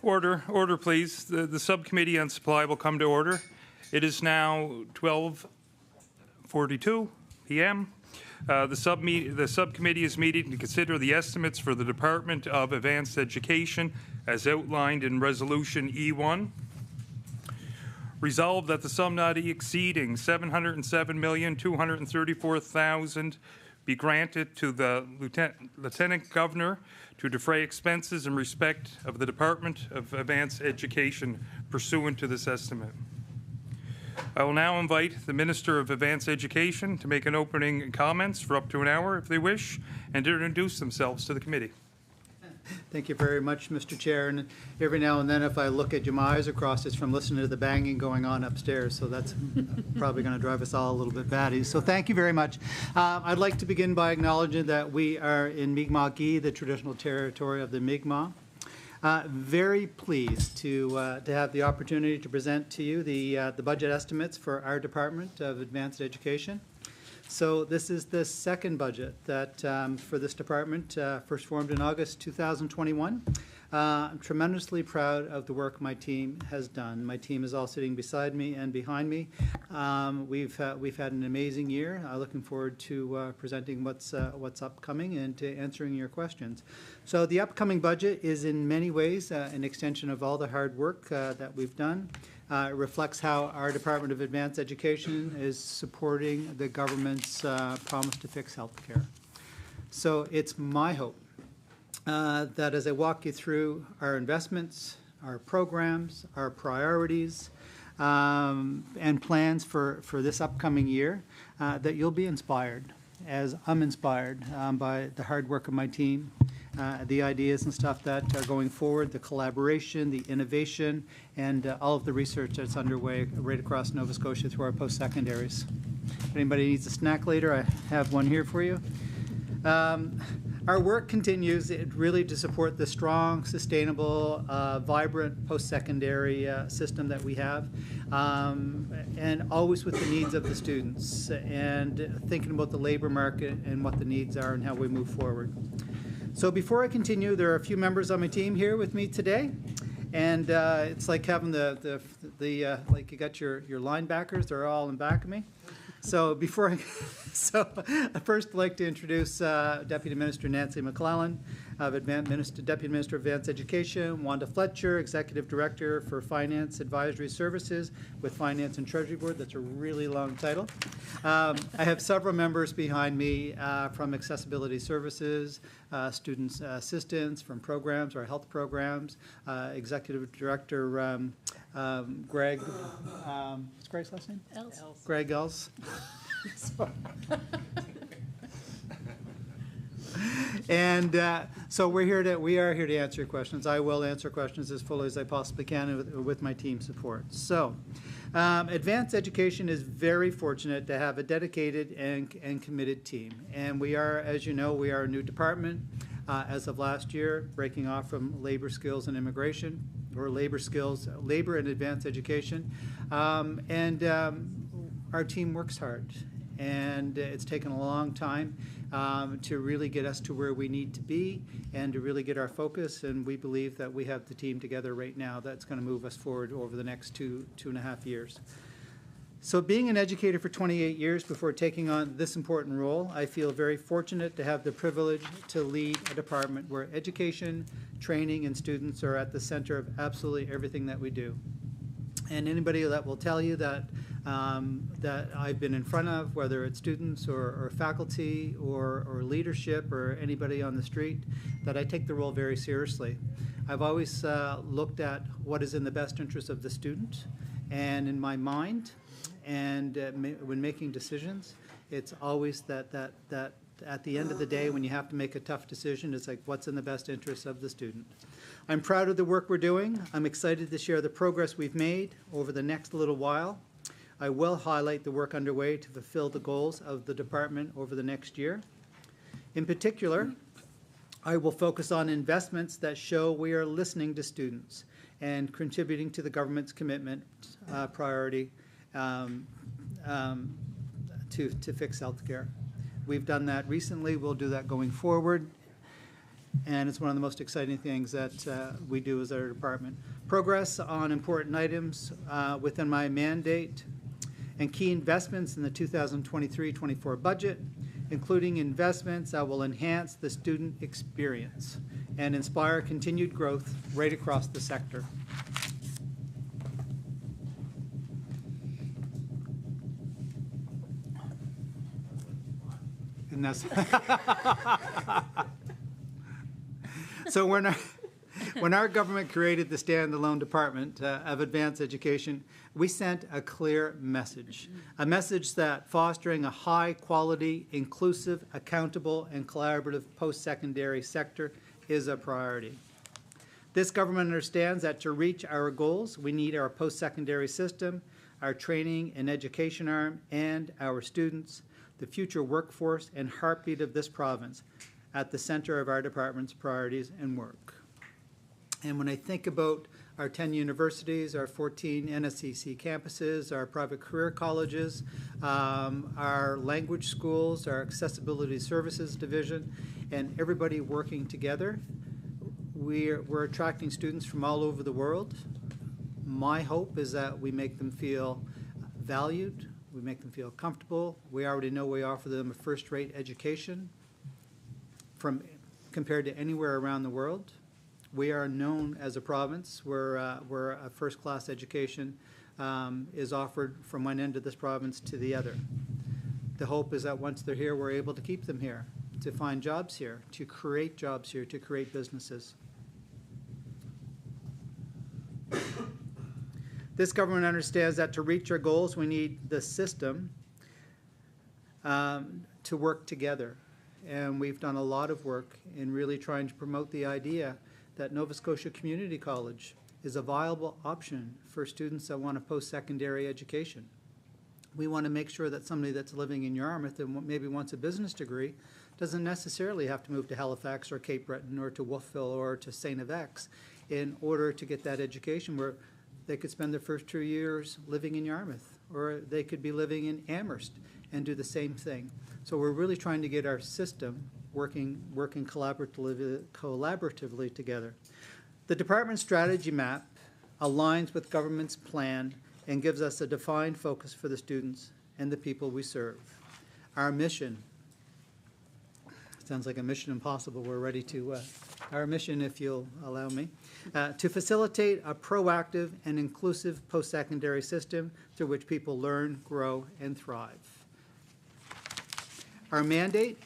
Order, please. The Subcommittee on Supply will come to order. It is now 12:42 p.m. The subcommittee is meeting to consider the estimates for the Department of Advanced Education as outlined in Resolution E1. Resolved that the sum not exceeding $707,234,000 be granted to the Lieutenant Governor to defray expenses in respect of the Department of Advanced Education pursuant to this estimate. I will now invite the Minister of Advanced Education to make an opening comments for up to an hour if they wish and to introduce themselves to the committee. Thank you very much, Mr. Chair. And every now and then if I look at you, my eyes are crossed, it's from listening to the banging going on upstairs. So that's probably going to drive us all a little bit batty. So thank you very much. I'd like to begin by acknowledging that we are in Mi'kmaq, the traditional territory of the Mi'kmaq. Very pleased to have the opportunity to present to you the budget estimates for our Department of Advanced Education. So this is the second budget that for this department, first formed in August 2021. I'm tremendously proud of the work my team has done. My team is all sitting beside me and behind me. We've had an amazing year. Looking forward to presenting what's upcoming and to answering your questions. So the upcoming budget is in many ways an extension of all the hard work that we've done. It reflects how our Department of Advanced Education is supporting the government's promise to fix healthcare. So it's my hope that as I walk you through our investments, our programs, our priorities, and plans for this upcoming year, that you'll be inspired, as I'm inspired by the hard work of my team, the ideas and stuff that are going forward, the collaboration, the innovation, and all of the research that's underway right across Nova Scotia through our post-secondaries. If anybody needs a snack later, I have one here for you. Our work continues really to support the strong, sustainable, vibrant post-secondary system that we have, and always with the needs of the students and thinking about the labor market and what the needs are and how we move forward. So before I continue, there are a few members on my team here with me today, and it's like having like you got your linebackers, they're all in back of me. So before I first I'd like to introduce Deputy Minister Nancy McClellan, Deputy Minister of Advanced Education, Wanda Fletcher, Executive Director for Finance Advisory Services with Finance and Treasury Board. That's a really long title. I have several members behind me from Accessibility Services, student assistants from programs, our health programs, Executive Director Greg, what's Greg's last name? Els. Greg Els. And so we are here to answer your questions. I will answer questions as fully as I possibly can with my team support. So Advanced Education is very fortunate to have a dedicated and committed team. And we are, as you know, we are a new department as of last year, breaking off from labor skills and immigration, or labor and advanced education. Our team works hard, and it's taken a long time to really get us to where we need to be and to really get our focus, and we believe that we have the team together right now that's going to move us forward over the next two and a half years. So being an educator for 28 years before taking on this important role, I feel very fortunate to have the privilege to lead a department where education, training, and students are at the center of absolutely everything that we do. And anybody that will tell you that that I've been in front of, whether it's students or faculty or leadership or anybody on the street, that I take the role very seriously. I've always looked at what is in the best interest of the student, and in my mind, and when making decisions, it's always that at the end of the day, when you have to make a tough decision, it's like what's in the best interest of the student. I'm proud of the work we're doing. I'm excited to share the progress we've made over the next little while. I will highlight the work underway to fulfill the goals of the department over the next year. In particular, I will focus on investments that show we are listening to students and contributing to the government's commitment priority to fix healthcare. We've done that recently. We'll do that going forward. and it's one of the most exciting things that we do as our department. Progress on important items within my mandate and key investments in the 2023-24 budget, including investments that will enhance the student experience and inspire continued growth right across the sector. And that's so when our government created the standalone Department of Advanced Education, we sent a clear message, a message that fostering a high-quality, inclusive, accountable, and collaborative post-secondary sector is a priority. This government understands that to reach our goals, we need our post-secondary system, our training and education arm, and our students, the future workforce and heartbeat of this province, at the center of our department's priorities and work. And when I think about our 10 universities, our 14 NSCC campuses, our private career colleges, our language schools, our accessibility services division, and everybody working together, we're attracting students from all over the world. My hope is that we make them feel valued, we make them feel comfortable. We already know we offer them a first-rate education compared to anywhere around the world. We are known as a province where a first-class education is offered from one end of this province to the other. The hope is that once they're here, we're able to keep them here, to find jobs here, to create jobs here, to create businesses. This government understands that to reach our goals, we need the system to work together. And we've done a lot of work in really trying to promote the idea that Nova Scotia Community College is a viable option for students that want a post-secondary education. We want to make sure that somebody that's living in Yarmouth and maybe wants a business degree doesn't necessarily have to move to Halifax or Cape Breton or to Wolfville or to St. Avex in order to get that education, where they could spend their first 2 years living in Yarmouth, or they could be living in Amherst and do the same thing. So we're really trying to get our system working collaboratively together. The department strategy map aligns with government's plan and gives us a defined focus for the students and the people we serve. Our mission, sounds like a mission impossible, we're ready to, our mission, if you'll allow me, to facilitate a proactive and inclusive post-secondary system through which people learn, grow, and thrive. Our mandate,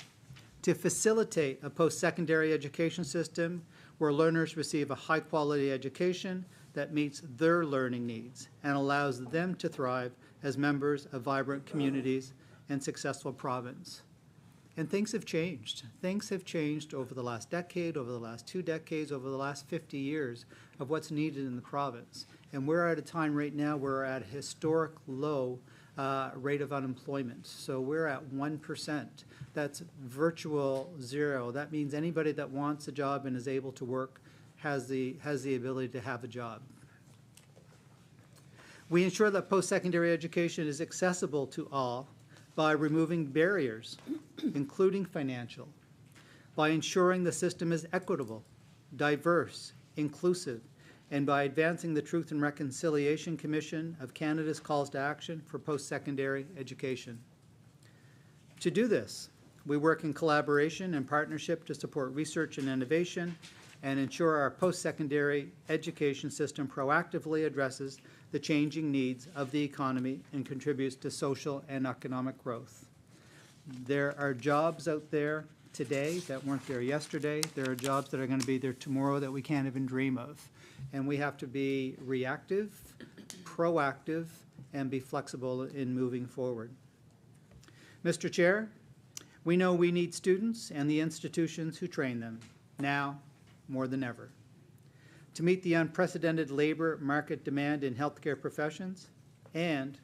to facilitate a post-secondary education system where learners receive a high-quality education that meets their learning needs and allows them to thrive as members of vibrant communities and successful province. And things have changed. Things have changed over the last decade, over the last 2 decades, over the last 50 years of what's needed in the province. And we're at a time right now where we're at a historic low rate of unemployment. So we're at 1%. That's virtual zero. That means anybody that wants a job and is able to work has the ability to have a job. We ensure that post-secondary education is accessible to all by removing barriers, including financial, by ensuring the system is equitable, diverse, inclusive, and by advancing the Truth and Reconciliation Commission of Canada's calls to action for post-secondary education. To do this, we work in collaboration and partnership to support research and innovation and ensure our post-secondary education system proactively addresses the changing needs of the economy and contributes to social and economic growth. There are jobs out there today that weren't there yesterday. There are jobs that are going to be there tomorrow that we can't even dream of. And we have to be reactive, proactive, and be flexible in moving forward. Mr. Chair, we know we need students and the institutions who train them, now more than ever, to meet the unprecedented labor market demand in healthcare professions and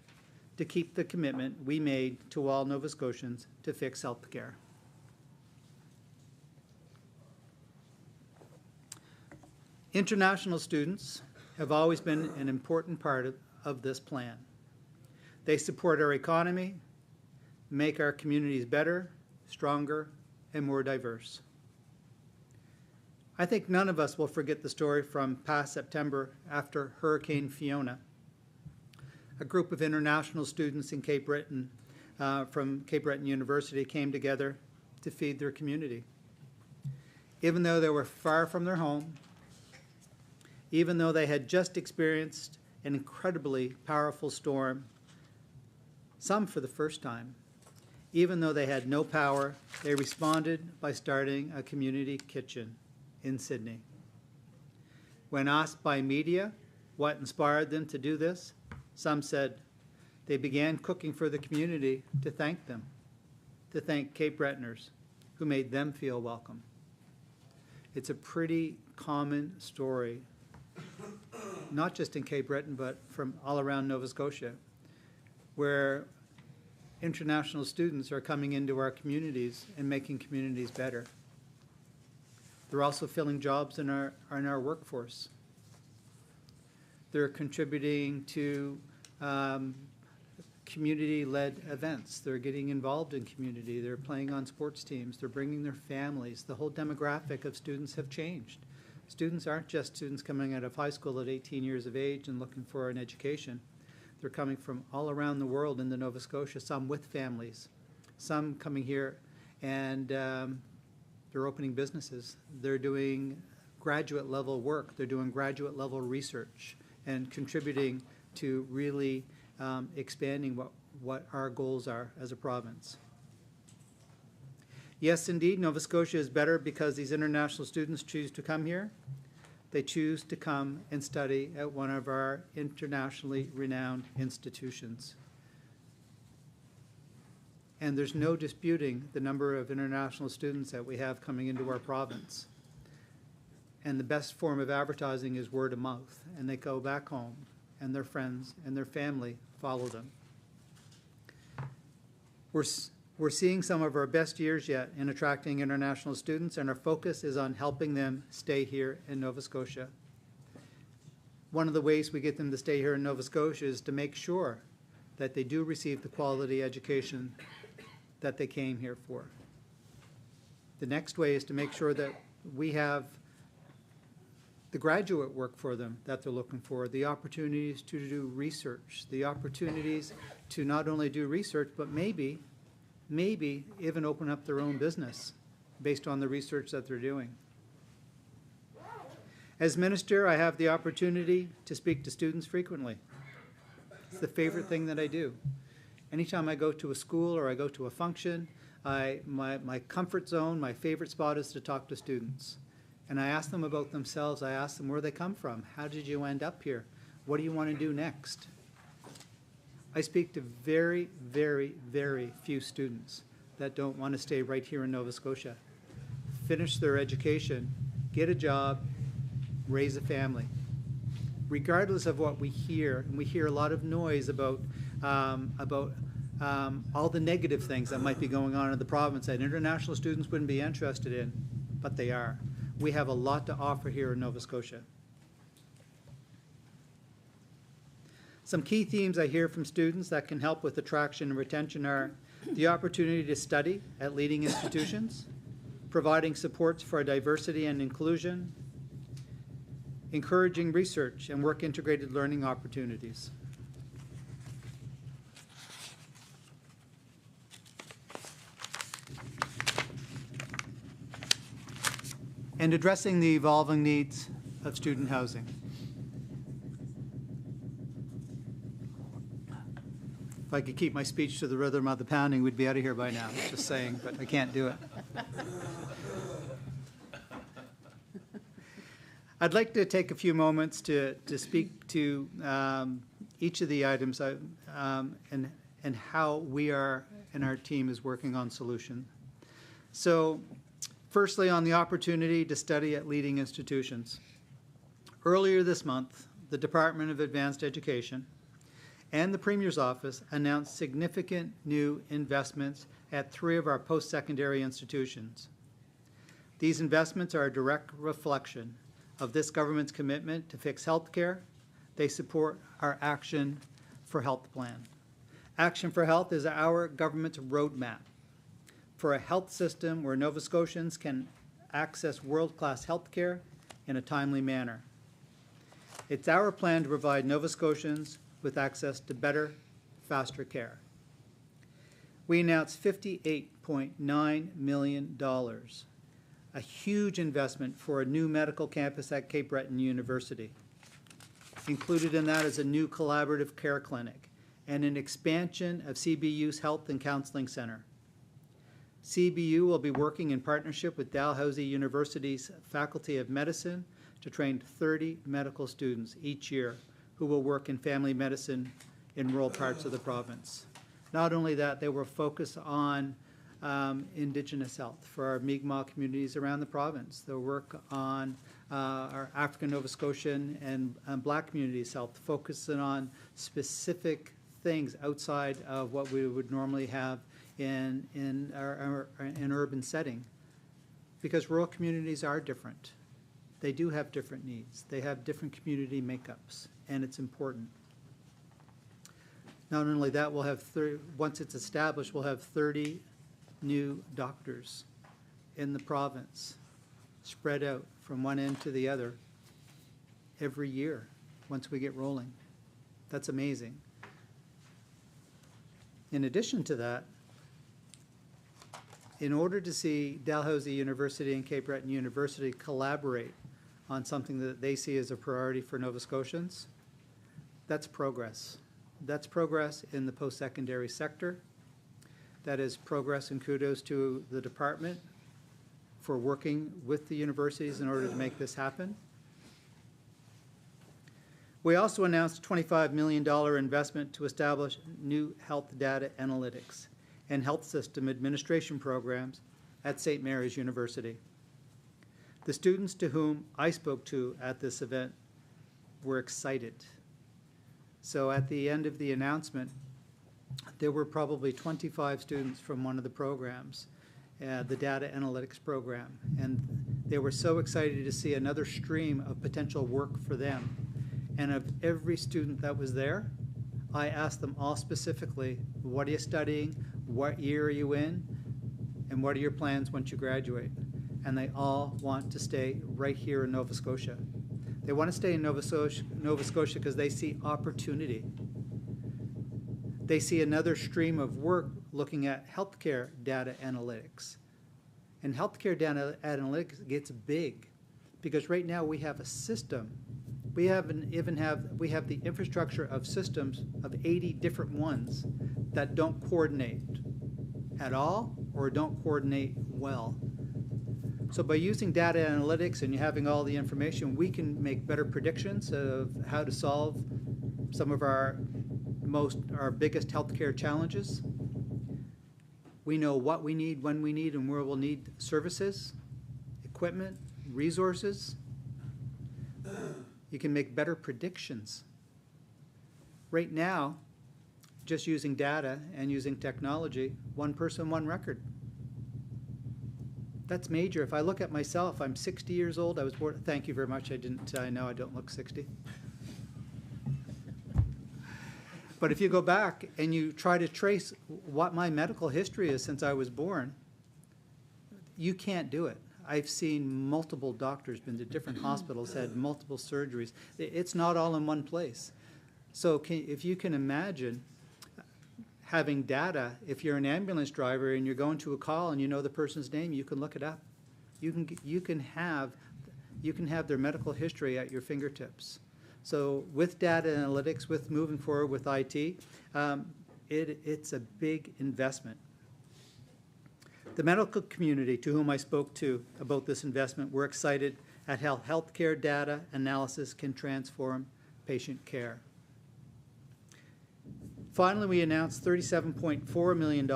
to keep the commitment we made to all Nova Scotians to fix healthcare. International students have always been an important part of this plan. They support our economy, make our communities better, stronger, and more diverse. I think none of us will forget the story from past September after Hurricane Fiona. A group of international students in Cape Breton, from Cape Breton University, came together to feed their community. Even though they were far from their home, even though they had just experienced an incredibly powerful storm, some for the first time, even though they had no power, they responded by starting a community kitchen in Sydney. When asked by media what inspired them to do this, some said they began cooking for the community to thank them, to thank Cape Bretoners who made them feel welcome. It's a pretty common story, not just in Cape Breton, but from all around Nova Scotia, where international students are coming into our communities and making communities better. They're also filling jobs in our workforce. They're contributing to community-led events. They're getting involved in community. They're playing on sports teams. They're bringing their families. The whole demographic of students have changed. Students aren't just students coming out of high school at 18 years of age and looking for an education. They're coming from all around the world into Nova Scotia, some with families, some coming here and they're opening businesses. They're doing graduate level work. They're doing graduate level research and contributing to really expanding what our goals are as a province. Yes, indeed, Nova Scotia is better because these international students choose to come here. They choose to come and study at one of our internationally renowned institutions. And there's no disputing the number of international students that we have coming into our province. And the best form of advertising is word of mouth. And they go back home, and their friends and their family follow them. We're seeing some of our best years yet in attracting international students, and our focus is on helping them stay here in Nova Scotia. One of the ways we get them to stay here in Nova Scotia is to make sure that they do receive the quality education that they came here for. The next way is to make sure that we have the graduate work for them that they're looking for, the opportunities to do research, the opportunities to not only do research, but maybe even open up their own business based on the research that they're doing. As minister, I have the opportunity to speak to students frequently. It's the favorite thing that I do. Anytime I go to a school or I go to a function, my comfort zone, my favorite spot is to talk to students. And I ask them about themselves. I ask them where they come from. How did you end up here? What do you want to do next? I speak to very, very, very few students that don't want to stay right here in Nova Scotia, finish their education, get a job, raise a family. Regardless of what we hear, and we hear a lot of noise about all the negative things that might be going on in the province that international students wouldn't be interested in, but they are. We have a lot to offer here in Nova Scotia. Some key themes I hear from students that can help with attraction and retention are the opportunity to study at leading institutions, providing supports for diversity and inclusion, encouraging research and work-integrated learning opportunities. And addressing the evolving needs of student housing. If I could keep my speech to the rhythm of the pounding, we'd be out of here by now, just saying, but I can't do it. I'd like to take a few moments to speak to each of the items and how we are and our team is working on solution. So, firstly, on the opportunity to study at leading institutions. Earlier this month, the Department of Advanced Education and the Premier's Office announced significant new investments at 3 of our post-secondary institutions. These investments are a direct reflection of this government's commitment to fix health care. They support our Action for Health plan. Action for Health is our government's roadmap for a health system where Nova Scotians can access world-class health care in a timely manner. It's our plan to provide Nova Scotians with access to better, faster care. We announced $58.9 million, a huge investment for a new medical campus at Cape Breton University. Included in that is a new collaborative care clinic and an expansion of CBU's Health and Counseling Center. CBU will be working in partnership with Dalhousie University's Faculty of Medicine to train 30 medical students each year who will work in family medicine in rural parts of the province. Not only that, they will focus on Indigenous health for our Mi'kmaq communities around the province. They'll work on our African Nova Scotian and Black communities' health, focusing on specific things outside of what we would normally have in an urban setting. Because rural communities are different. They do have different needs. They have different community makeups, and it's important. Not only that, we'll have once it's established, we'll have 30 new doctors in the province, spread out from one end to the other every year once we get rolling. That's amazing. In addition to that, in order to see Dalhousie University and Cape Breton University collaborate on something that they see as a priority for Nova Scotians, that's progress. That's progress in the post-secondary sector. That is progress, and kudos to the department for working with the universities in order to make this happen. We also announced a $25 million investment to establish new health data analytics and health system administration programs at St. Mary's University. The students to whom I spoke to at this event were excited. So at the end of the announcement, there were probably 25 students from one of the programs, the data analytics program, and they were so excited to see another stream of potential work for them. And of every student that was there, I asked them all specifically, what are you studying, what year are you in, and what are your plans once you graduate? And they all want to stay right here in Nova Scotia. They want to stay in Nova Scotia because they see opportunity. They see another stream of work looking at healthcare data analytics. And healthcare data analytics gets big because right now we have a system. We have the infrastructure of systems of 80 different ones that don't coordinate at all or don't coordinate well. So by using data analytics and having all the information, we can make better predictions of how to solve some of our biggest healthcare challenges. We know what we need, when we need, and where we'll need services, equipment, resources. You can make better predictions. Right now, just using data and using technology, one person, one record. That's major. If I look at myself, I'm 60 years old. I was born, thank you very much. I know I don't look 60. But if you go back and you try to trace what my medical history is since I was born, you can't do it. I've seen multiple doctors, been to different hospitals, had multiple surgeries. It's not all in one place. So if you can imagine having data, if you're an ambulance driver and you're going to a call and you know the person's name, you can look it up. You can have their medical history at your fingertips. So with data analytics, with moving forward with IT, it's a big investment. The medical community to whom I spoke to about this investment were excited at how healthcare data analysis can transform patient care. Finally, we announced $37.4 million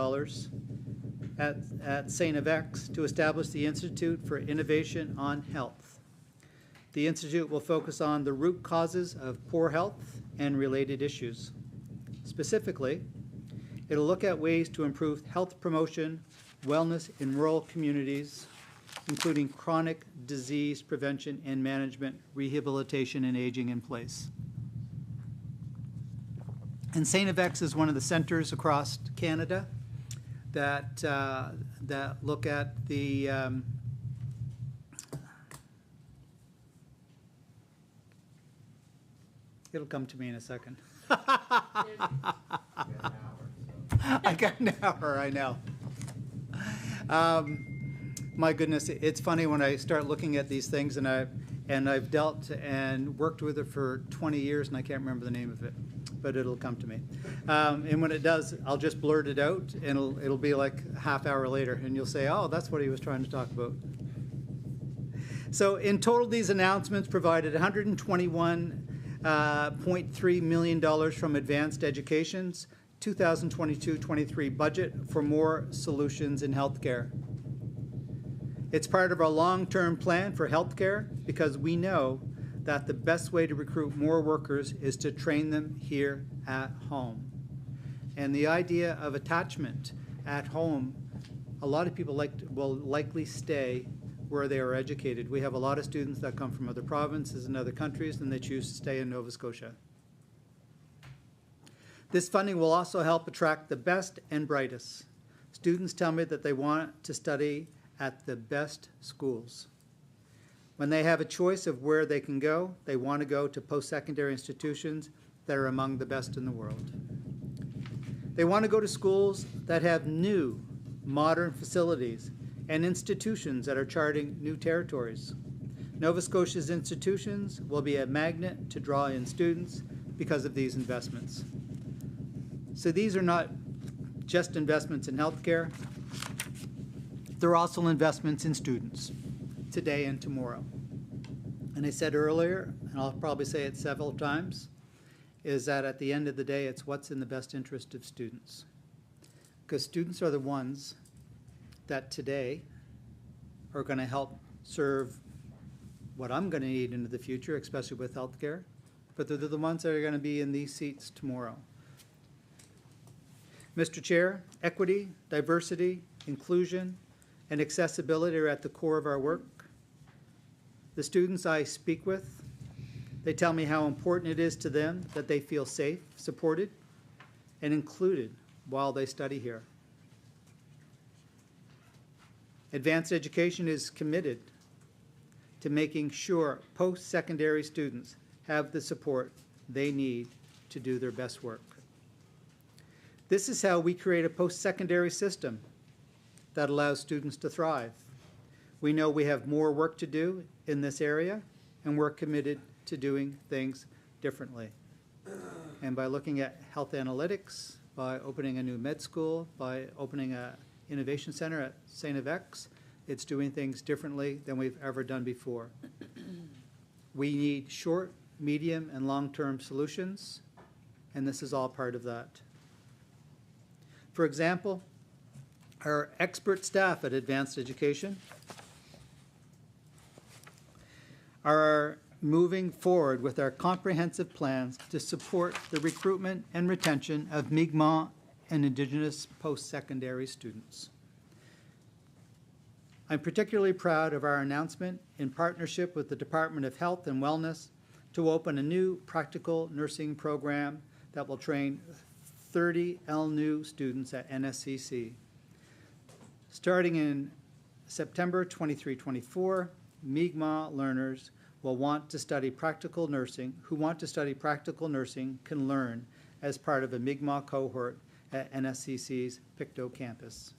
at St. FX to establish the Institute for Innovation on Health. The Institute will focus on the root causes of poor health and related issues. Specifically, it'll look at ways to improve health promotion, wellness in rural communities, including chronic disease prevention and management, rehabilitation, and aging in place. And St. FX is one of the centers across Canada that look at the It'll come to me in a second. I got an hour, I know. My goodness, it's funny when I start looking at these things, and I've dealt and worked with it for 20 years, and I can't remember the name of it, but it'll come to me. And when it does, I'll just blurt it out, and it'll be like a half hour later, and you'll say, oh, that's what he was trying to talk about. So in total, these announcements provided $121.3 million from Advanced Education's 2022-23 budget for more solutions in healthcare. It's part of our long-term plan for healthcare because we know that the best way to recruit more workers is to train them here at home. And the idea of attachment at home, a lot of people will likely stay where they are educated. We have a lot of students that come from other provinces and other countries, and they choose to stay in Nova Scotia. This funding will also help attract the best and brightest. Students tell me that they want to study at the best schools. When they have a choice of where they can go, they want to go to post-secondary institutions that are among the best in the world. They want to go to schools that have new, modern facilities and institutions that are charting new territories. Nova Scotia's institutions will be a magnet to draw in students because of these investments. So these are not just investments in healthcare, they're also investments in students, today and tomorrow. And I said earlier, and I'll probably say it several times, is that at the end of the day, it's what's in the best interest of students. Because students are the ones that today are going to help serve what I'm going to need into the future, especially with healthcare, but they're the ones that are going to be in these seats tomorrow. Mr. Chair, equity, diversity, inclusion, and accessibility are at the core of our work. The students I speak with, they tell me how important it is to them that they feel safe, supported, and included while they study here. Advanced Education is committed to making sure post-secondary students have the support they need to do their best work. This is how we create a post-secondary system that allows students to thrive. We know we have more work to do in this area, and we're committed to doing things differently. And by looking at health analytics, by opening a new med school, by opening an innovation center at St. FX, it's doing things differently than we've ever done before. We need short, medium, and long-term solutions, and this is all part of that. For example, our expert staff at Advanced Education are moving forward with our comprehensive plans to support the recruitment and retention of Mi'kmaq and Indigenous post-secondary students. I'm particularly proud of our announcement in partnership with the Department of Health and Wellness to open a new practical nursing program that will train 30 LNU students at NSCC. Starting in September 23-24, Mi'kmaq learners will want to study practical nursing, who want to study practical nursing can learn as part of a Mi'kmaq cohort at NSCC's Pictou campus.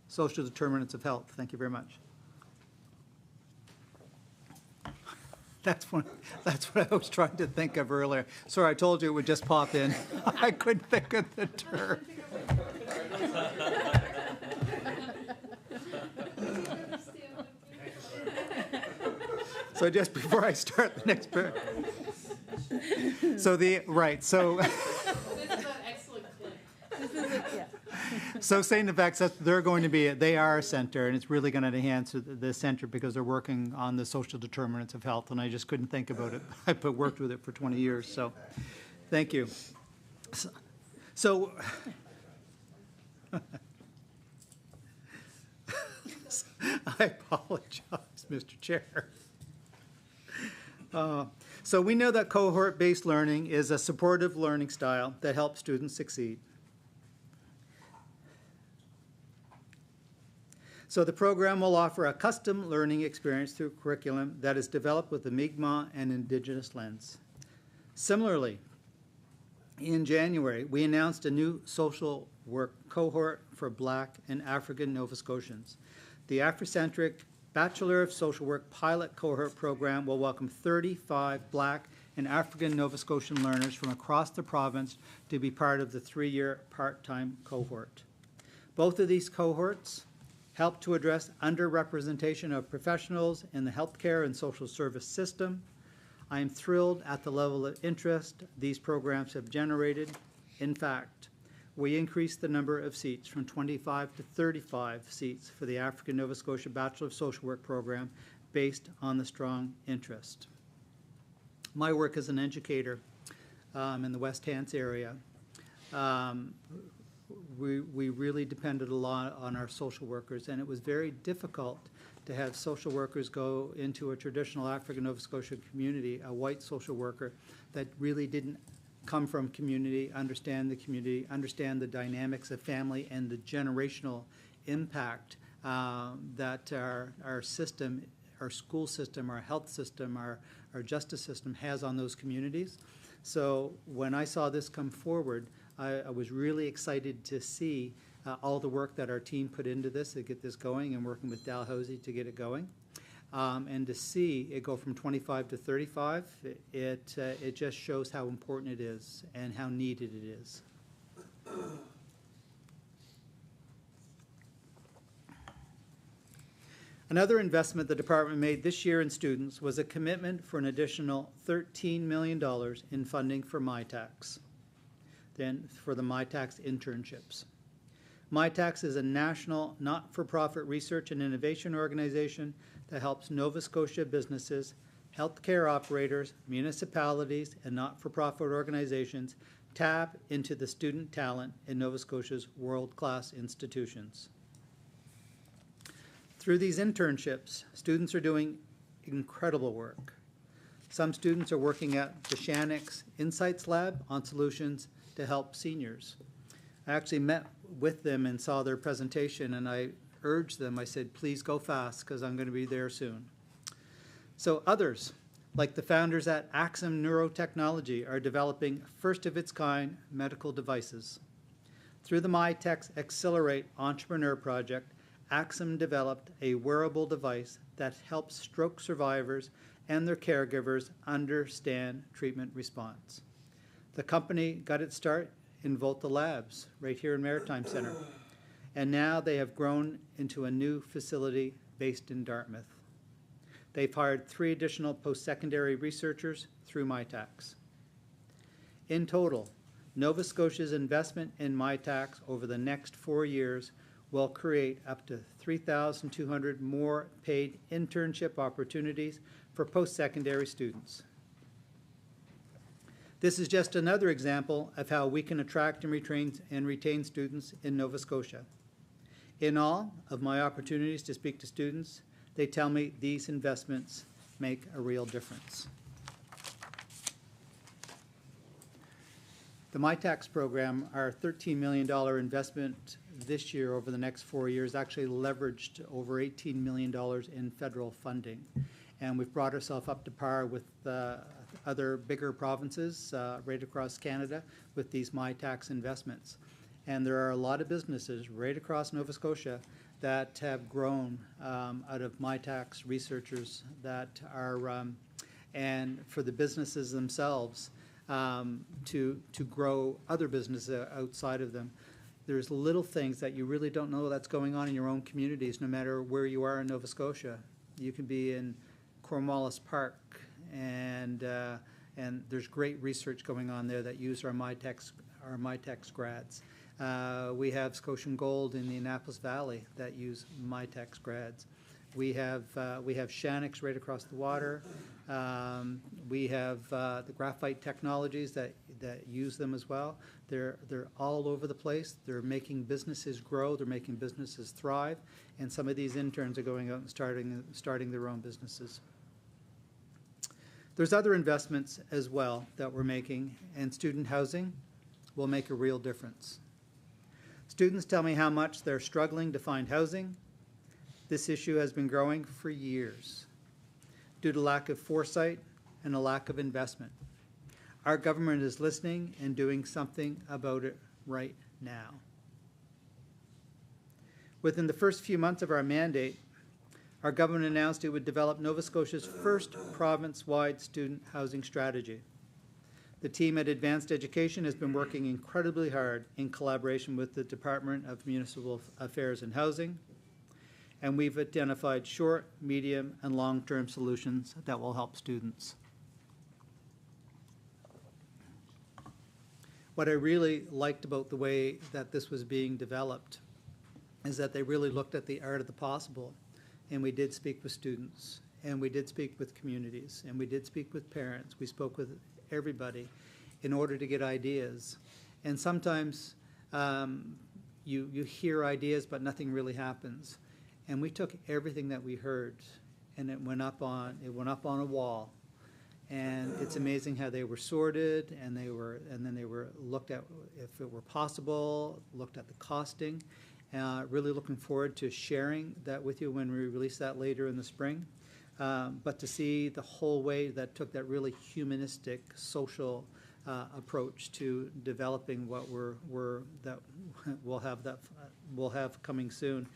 Social determinants of health. Thank you very much. That's what I was trying to think of earlier. Sorry, I told you it would just pop in. I couldn't think of the term. So just before I start the next part. So So St. FX, they're going to be, they are a center, and it's really going to enhance the center because they're working on the social determinants of health, and I just couldn't think about it. I've worked with it for 20 years, so thank you. So I apologize, Mr. Chair. So we know that cohort-based learning is a supportive learning style that helps students succeed. So the program will offer a custom learning experience through curriculum that is developed with the Mi'kmaq and Indigenous lens. Similarly, in January, we announced a new social work cohort for Black and African Nova Scotians. The Afrocentric Bachelor of Social Work pilot cohort program will welcome 35 Black and African Nova Scotian learners from across the province to be part of the 3-year part-time cohort. Both of these cohorts help to address underrepresentation of professionals in the healthcare and social service system. I am thrilled at the level of interest these programs have generated. In fact, we increased the number of seats from 25 to 35 seats for the African Nova Scotia Bachelor of Social Work program based on the strong interest. My work as an educator in the West Hants area, we really depended a lot on our social workers, and it was very difficult to have social workers go into a traditional African Nova Scotia community, a white social worker that really didn't come from community, understand the dynamics of family and the generational impact that our system, our school system, our health system, our justice system has on those communities. So when I saw this come forward, I was really excited to see all the work that our team put into this to get this going, and working with Dalhousie to get it going. And to see it go from 25 to 35, it just shows how important it is and how needed it is. Another investment the department made this year in students was a commitment for an additional $13 million in funding for MyTax, then for the MyTax internships. MyTax is a national not-for-profit research and innovation organization that helps Nova Scotia businesses, healthcare operators, municipalities, and not-for-profit organizations tap into the student talent in Nova Scotia's world-class institutions. Through these internships, students are doing incredible work. Some students are working at the Shanix Insights Lab on solutions to help seniors. I actually met with them and saw their presentation, and I urged them, I said, please go fast because I'm going to be there soon. So others, like the founders at Axum Neurotechnology, are developing first-of-its-kind medical devices. Through the MyTech Accelerate Entrepreneur Project, Axum developed a wearable device that helps stroke survivors and their caregivers understand treatment response. The company got its start in Volta Labs, right here in Maritime Center. And now they have grown into a new facility based in Dartmouth. They've hired 3 additional post-secondary researchers through MyTax. In total, Nova Scotia's investment in MyTax over the next 4 years will create up to 3,200 more paid internship opportunities for post-secondary students. This is just another example of how we can attract and retain students in Nova Scotia. In all of my opportunities to speak to students, they tell me these investments make a real difference. The MyTax program, our $13 million investment this year over the next 4 years, actually leveraged over $18 million in federal funding. And we've brought ourselves up to par with other bigger provinces right across Canada with these MyTax investments. And there are a lot of businesses right across Nova Scotia that have grown out of MyTax researchers that are, and for the businesses themselves to grow other businesses outside of them. There's little things that you really don't know that's going on in your own communities, no matter where you are in Nova Scotia. You can be in Cornwallis Park, and there's great research going on there that use our MyTax grads. We have Scotian Gold in the Annapolis Valley that use MyTax grads. We have Shanix right across the water. We have the graphite technologies that use them as well. They're all over the place. They're making businesses grow. They're making businesses thrive. And some of these interns are going out and starting their own businesses. There's other investments as well that we're making, and student housing will make a real difference. Students tell me how much they're struggling to find housing, This issue has been growing for years due to lack of foresight and a lack of investment. Our government is listening and doing something about it right now. Within the first few months of our mandate, our government announced it would develop Nova Scotia's first province-wide student housing strategy. The team at Advanced Education has been working incredibly hard in collaboration with the Department of Municipal Affairs and Housing, and we've identified short, medium, and long-term solutions that will help students. What I really liked about the way that this was being developed is that they really looked at the art of the possible, and we did speak with students, and we did speak with communities, and we did speak with parents. We spoke with everybody in order to get ideas. And sometimes you hear ideas, but nothing really happens. And we took everything that we heard, and it went up on a wall. And it's amazing how they were sorted, and then they were looked at if it were possible, looked at the costing. Really looking forward to sharing that with you when we release that later in the spring. But to see the whole way that took that really humanistic, social approach to developing what we'll have coming soon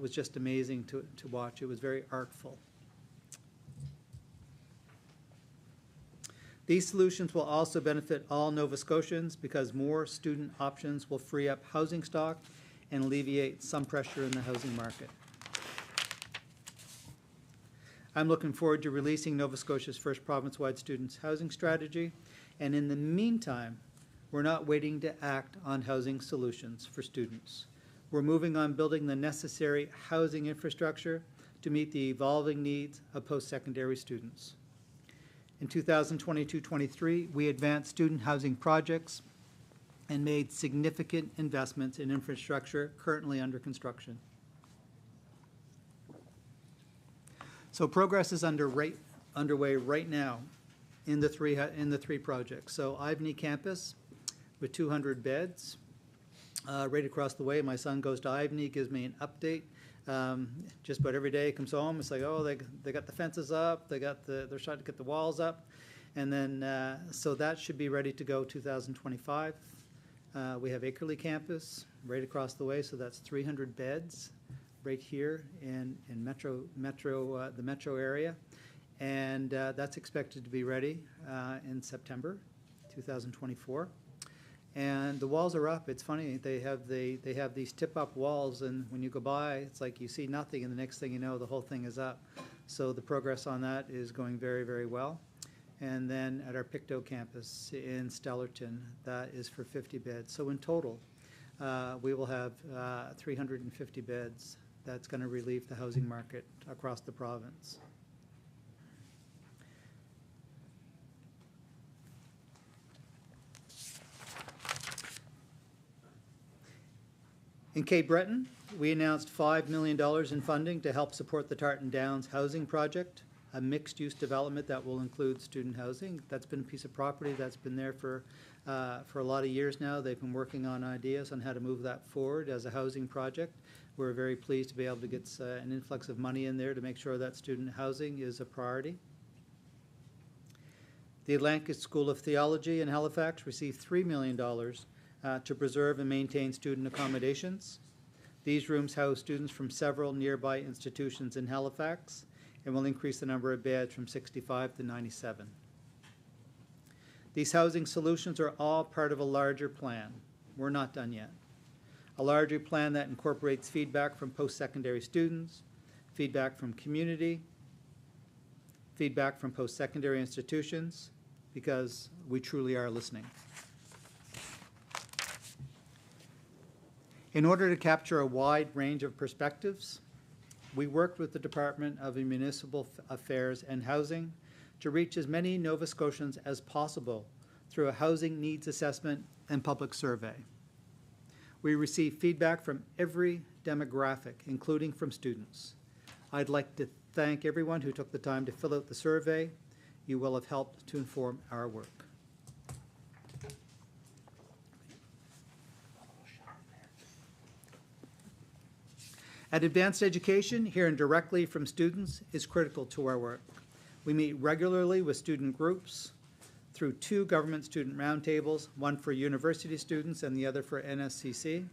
was just amazing to watch. It was very artful. These solutions will also benefit all Nova Scotians because more student options will free up housing stock and alleviate some pressure in the housing market. I'm looking forward to releasing Nova Scotia's first province-wide students' housing strategy, and in the meantime, we're not waiting to act on housing solutions for students. We're moving on building the necessary housing infrastructure to meet the evolving needs of post-secondary students. In 2022-23, we advanced student housing projects and made significant investments in infrastructure currently under construction. So progress is underway right now in the three projects. So Ivany campus with 200 beds, right across the way. My son goes to Ivany, gives me an update. Just about every day he comes home. It's like, oh, they got the fences up. They're trying to get the walls up, and then so that should be ready to go 2025. We have Akerley campus right across the way, so that's 300 beds right here in the metro area, and that's expected to be ready in September 2024. And the walls are up. It's funny, they have these tip-up walls, and when you go by, it's like you see nothing, and the next thing you know, the whole thing is up. So the progress on that is going very, very well. And then at our Pictou campus in Stellarton, that is for 50 beds. So in total, we will have 350 beds. That's going to relieve the housing market across the province. In Cape Breton, we announced $5 million in funding to help support the Tartan Downs housing project, a mixed-use development that will include student housing. That's been a piece of property that's been there for a lot of years now. They've been working on ideas on how to move that forward as a housing project. We're very pleased to be able to get an influx of money in there to make sure that student housing is a priority. The Atlantic School of Theology in Halifax received $3 million to preserve and maintain student accommodations. These rooms house students from several nearby institutions in Halifax and will increase the number of beds from 65 to 97. These housing solutions are all part of a larger plan. We're not done yet. A larger plan that incorporates feedback from post-secondary students, feedback from community, feedback from post-secondary institutions, because we truly are listening. In order to capture a wide range of perspectives, we worked with the Department of Municipal Affairs and Housing to reach as many Nova Scotians as possible through a housing needs assessment and public survey. We received feedback from every demographic, including from students. I'd like to thank everyone who took the time to fill out the survey. You will have helped to inform our work. At Advanced Education, hearing directly from students is critical to our work. We meet regularly with student groups through 2 government student roundtables, one for university students and the other for NSCC.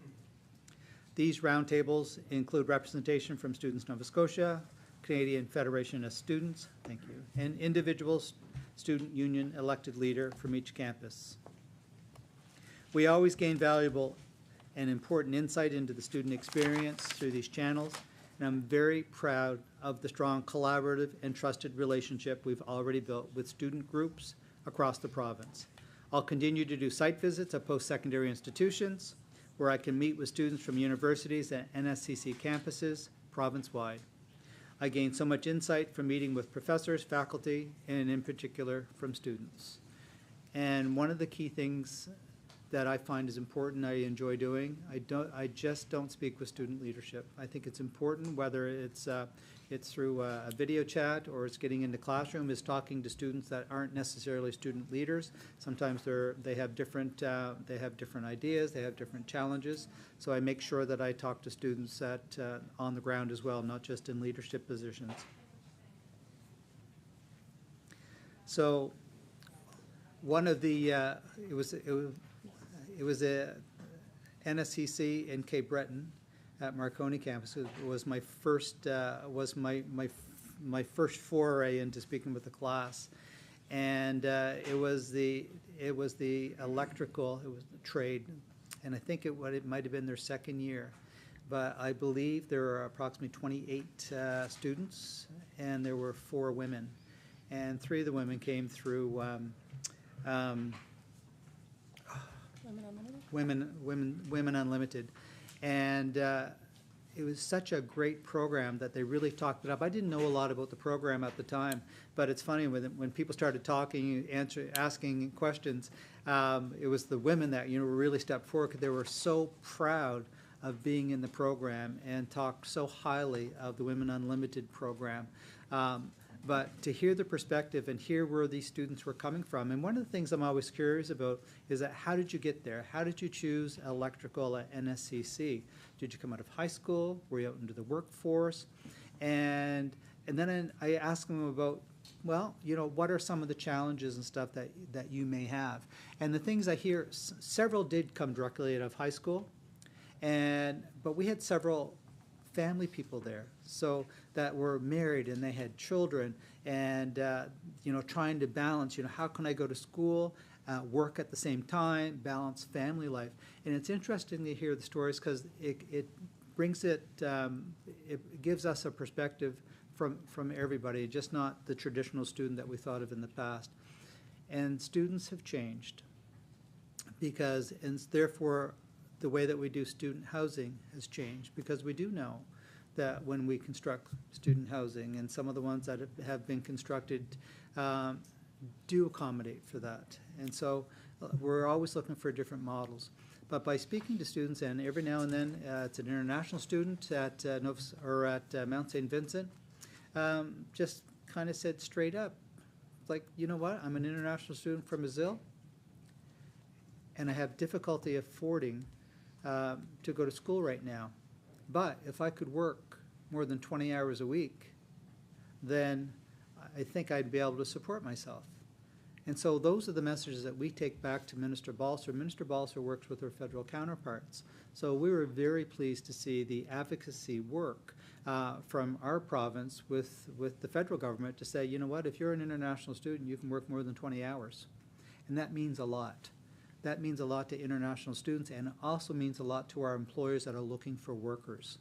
These roundtables include representation from Students Nova Scotia, Canadian Federation of Students, thank you, and individual student union elected leader from each campus. We always gain valuable and important insight into the student experience through these channels, and I'm very proud of the strong collaborative and trusted relationship we've already built with student groups across the province. I'll continue to do site visits at post-secondary institutions where I can meet with students from universities and NSCC campuses province-wide. I gain so much insight from meeting with professors, faculty, and in particular from students. And one of the key things that I find is important, I enjoy doing, I just don't speak with student leadership. I think it's important, whether it's through a video chat or it's getting into classroom, is talking to students that aren't necessarily student leaders. Sometimes they have different ideas, they have different challenges. So I make sure that I talk to students that on the ground as well, not just in leadership positions. So one of the it was a NSCC in Cape Breton at Marconi campus. It was my first my first foray into speaking with the class, and it was the electrical, it was the trade, and I think it might have been their second year, but I believe there were approximately 28 students, and there were 4 women, and 3 of the women came through. Women Unlimited, and it was such a great program that they really talked it up. I didn't know a lot about the program at the time, but it's funny when people started talking, asking questions. It was the women that really stepped forward because they were so proud of being in the program and talked so highly of the Women Unlimited program. But to hear the perspective and hear where these students were coming from, and one of the things I'm always curious about is that how did you get there? How did you choose electrical at NSCC? Did you come out of high school? Were you out into the workforce? And then I asked them about, well, what are some of the challenges and stuff that you may have? And the things I hear, several did come directly out of high school, but we had several family people there, so that were married and they had children, and trying to balance, how can I go to school, work at the same time, balance family life. And it's interesting to hear the stories because it brings it gives us a perspective from everybody, just not the traditional student that we thought of in the past. And students have changed because, and therefore, the way that we do student housing has changed, because we do know that when we construct student housing, and some of the ones that have been constructed do accommodate for that. And so we're always looking for different models. But by speaking to students, and every now and then it's an international student at Mount St. Vincent, just kind of said straight up, like, you know what, I'm an international student from Brazil, and I have difficulty affording to go to school right now. But if I could work more than 20 hours a week, then I think I'd be able to support myself. And so those are the messages that we take back to Minister Balser. Minister Balser works with her federal counterparts. So we were very pleased to see the advocacy work from our province with the federal government to say, you know what, if you're an international student, you can work more than 20 hours. And that means a lot. That means a lot to international students, and it also means a lot to our employers that are looking for workers,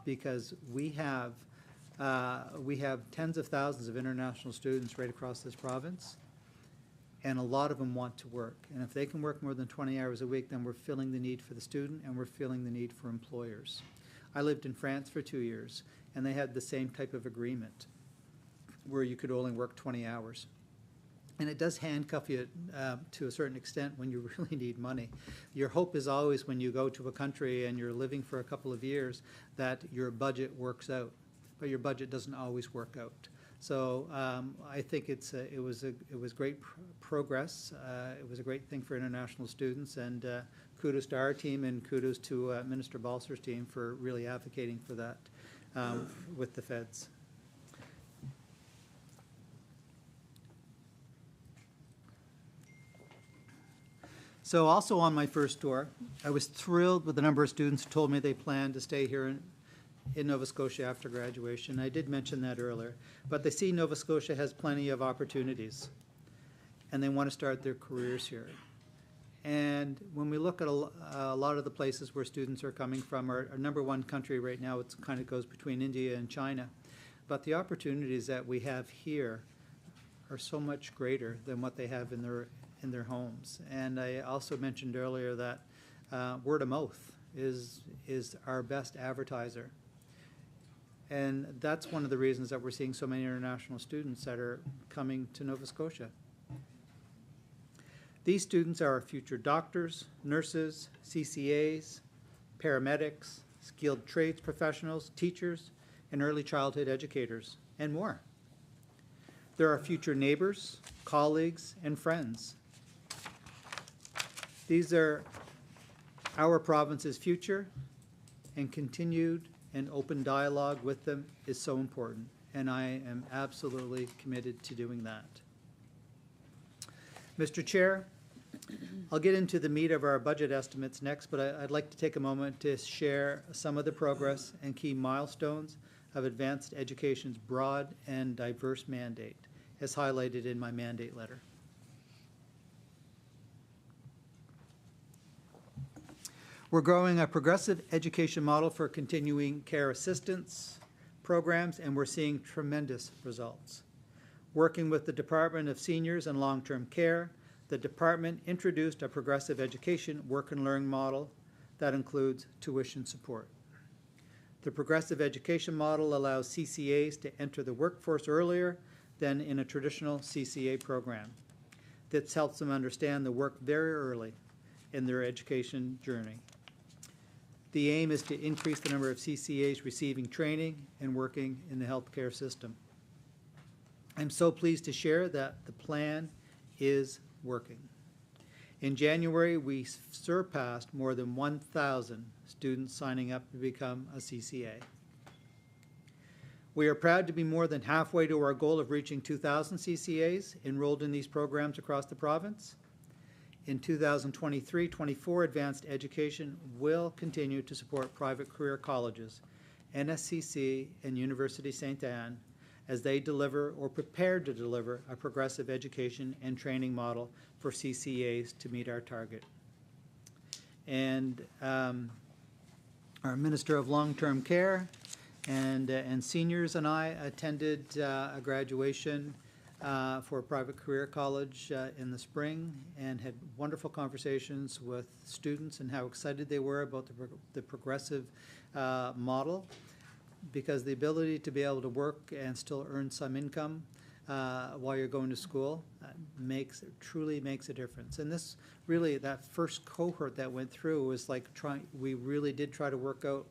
because we have tens of thousands of international students right across this province, and a lot of them want to work. And if they can work more than 20 hours a week, then we're filling the need for the student, and we're filling the need for employers. I lived in France for 2 years, and they had the same type of agreement where you could only work 20 hours. And it does handcuff you to a certain extent when you really need money. Your hope is always when you go to a country and you're living for a couple of years that your budget works out, but your budget doesn't always work out. So I think it was great progress. It was a great thing for international students, and kudos to our team and kudos to Minister Balser's team for really advocating for that with the feds. So also on my first tour, I was thrilled with the number of students who told me they plan to stay here in Nova Scotia after graduation. I did mention that earlier. But they see Nova Scotia has plenty of opportunities, and they want to start their careers here. And when we look at a lot of the places where students are coming from, our number one country right now, it kind of goes between India and China. But the opportunities that we have here are so much greater than what they have in their homes. And I also mentioned earlier that word of mouth is our best advertiser. And that's one of the reasons that we're seeing so many international students that are coming to Nova Scotia. These students are our future doctors, nurses, CCAs, paramedics, skilled trades professionals, teachers, and early childhood educators, and more. They're our future neighbors, colleagues, and friends. These are our province's future, and continued and open dialogue with them is so important, and I am absolutely committed to doing that. Mr. Chair, I'll get into the meat of our budget estimates next, but I'd like to take a moment to share some of the progress and key milestones of advanced education's broad and diverse mandate, as highlighted in my mandate letter. We're growing a progressive education model for continuing care assistance programs, and we're seeing tremendous results. Working with the Department of Seniors and Long-Term Care, the department introduced a progressive education work and learn model that includes tuition support. The progressive education model allows CCAs to enter the workforce earlier than in a traditional CCA program. This helps them understand the work very early in their education journey. The aim is to increase the number of CCAs receiving training and working in the healthcare system. I'm so pleased to share that the plan is working. In January, we surpassed more than 1,000 students signing up to become a CCA. We are proud to be more than halfway to our goal of reaching 2,000 CCAs enrolled in these programs across the province. In 2023-24, advanced education will continue to support private career colleges, NSCC and University St. Anne, as they deliver or prepare to deliver a progressive education and training model for CCAs to meet our target. And our Minister of Long-Term Care and seniors and I attended a graduation for a private career college in the spring and had wonderful conversations with students and how excited they were about the progressive model, because the ability to be able to work and still earn some income while you're going to school truly makes a difference. And this really, that first cohort that went through was like we really did try to work out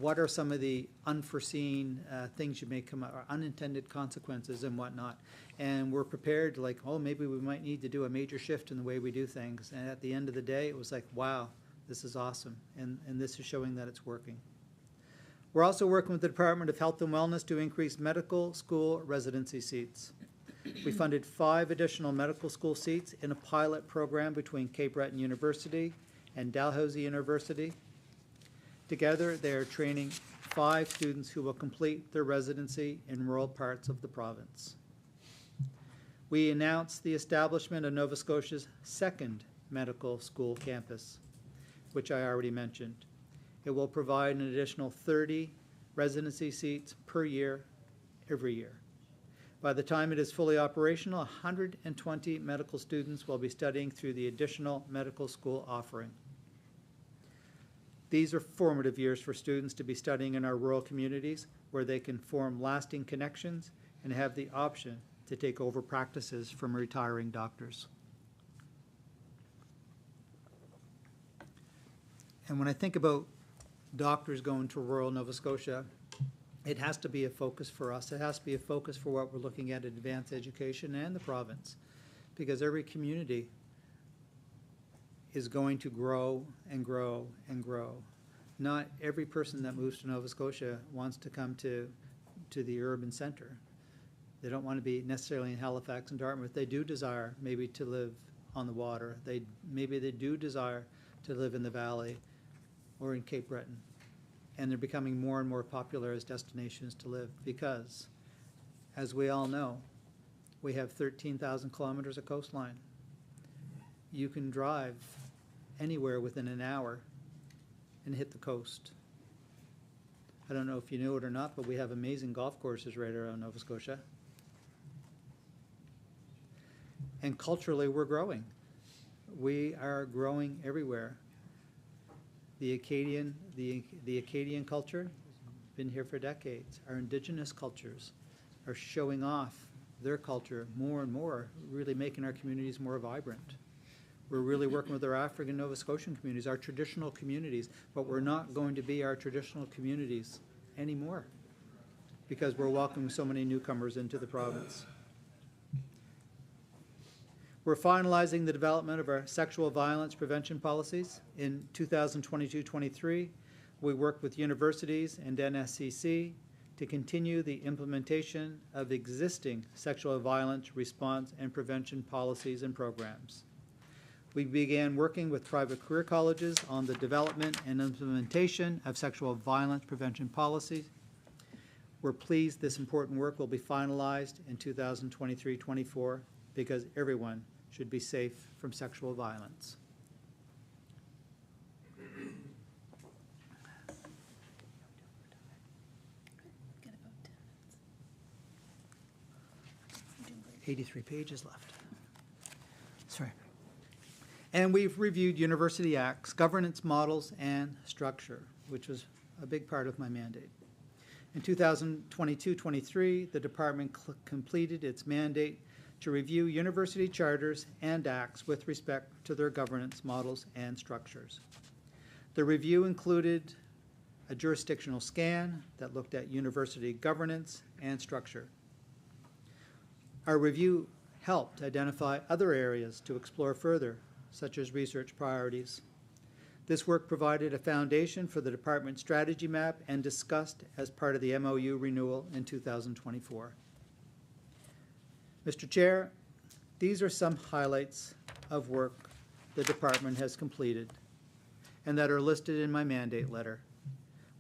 what are some of the unforeseen things you may come out, or unintended consequences and whatnot. And we're prepared, like, oh, maybe we might need to do a major shift in the way we do things. And at the end of the day, it was like, wow, this is awesome. And this is showing that it's working. We're also working with the Department of Health and Wellness to increase medical school residency seats. We funded 5 additional medical school seats in a pilot program between Cape Breton University and Dalhousie University. Together, they are training 5 students who will complete their residency in rural parts of the province. We announced the establishment of Nova Scotia's 2nd medical school campus, which I already mentioned. It will provide an additional 30 residency seats per year, every year. By the time it is fully operational, 120 medical students will be studying through the additional medical school offering. These are formative years for students to be studying in our rural communities, where they can form lasting connections and have the option to take over practices from retiring doctors. And when I think about doctors going to rural Nova Scotia, it has to be a focus for us. It has to be a focus for what we're looking at advanced education and the province, because every community is going to grow and grow and grow. Not every person that moves to Nova Scotia wants to come to the urban center. They don't want to be necessarily in Halifax and Dartmouth. They do desire maybe to live on the water. Maybe they do desire to live in the valley or in Cape Breton. And they're becoming more and more popular as destinations to live because, as we all know, we have 13,000 kilometers of coastline. You can drive anywhere within an hour and hit the coast. I don't know if you knew it or not, but we have amazing golf courses right around Nova Scotia. And culturally, we're growing. We are growing everywhere. The Acadian culture has been here for decades. Our indigenous cultures are showing off their culture more and more, really making our communities more vibrant. We're really working with our African Nova Scotian communities, our traditional communities, but we're not going to be our traditional communities anymore because we're welcoming so many newcomers into the province. We're finalizing the development of our sexual violence prevention policies. In 2022-23, we worked with universities and NSCC to continue the implementation of existing sexual violence response and prevention policies and programs. We began working with private career colleges on the development and implementation of sexual violence prevention policies. We're pleased this important work will be finalized in 2023-24 because everyone should be safe from sexual violence. Got about 10 minutes. 83 pages left. Sorry. And we've reviewed University Acts, governance models, and structure, which was a big part of my mandate. In 2022-23, the department completed its mandate to review university charters and acts with respect to their governance models and structures. The review included a jurisdictional scan that looked at university governance and structure. Our review helped identify other areas to explore further, such as research priorities. This work provided a foundation for the department strategy map and discussed as part of the MOU renewal in 2024. Mr. Chair, these are some highlights of work the department has completed and that are listed in my mandate letter.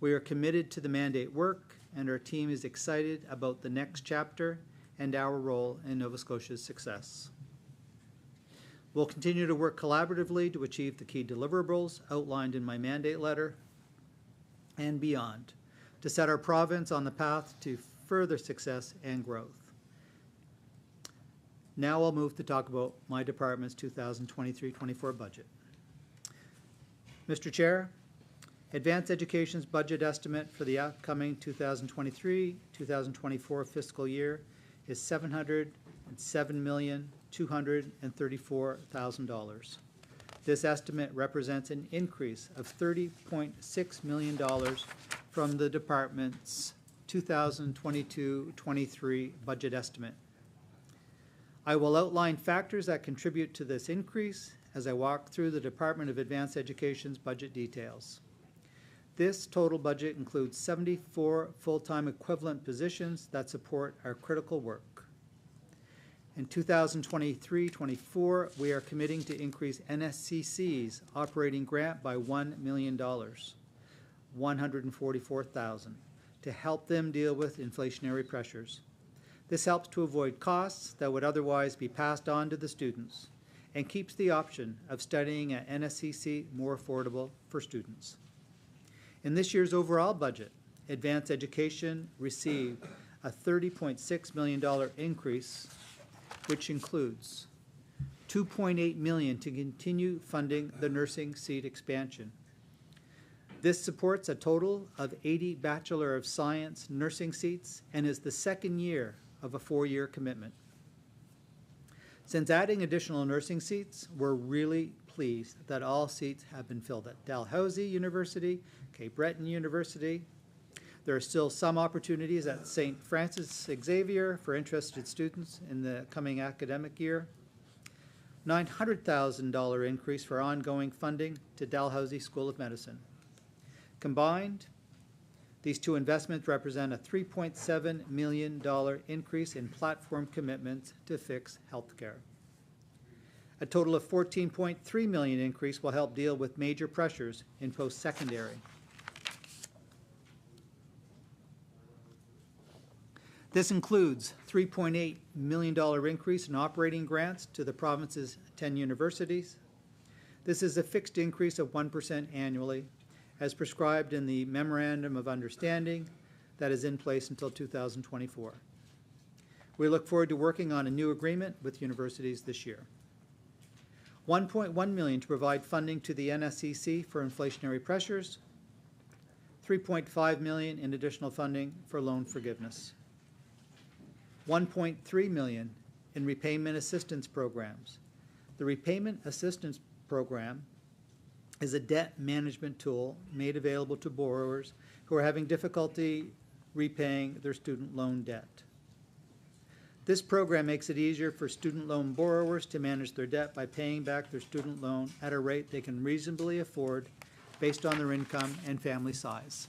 We are committed to the mandate work, and our team is excited about the next chapter and our role in Nova Scotia's success. We'll continue to work collaboratively to achieve the key deliverables outlined in my mandate letter and beyond, to set our province on the path to further success and growth. Now I'll move to talk about my department's 2023-24 budget. Mr. Chair, Advanced Education's budget estimate for the upcoming 2023-2024 fiscal year is $707,234,000. This estimate represents an increase of $30.6 million from the department's 2022-23 budget estimate. I will outline factors that contribute to this increase as I walk through the Department of Advanced Education's budget details. This total budget includes 74 full-time equivalent positions that support our critical work. In 2023-24, we are committing to increase NSCC's operating grant by $1 million, $144,000, to help them deal with inflationary pressures. This helps to avoid costs that would otherwise be passed on to the students and keeps the option of studying at NSCC more affordable for students. In this year's overall budget, Advanced Education received a $30.6 million increase, which includes $2.8 million to continue funding the nursing seat expansion. This supports a total of 80 Bachelor of Science nursing seats and is the second year of a 4-year commitment. Since adding additional nursing seats, we're really pleased that all seats have been filled at Dalhousie University, Cape Breton University. There are still some opportunities at St. Francis Xavier for interested students in the coming academic year. $900,000 increase for ongoing funding to Dalhousie School of Medicine. Combined, these two investments represent a $3.7 million increase in platform commitments to fix healthcare. A total of $14.3 million increase will help deal with major pressures in post-secondary. This includes $3.8 million increase in operating grants to the province's 10 universities. This is a fixed increase of 1% annually, as prescribed in the Memorandum of Understanding that is in place until 2024. We look forward to working on a new agreement with universities this year. $1.1 million to provide funding to the NSCC for inflationary pressures. $3.5 million in additional funding for loan forgiveness. $1.3 million in repayment assistance programs. The repayment assistance program is a debt management tool made available to borrowers who are having difficulty repaying their student loan debt. This program makes it easier for student loan borrowers to manage their debt by paying back their student loan at a rate they can reasonably afford based on their income and family size.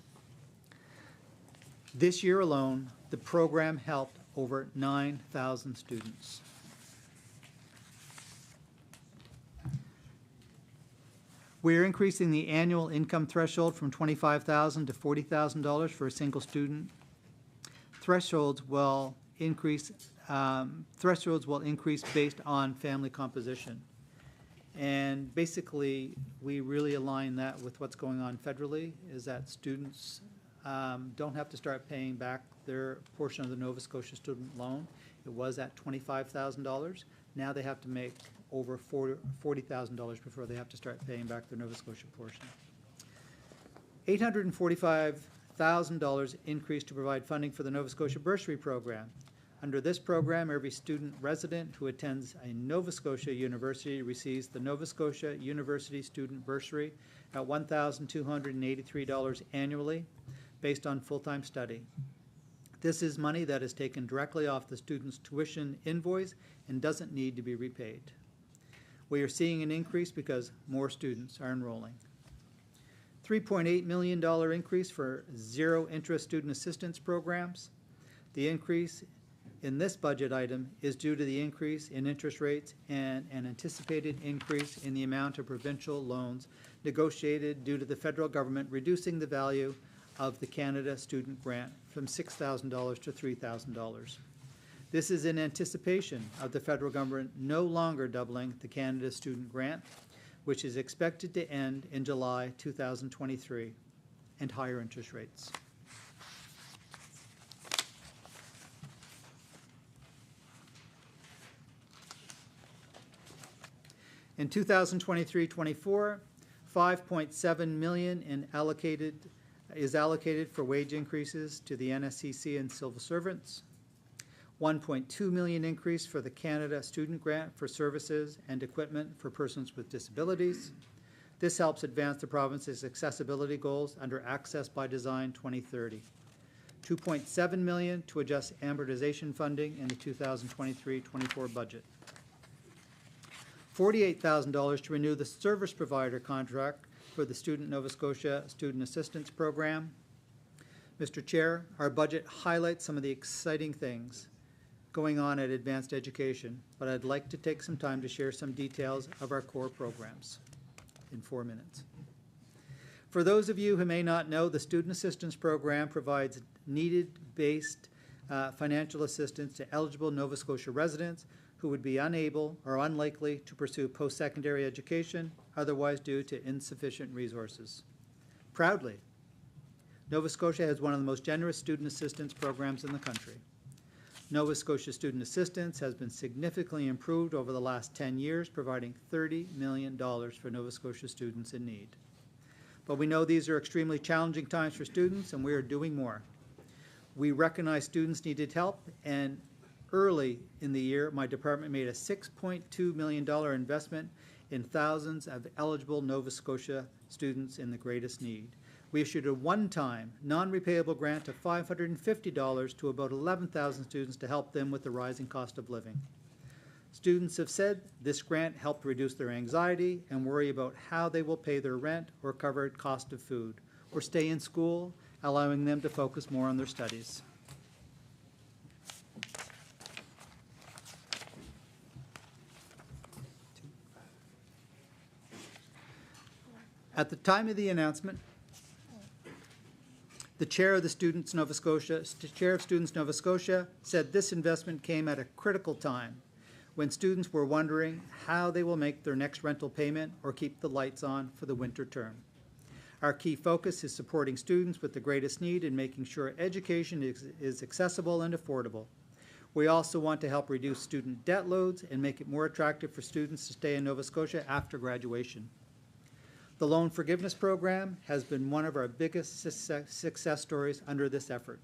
This year alone, the program helped over 9,000 students. We are increasing the annual income threshold from $25,000 to $40,000 for a single student. Thresholds will increase based on family composition. And basically, we really align that with what's going on federally, is that students don't have to start paying back their portion of the Nova Scotia student loan. It was at $25,000. Now they have to make over $40,000 before they have to start paying back their Nova Scotia portion. $845,000 increase to provide funding for the Nova Scotia bursary program. Under this program, every student resident who attends a Nova Scotia university receives the Nova Scotia University Student Bursary at $1,283 annually based on full-time study. This is money that is taken directly off the student's tuition invoice and doesn't need to be repaid. We are seeing an increase because more students are enrolling. $3.8 million increase for zero-interest student assistance programs. The increase in this budget item is due to the increase in interest rates and an anticipated increase in the amount of provincial loans negotiated due to the federal government reducing the value of the Canada Student Grant from $6,000 to $3,000. This is in anticipation of the federal government no longer doubling the Canada Student Grant, which is expected to end in July 2023, and higher interest rates. In 2023-24, $5.7 million is allocated for wage increases to the NSCC and civil servants. $1.2 million increase for the Canada Student Grant for services and equipment for persons with disabilities. This helps advance the province's accessibility goals under Access by Design 2030. $2.7 million to adjust amortization funding in the 2023-24 budget. $48,000 to renew the service provider contract for the Student Nova Scotia Student Assistance Program. Mr. Chair, our budget highlights some of the exciting things going on at advanced education, but I'd like to take some time to share some details of our core programs in 4 minutes. For those of you who may not know, the Student Assistance Program provides needed-based financial assistance to eligible Nova Scotia residents who would be unable or unlikely to pursue post-secondary education, otherwise due to insufficient resources. Proudly, Nova Scotia has one of the most generous student assistance programs in the country. Nova Scotia Student Assistance has been significantly improved over the last 10 years, providing $30 million for Nova Scotia students in need. But we know these are extremely challenging times for students, and we are doing more. We recognize students needed help, and early in the year, my department made a $6.2 million investment in thousands of eligible Nova Scotia students in the greatest need. We issued a one-time, non-repayable grant of $550 to about 11,000 students to help them with the rising cost of living. Students have said this grant helped reduce their anxiety and worry about how they will pay their rent or cover cost of food or stay in school, allowing them to focus more on their studies. At the time of the announcement, the chair of Students Nova Scotia said this investment came at a critical time when students were wondering how they will make their next rental payment or keep the lights on for the winter term. Our key focus is supporting students with the greatest need and making sure education is accessible and affordable. We also want to help reduce student debt loads and make it more attractive for students to stay in Nova Scotia after graduation. The loan forgiveness program has been one of our biggest success stories under this effort.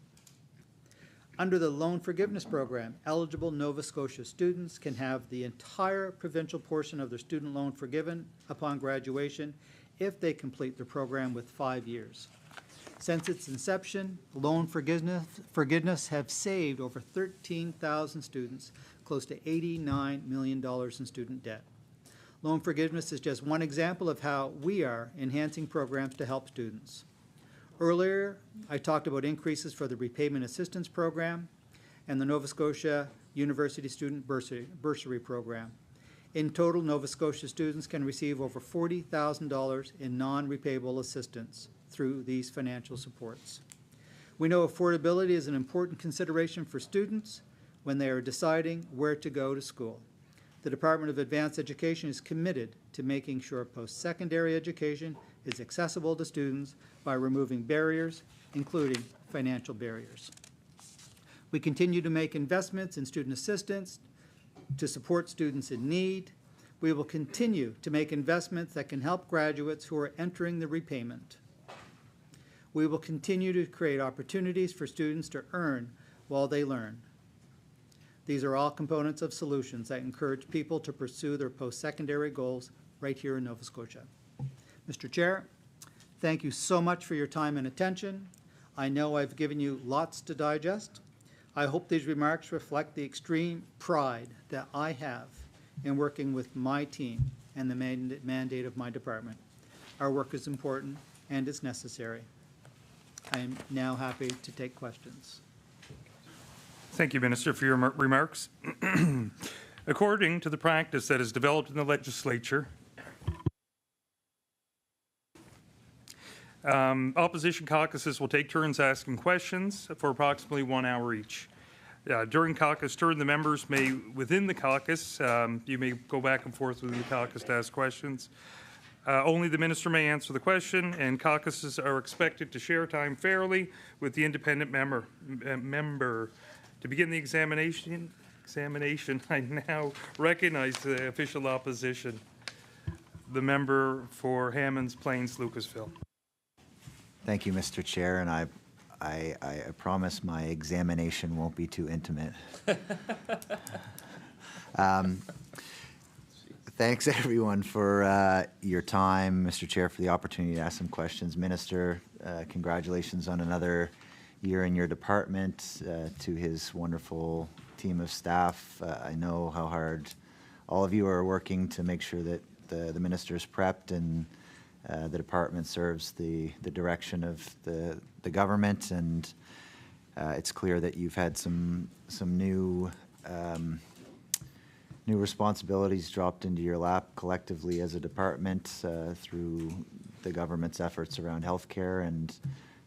Under the loan forgiveness program, eligible Nova Scotia students can have the entire provincial portion of their student loan forgiven upon graduation if they complete the program with 5 years. Since its inception, loan forgiveness have saved over 13,000 students, close to $89 million in student debt. Loan forgiveness is just one example of how we are enhancing programs to help students. Earlier, I talked about increases for the repayment assistance program and the Nova Scotia University Student Bursary Program. In total, Nova Scotia students can receive over $40,000 in non-repayable assistance through these financial supports. We know affordability is an important consideration for students when they are deciding where to go to school. The Department of Advanced Education is committed to making sure post-secondary education is accessible to students by removing barriers, including financial barriers. We continue to make investments in student assistance to support students in need. We will continue to make investments that can help graduates who are entering the repayment. We will continue to create opportunities for students to earn while they learn. These are all components of solutions that encourage people to pursue their post-secondary goals right here in Nova Scotia. Mr. Chair, thank you so much for your time and attention. I know I've given you lots to digest. I hope these remarks reflect the extreme pride that I have in working with my team and the mandate of my department. Our work is important and it's necessary. I am now happy to take questions. Thank you, Minister, for your remarks. According to the practice that is developed in the legislature, opposition caucuses will take turns asking questions for approximately 1 hour each. During caucus turn, the members may, within the caucus, you may go back and forth within the caucus to ask questions. Only the minister may answer the question, and caucuses are expected to share time fairly with the independent member. To begin the examination, I now recognize the official opposition, the member for Hammonds Plains Lucasville. Thank you, Mr. Chair, and I promise my examination won't be too intimate. Thanks, everyone, for your time. Mr. Chair, for the opportunity to ask some questions. Minister, congratulations on another year in your department. To his wonderful team of staff, I know how hard all of you are working to make sure that the minister is prepped and the department serves the direction of the government, and it's clear that you've had some new responsibilities dropped into your lap collectively as a department through the government's efforts around healthcare, and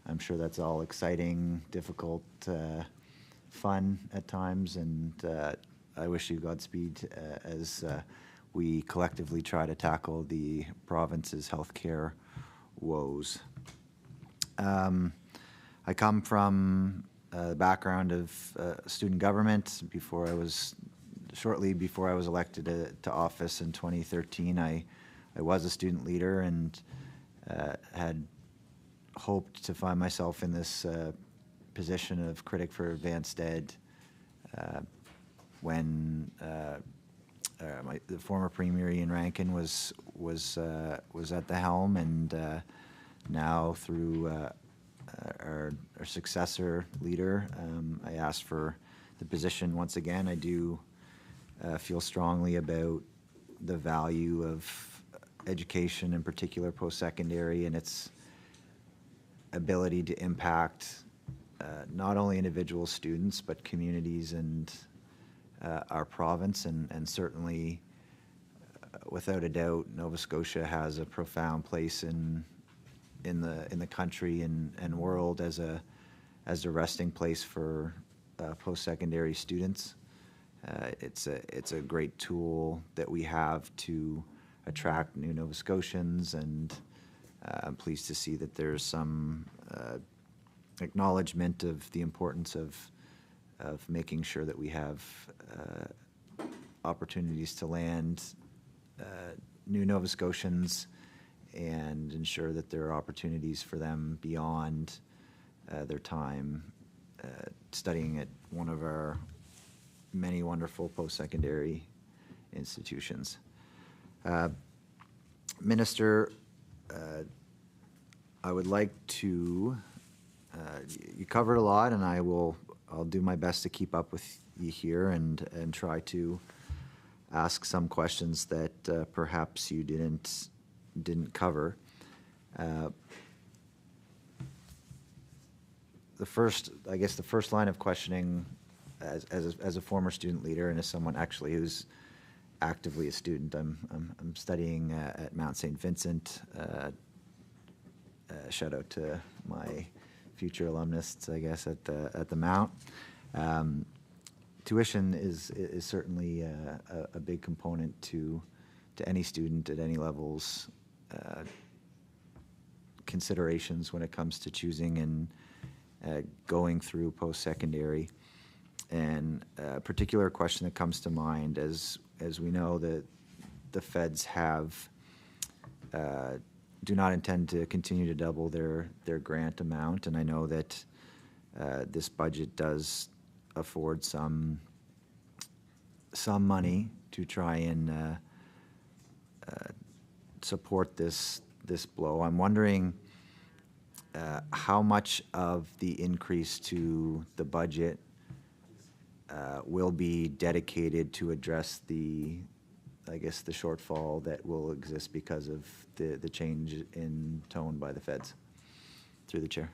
I'm sure that's all exciting, difficult, fun at times, and I wish you Godspeed as we collectively try to tackle the province's healthcare woes. I come from the background of student government. Shortly before I was elected to office in 2013, I was a student leader and had hoped to find myself in this position of critic for advanced ed when the former Premier Ian Rankin was at the helm, and now through our successor leader, I asked for the position once again. I do feel strongly about the value of education, in particular post-secondary, and its ability to impact not only individual students, but communities and our province, and certainly, without a doubt, Nova Scotia has a profound place in the country and world as a resting place for post-secondary students. It's a great tool that we have to attract new Nova Scotians, and I'm pleased to see that there's some acknowledgement of the importance of making sure that we have opportunities to land new Nova Scotians and ensure that there are opportunities for them beyond their time studying at one of our many wonderful post-secondary institutions. Minister, I would like to, you covered a lot, and I'll do my best to keep up with you here and try to ask some questions that perhaps you didn't cover. The first line of questioning, as a former student leader and as someone actually who's actively a student, I'm studying at Mount St. Vincent. Shout out to my future alumnists, I guess, at the Mount. Tuition is certainly a big component to any student at any levels considerations when it comes to choosing and going through post-secondary. And a particular question that comes to mind, as we know that the feds do not intend to continue to double their grant amount, and I know that this budget does afford some money to try and support this blow. I'm wondering how much of the increase to the budget will be dedicated to address the shortfall that will exist because of the change in tone by the feds. Through the chair.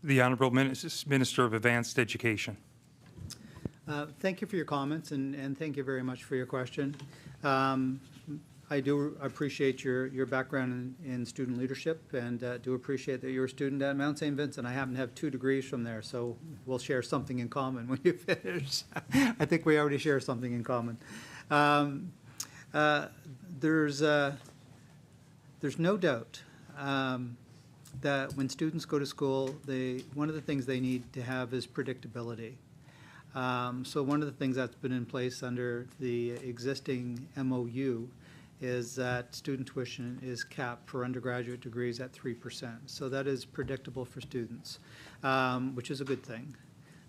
The Honourable Minister of Advanced Education. Thank you for your comments, and thank you very much for your question. I do appreciate your background in student leadership, and do appreciate that you're a student at Mount St. Vincent. I happen to have 2 degrees from there, so we'll share something in common when you finish. I think we already share something in common. There's no doubt that when students go to school, one of the things they need to have is predictability. So one of the things that's been in place under the existing MOU is that student tuition is capped for undergraduate degrees at 3%. So that is predictable for students, which is a good thing.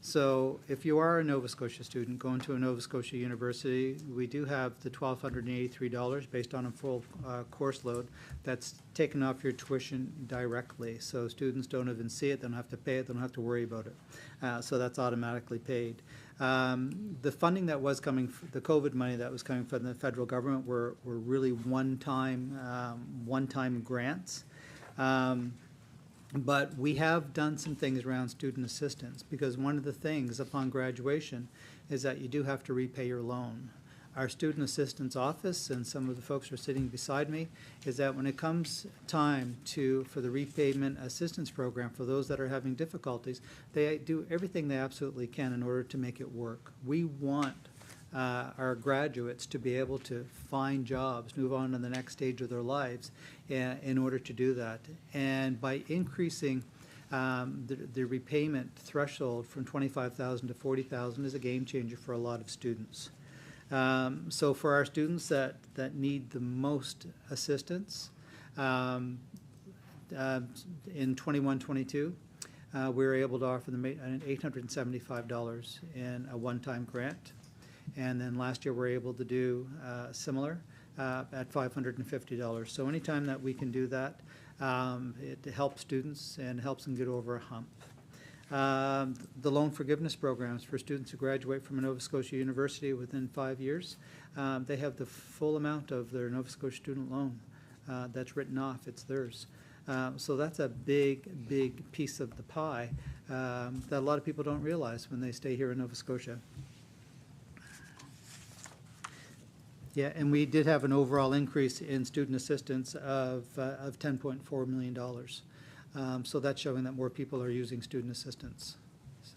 So if you are a Nova Scotia student going to a Nova Scotia university, we do have the $1,283 based on a full course load that's taken off your tuition directly. So students don't even see it, they don't have to pay it, they don't have to worry about it. So that's automatically paid. The funding that was coming, the COVID money that was coming from the federal government were really one-time grants. But we have done some things around student assistance, because one of the things upon graduation is that you do have to repay your loan. Our student assistance office, and some of the folks who are sitting beside me, is that when it comes time for the repayment assistance program for those that are having difficulties, they do everything they absolutely can in order to make it work. We want our graduates to be able to find jobs, move on to the next stage of their lives in order to do that. And by increasing the repayment threshold from $25,000 to $40,000 is a game changer for a lot of students. So for our students that need the most assistance, in 21-22, we were able to offer them $875 in a one-time grant. And then last year we were able to do similar at $550. So anytime that we can do that, it helps students and helps them get over a hump. The loan forgiveness programs for students who graduate from a Nova Scotia university within 5 years, they have the full amount of their Nova Scotia student loan that's written off. It's theirs. So that's a big, big piece of the pie that a lot of people don't realize when they stay here in Nova Scotia. Yeah, and we did have an overall increase in student assistance of $10.4 million. So that's showing that more people are using student assistance. So.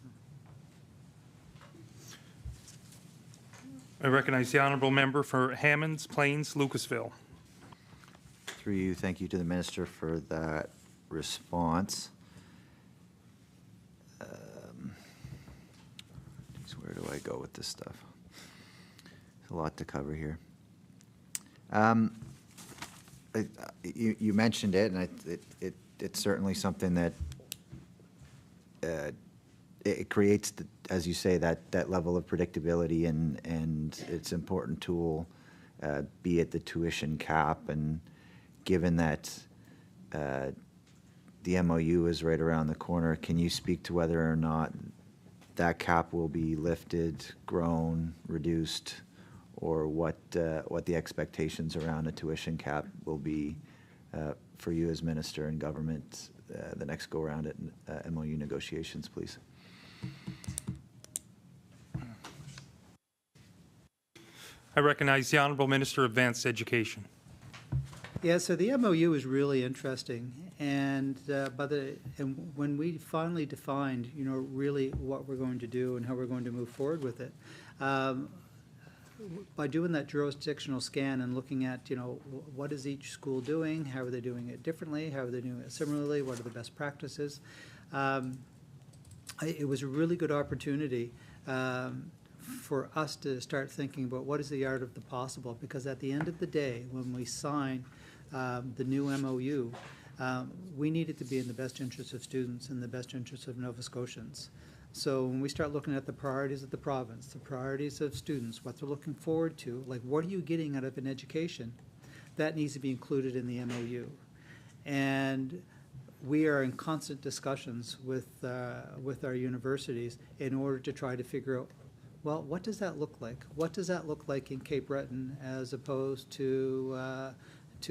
I recognize the honourable member for Hammonds Plains Lucasville. Through you, thank you to the minister for that response. Where do I go with this stuff? There's a lot to cover here. You mentioned it, and it's certainly something that it creates, as you say, that level of predictability, and it's an important tool, be it the tuition cap, and given that the MOU is right around the corner, can you speak to whether or not that cap will be lifted, grown, reduced, or what the expectations around a tuition cap will be for you as minister and government the next go-around at MOU negotiations, please? I recognize the honourable minister of advanced education. Yeah, so the MOU is really interesting, and when we finally defined, really what we're going to do and how we're going to move forward with it, by doing that jurisdictional scan and looking at, what is each school doing, how are they doing it differently, how are they doing it similarly, what are the best practices, it was a really good opportunity for us to start thinking about what is the art of the possible, because at the end of the day, when we sign the new MOU, we need it to be in the best interest of students and the best interest of Nova Scotians. So when we start looking at the priorities of the province, the priorities of students, what they're looking forward to, like what are you getting out of an education, that needs to be included in the MOU. And we are in constant discussions with our universities in order to try to figure out, well, what does that look like? What does that look like in Cape Breton as opposed to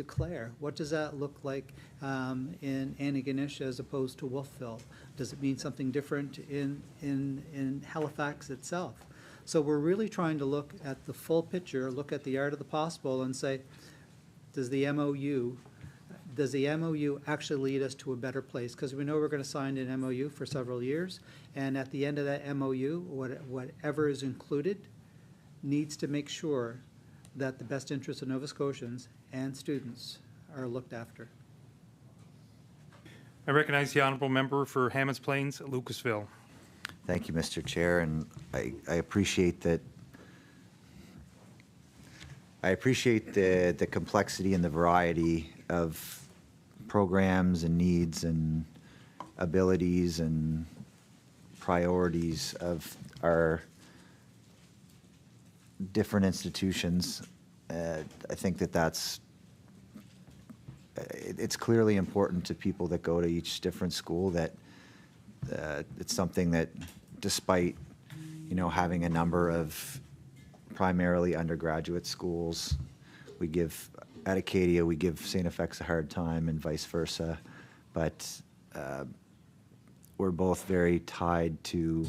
Clare? What does that look like in Antigonish as opposed to Wolfville? Does it mean something different in Halifax itself? So we're really trying to look at the full picture, look at the art of the possible, and say, does the MOU actually lead us to a better place? Because we know we're going to sign an MOU for several years, and at the end of that MOU, whatever is included needs to make sure that the best interests of Nova Scotians and students are looked after. I recognize the honourable member for Hammonds Plains Lucasville. Thank you, Mr. Chair, and I appreciate that. I appreciate the complexity and the variety of programs and needs and abilities and priorities of our different institutions. I think it's clearly important to people that go to each different school that it's something that, despite having a number of primarily undergraduate schools, we give at Acadia, we give St. FX a hard time and vice versa, but we're both very tied to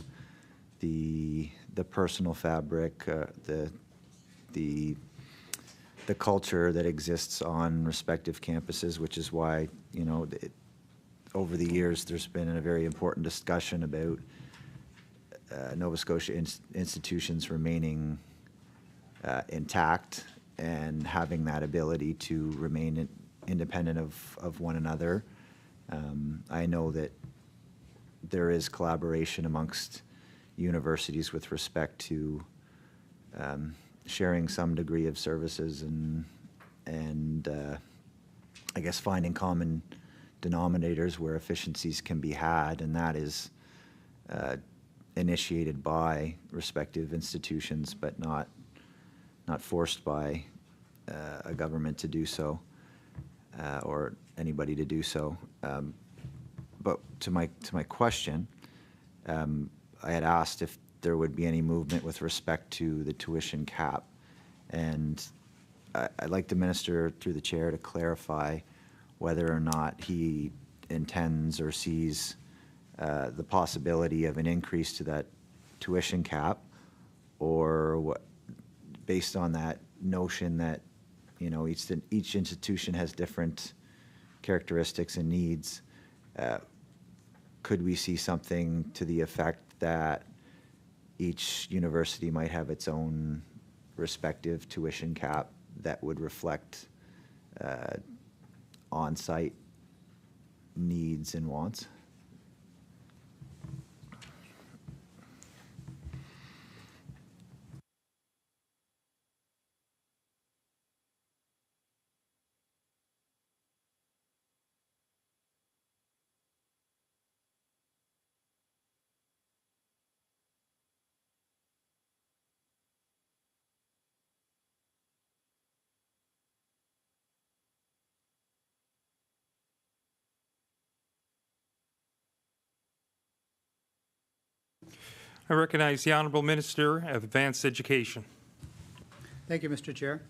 the personal fabric, the culture that exists on respective campuses, which is why, you know, over the years there's been a very important discussion about Nova Scotia institutions remaining intact and having that ability to remain independent of one another. I know that there is collaboration amongst universities with respect to sharing some degree of services and I guess finding common denominators where efficiencies can be had, and that is initiated by respective institutions, but not forced by a government to do so or anybody to do so. But to my question, I had asked if there would be any movement with respect to the tuition cap, and I'd like the minister, through the chair, to clarify whether or not he intends or sees the possibility of an increase to that tuition cap, or what, based on that notion that, you know, each institution has different characteristics and needs. Could we see something to the effect that each university might have its own respective tuition cap that would reflect on-site needs and wants? I recognize the Honourable Minister of Advanced Education. Thank you, Mr. Chair.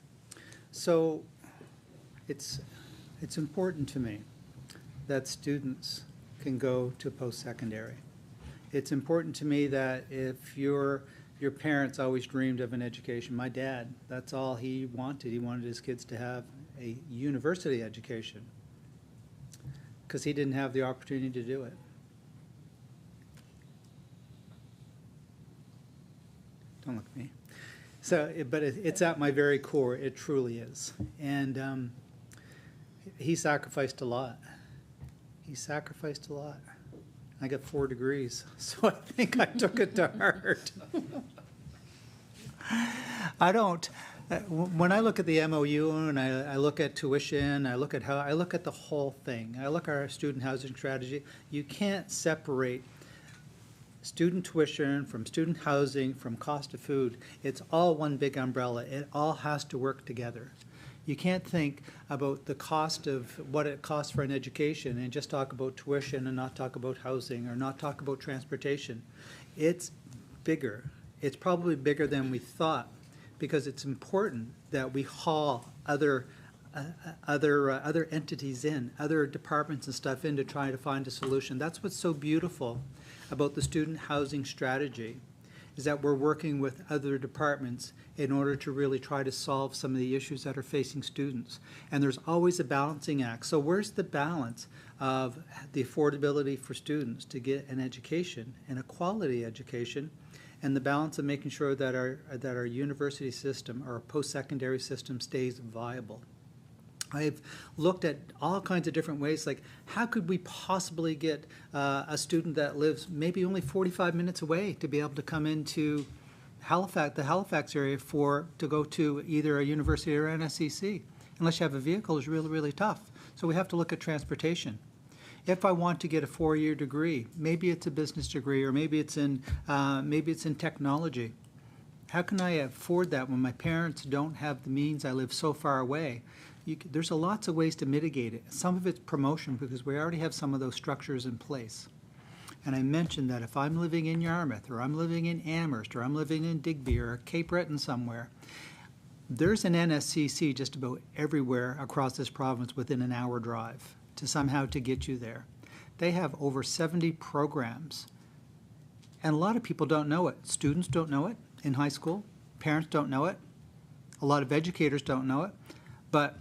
So it's important to me that students can go to post-secondary. It's important to me that if your parents always dreamed of an education, my dad, that's all he wanted. He wanted his kids to have a university education because he didn't have the opportunity to do it. Don't look at me. So, but it's at my very core. It truly is. And he sacrificed a lot. He sacrificed a lot. I got 4 degrees, so I think I took it to heart. I don't. When I look at the MOU and I look at tuition, I look at the whole thing. I look at our student housing strategy. You can't separate student tuition from student housing, from cost of food. It's all one big umbrella. It all has to work together. You can't think about the cost of what it costs for an education and just talk about tuition and not talk about housing or not talk about transportation. It's bigger. It's probably bigger than we thought because it's important that we haul other entities in, other departments and stuff in to try to find a solution. That's what's so beautiful about the student housing strategy, is that we're working with other departments in order to really try to solve some of the issues that are facing students. And there's always a balancing act. So where's the balance of the affordability for students to get an education, and a quality education, and the balance of making sure that our university system, our post-secondary system, stays viable? I've looked at all kinds of different ways, like how could we possibly get a student that lives maybe only 45 minutes away to be able to come into Halifax, the Halifax area, to go to either a university or NSCC. Unless you have a vehicle, is really, really tough. So we have to look at transportation. If I want to get a 4-year degree, maybe it's a business degree, or maybe it's in technology. How can I afford that when my parents don't have the means? I live so far away. There's lots of ways to mitigate it. Some of it's promotion because we already have some of those structures in place. And I mentioned that if I'm living in Yarmouth, or I'm living in Amherst, or I'm living in Digby, or Cape Breton somewhere, there's an NSCC just about everywhere across this province within an hour drive to somehow to get you there. They have over 70 programs. And a lot of people don't know it. Students don't know it in high school. Parents don't know it. A lot of educators don't know it. But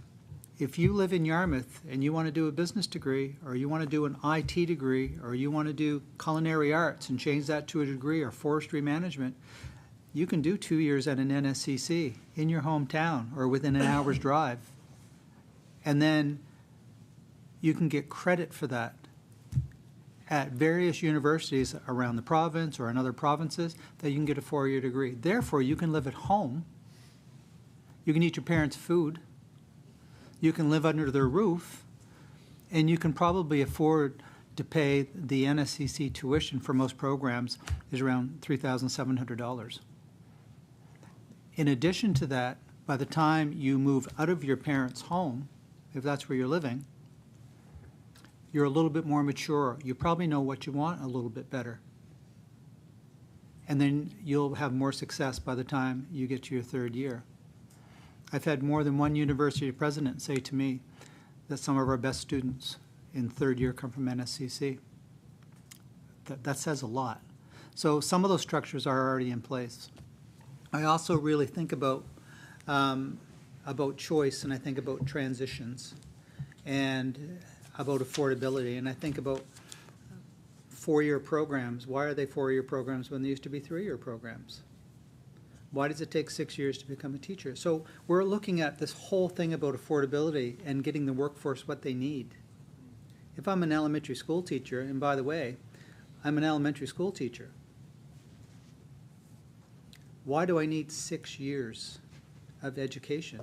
if you live in Yarmouth and you want to do a business degree, or you want to do an IT degree, or you want to do culinary arts and change that to a degree, or forestry management, you can do 2 years at an NSCC in your hometown or within an hour's drive. And then you can get credit for that at various universities around the province or in other provinces, that you can get a 4-year degree. Therefore, you can live at home. You can eat your parents' food. You can live under their roof. And you can probably afford to pay the NSCC tuition for most programs is around $3,700. In addition to that, by the time you move out of your parents' home, if that's where you're living, you're a little bit more mature. You probably know what you want a little bit better. And then you'll have more success by the time you get to your 3rd year. I've had more than one university president say to me that some of our best students in 3rd year come from NSCC. That says a lot. So some of those structures are already in place. I also really think about choice, and I think about transitions, and about affordability, and I think about 4-year programs. Why are they 4-year programs when they used to be 3-year programs? Why does it take 6 years to become a teacher? So we're looking at this whole thing about affordability and getting the workforce what they need. If I'm an elementary school teacher, and by the way, I'm an elementary school teacher, why do I need 6 years of education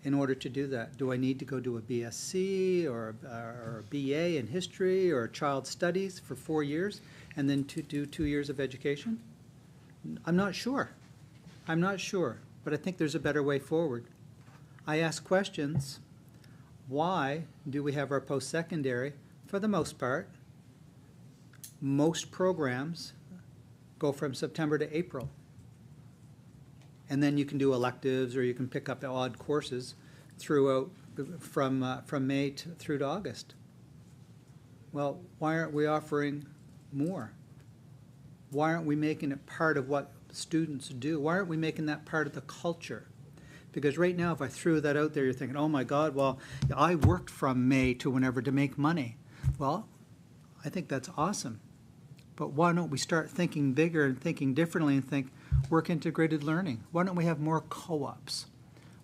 in order to do that? Do I need to go do a BSc or a BA in history or child studies for 4 years and then to do 2 years of education? I'm not sure. I'm not sure, but I think there's a better way forward. I ask questions. Why do we have our post-secondary? For the most part, most programs go from September to April. And then you can do electives, or you can pick up odd courses throughout from May through to August. Well, why aren't we offering more? Why aren't we making it part of what students do? Why aren't we making that part of the culture? Because right now, if I threw that out there, you're thinking, oh my God, well, I worked from May to whenever to make money. Well, I think that's awesome. But why don't we start thinking bigger and thinking differently and think work-integrated learning? Why don't we have more co-ops?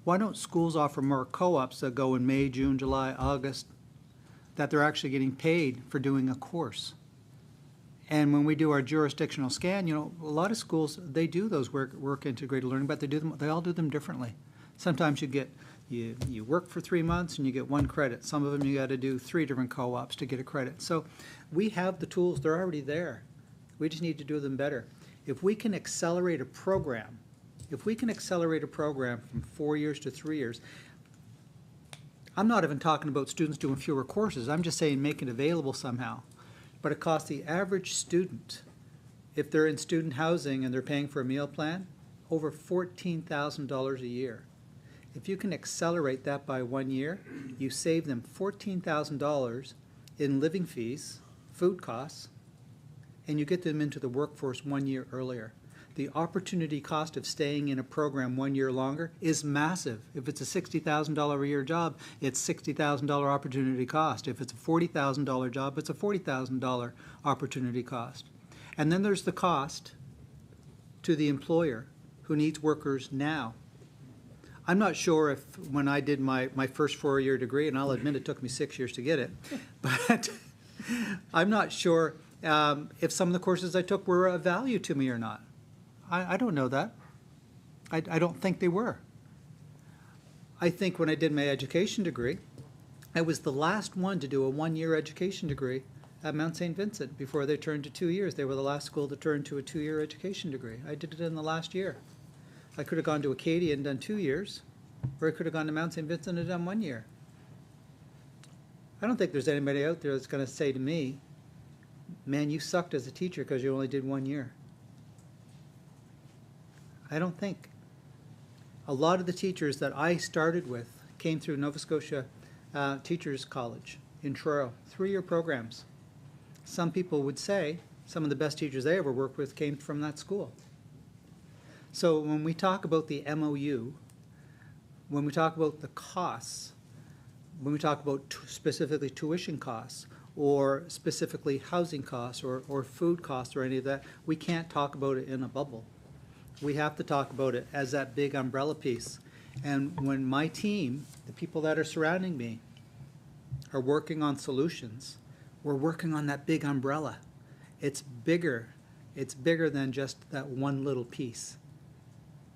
Why don't schools offer more co-ops that go in May, June, July, August, that they're actually getting paid for doing a course? And when we do our jurisdictional scan, you know, a lot of schools, they do those work-integrated learning, but they all do them differently. Sometimes you work for 3 months and you get 1 credit. Some of them you got to do 3 different co-ops to get a credit. So we have the tools, they're already there. We just need to do them better. If we can accelerate a program, from 4 years to 3 years, I'm not even talking about students doing fewer courses. I'm just saying make it available somehow. But it costs the average student, if they're in student housing and they're paying for a meal plan, over $14,000 a year. If you can accelerate that by 1 year, you save them $14,000 in living fees, food costs, and you get them into the workforce 1 year earlier. The opportunity cost of staying in a program 1 year longer is massive. If it's a $60,000 a year job, it's $60,000 opportunity cost. If it's a $40,000 job, it's a $40,000 opportunity cost. And then there's the cost to the employer who needs workers now. I'm not sure if when I did my first 4-year degree, and I'll admit it took me 6 years to get it, but I'm not sure if some of the courses I took were of value to me or not. I don't know that. I don't think they were. I think when I did my education degree, I was the last one to do a 1-year education degree at Mount St. Vincent before they turned to 2 years. They were the last school to turn to a 2-year education degree. I did it in the last year. I could have gone to Acadia and done 2 years, or I could have gone to Mount St. Vincent and done 1 year. I don't think there's anybody out there that's going to say to me, man, you sucked as a teacher because you only did 1 year. I don't think. A lot of the teachers that I started with came through Nova Scotia Teachers College in Toronto, 3-year programs. Some people would say some of the best teachers they ever worked with came from that school. So when we talk about the MOU, when we talk about the costs, when we talk about specifically tuition costs, or specifically housing costs, or food costs, or any of that, we can't talk about it in a bubble. We have to talk about it as that big umbrella piece. And when my team, the people that are surrounding me, are working on solutions, we're working on that big umbrella. It's bigger. It's bigger than just that one little piece.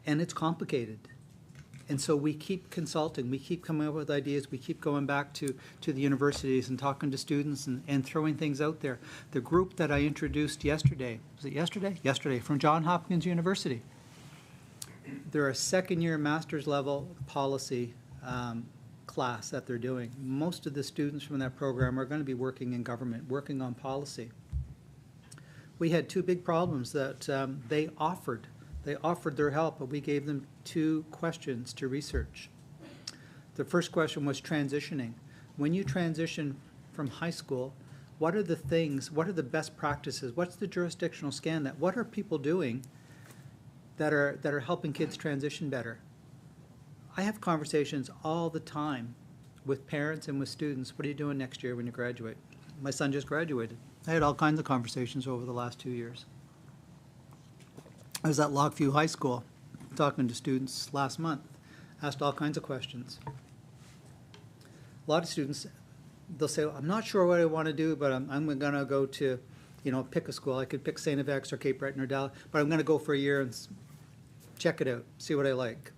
And it's complicated. And so we keep consulting, we keep coming up with ideas, we keep going back to the universities and talking to students and throwing things out there. The group that I introduced yesterday, was it yesterday? Yesterday, from Johns Hopkins University. They're a second-year master's level policy class that they're doing. Most of the students from that program are going to be working in government, working on policy. We had two big problems that they offered. They offered their help, but we gave them two questions to research. The first question was transitioning. When you transition from high school, what are the things, what are the best practices, what's the jurisdictional scan that, what are people doing that are helping kids transition better? I have conversations all the time with parents and with students. What are you doing next year when you graduate? My son just graduated. I had all kinds of conversations over the last 2 years. I was at Lockview High School talking to students last month, asked all kinds of questions. A lot of students, they'll say, I'm not sure what I want to do, but I'm going to go to, pick a school. I could pick St. FX or Cape Breton or Dallas, but I'm going to go for a year and check it out, see what I like.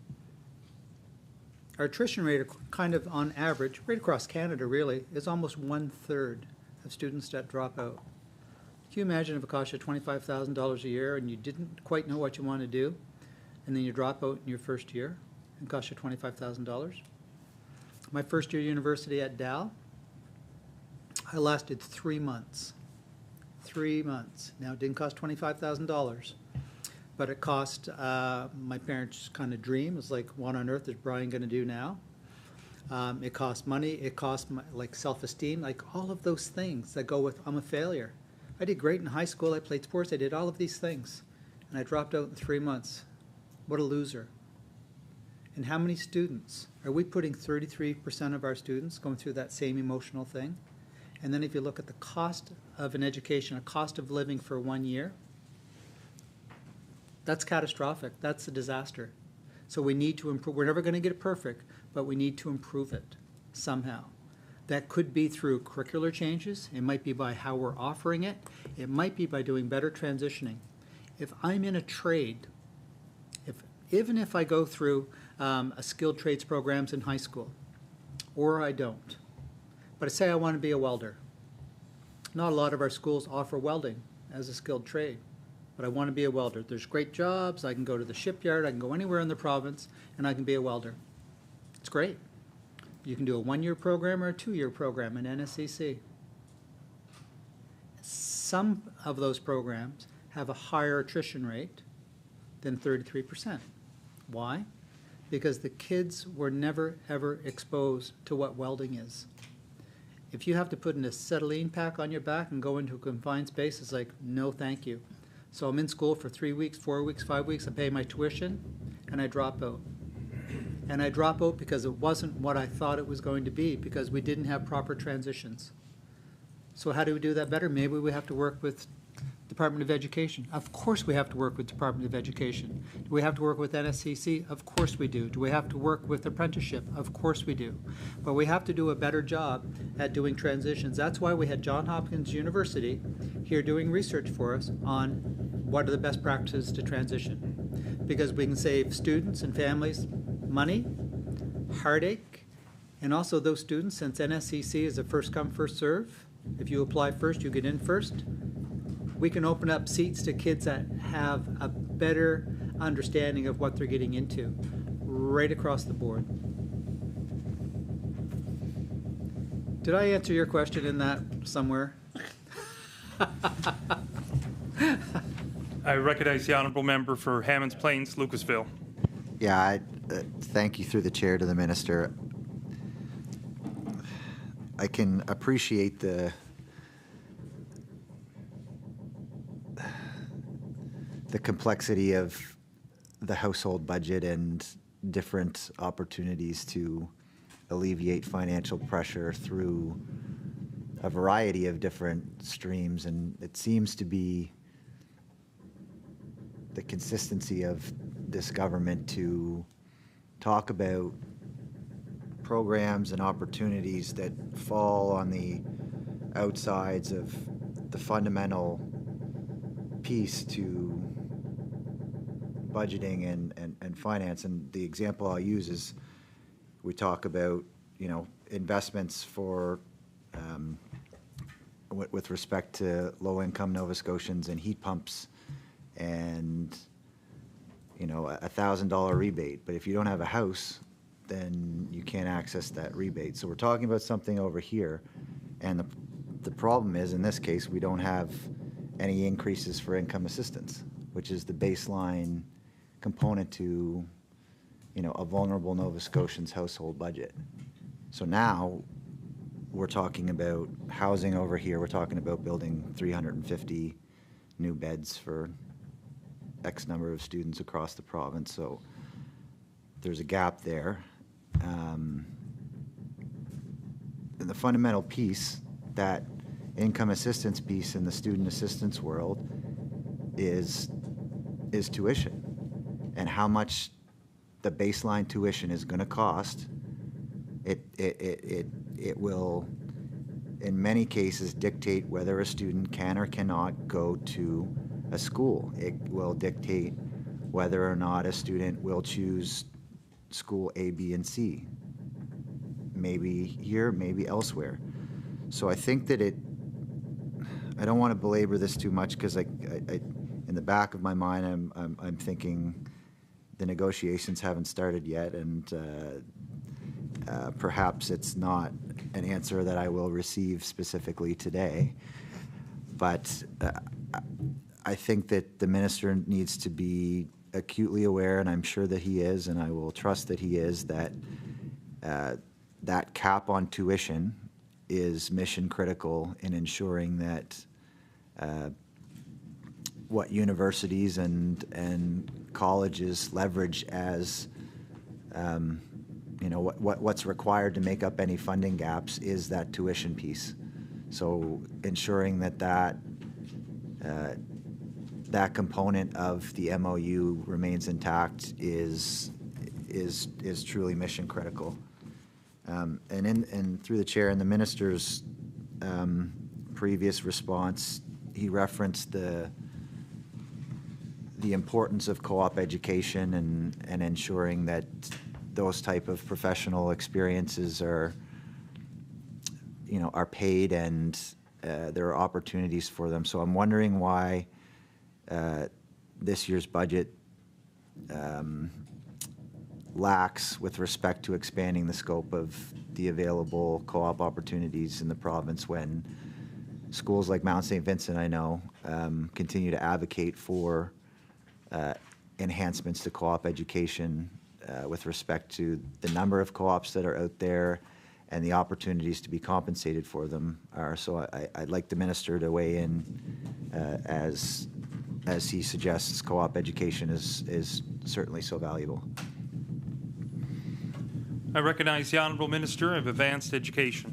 Our attrition rate, kind of on average, right across Canada really, is almost 1/3 of students that drop out. Can you imagine if it cost you $25,000 a year and you didn't quite know what you want to do, and then you drop out in your first year and it cost you $25,000? My first year university at Dal, I lasted 3 months. 3 months. Now, it didn't cost $25,000, but it cost my parents' kind of dream. It's like, what on earth is Brian going to do now? It cost money. It cost self-esteem, like all of those things that go with, I'm a failure. I did great in high school. I played sports. I did all of these things. And I dropped out in 3 months. What a loser. And how many students? Are we putting 33% of our students going through that same emotional thing? And then if you look at the cost of an education, a cost of living for 1 year, that's catastrophic. That's a disaster. So we need to improve. We're never going to get it perfect, but we need to improve it somehow. That could be through curricular changes. It might be by how we're offering it. It might be by doing better transitioning. If I'm in a trade, even if I go through a skilled trades programs in high school, or I don't, but I say I want to be a welder. Not a lot of our schools offer welding as a skilled trade, but I want to be a welder. There's great jobs. I can go to the shipyard. I can go anywhere in the province, and I can be a welder. It's great. You can do a 1-year program or a 2-year program in NSCC. Some of those programs have a higher attrition rate than 33%. Why? Because the kids were never, ever exposed to what welding is. If you have to put an acetylene pack on your back and go into a confined space, it's like, no thank you. So I'm in school for 3 weeks, 4 weeks, 5 weeks, I pay my tuition, and I drop out. And I drop out because it wasn't what I thought it was going to be, because we didn't have proper transitions. So how do we do that better? Maybe we have to work with Department of Education. Of course we have to work with Department of Education. Do we have to work with NSCC? Of course we do. Do we have to work with apprenticeship? Of course we do. But we have to do a better job at doing transitions. That's why we had Johns Hopkins University here doing research for us on what are the best practices to transition. Because we can save students and families money, heartache, and also those students, since NSCC is a first come, first serve, if you apply first, you get in first, we can open up seats to kids that have a better understanding of what they're getting into right across the board. Did I answer your question in that somewhere? I recognize the honourable member for Hammonds Plains, Lucasville. Yeah, I thank you through the chair to the minister. I can appreciate the, the complexity of the household budget and different opportunities to alleviate financial pressure through a variety of different streams. And it seems to be the consistency of this government to talk about programs and opportunities that fall on the outsides of the fundamental piece to budgeting and finance. And the example I'll use is we talk about, you know, investments for with respect to low-income Nova Scotians and heat pumps and, you know, $1,000 rebate. But if you don't have a house, then you can't access that rebate. So we're talking about something over here, and the problem is, in this case, we don't have any increases for income assistance, which is the baseline component to, you know, a vulnerable Nova Scotian's household budget. So now we're talking about housing over here. We're talking about building 350 new beds for X number of students across the province. So there's a gap there. And the fundamental piece, that income assistance piece in the student assistance world, is tuition. And how much the baseline tuition is going to cost, it will, in many cases, dictate whether a student can or cannot go to a school. It will dictate whether or not a student will choose school A, B, and C. Maybe here, maybe elsewhere. So I think that I don't want to belabor this too much, because I in the back of my mind, I'm thinking the negotiations haven't started yet, and perhaps it's not an answer that I will receive specifically today. But I think that the minister needs to be acutely aware, and I'm sure that he is, and I will trust that he is, that that cap on tuition is mission critical in ensuring that what universities and colleges leverage as you know, what's required to make up any funding gaps is that tuition piece. So ensuring that component of the MOU remains intact is truly mission critical. And through the chair and the minister's previous response, he referenced the importance of co-op education and ensuring that those type of professional experiences are paid and there are opportunities for them. So I'm wondering why this year's budget lacks with respect to expanding the scope of the available co-op opportunities in the province, when schools like Mount St. Vincent, I know, continue to advocate for enhancements to co-op education with respect to the number of co-ops that are out there and the opportunities to be compensated for them are. So I'd like the minister to weigh in as he suggests co-op education is certainly so valuable. I recognize the Honourable Minister of Advanced Education.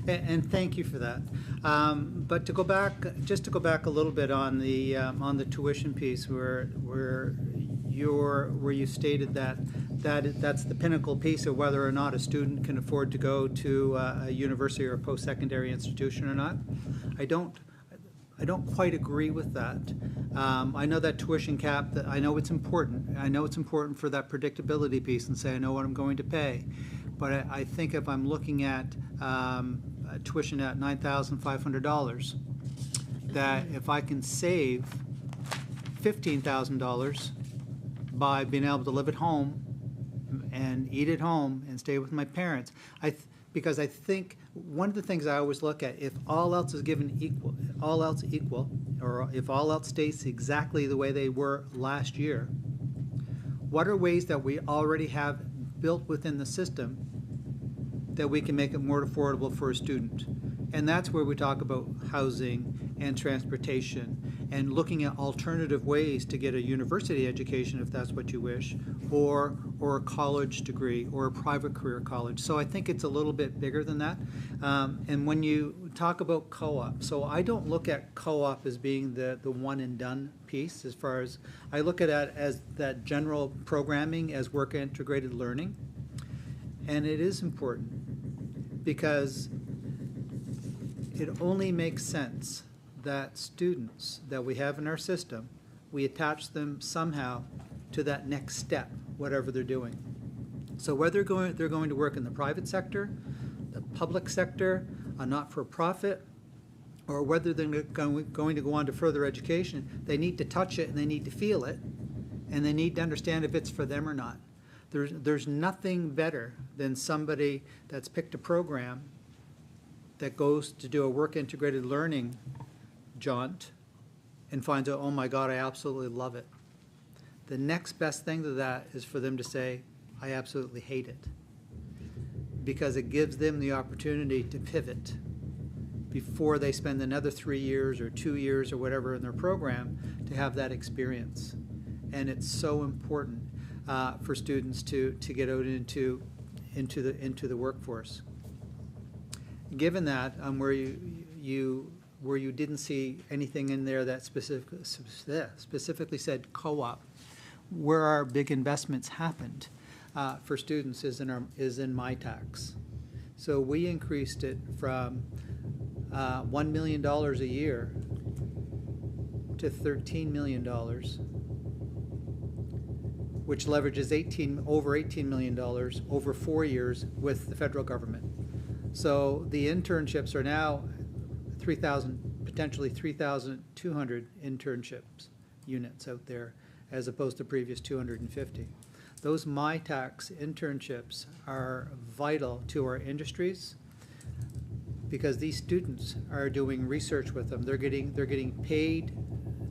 And thank you for that. But to go back a little bit on the tuition piece, where you stated that's the pinnacle piece of whether or not a student can afford to go to a university or a post-secondary institution or not. I don't quite agree with that. I know that tuition cap, that I know it's important. I know it's important for that predictability piece and say I know what I'm going to pay. But I think if I'm looking at tuition at $9,500, that if I can save $15,000 by being able to live at home and eat at home and stay with my parents, because I think one of the things I always look at, if all else is given equal, or if all else stays exactly the way they were last year, what are ways that we already have built within the system that we can make it more affordable for a student? And that's where we talk about housing and transportation and looking at alternative ways to get a university education if that's what you wish, or a college degree or a private career college. So I think it's a little bit bigger than that. And when you talk about co-op, so I don't look at co-op as being the one and done piece. As far as I look at it as that general programming as work integrated learning, and it is important because it only makes sense that students that we have in our system, we attach them somehow to that next step, whatever they're doing. So whether they're going to work in the private sector, the public sector, a not-for-profit, or whether they're going to go on to further education, they need to touch it and they need to feel it, and they need to understand if it's for them or not. There's nothing better than somebody that's picked a program that goes to do a work-integrated learning jaunt and finds out, oh my God, I absolutely love it. The next best thing to that is for them to say, I absolutely hate it. Because it gives them the opportunity to pivot before they spend another 3 years or 2 years or whatever in their program to have that experience. And it's so important for students to get out into the workforce. Given that, where you didn't see anything in there that specifically said co-op, where our big investments happened for students is in MyTax. So we increased it from $1 million a year to $13 million, which leverages over $18 million over 4 years with the federal government. So the internships are now 3,000, potentially 3,200 internships units out there, as opposed to previous 250. Those MyTax internships are vital to our industries because these students are doing research with them. They're getting paid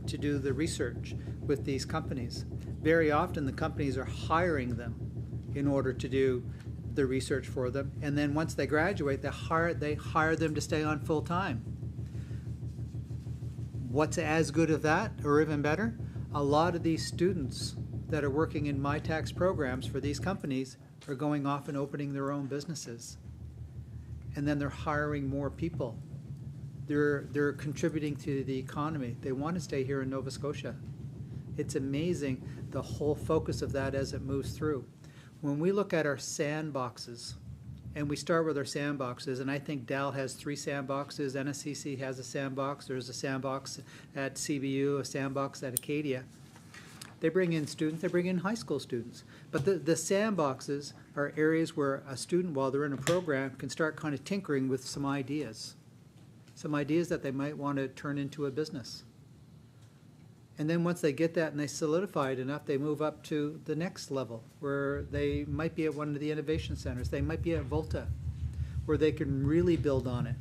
to do the research with these companies. Very often the companies are hiring them in order to do the research for them, and then once they graduate, they hire them to stay on full time. What's as good as that, or even better? A lot of these students that are working in MyTax programs for these companies are going off and opening their own businesses, and then they're hiring more people. They're contributing to the economy. They want to stay here in Nova Scotia. It's amazing the whole focus of that as it moves through. When we look at our sandboxes, and we start with our sandboxes, and I think Dal has 3 sandboxes, NSCC has a sandbox, there's a sandbox at CBU, a sandbox at Acadia. They bring in students, they bring in high school students. But the sandboxes are areas where a student, while they're in a program, can start kind of tinkering with some ideas that they might want to turn into a business. And then once they get that and they solidify it enough, they move up to the next level, where they might be at one of the innovation centers. They might be at Volta, where they can really build on it.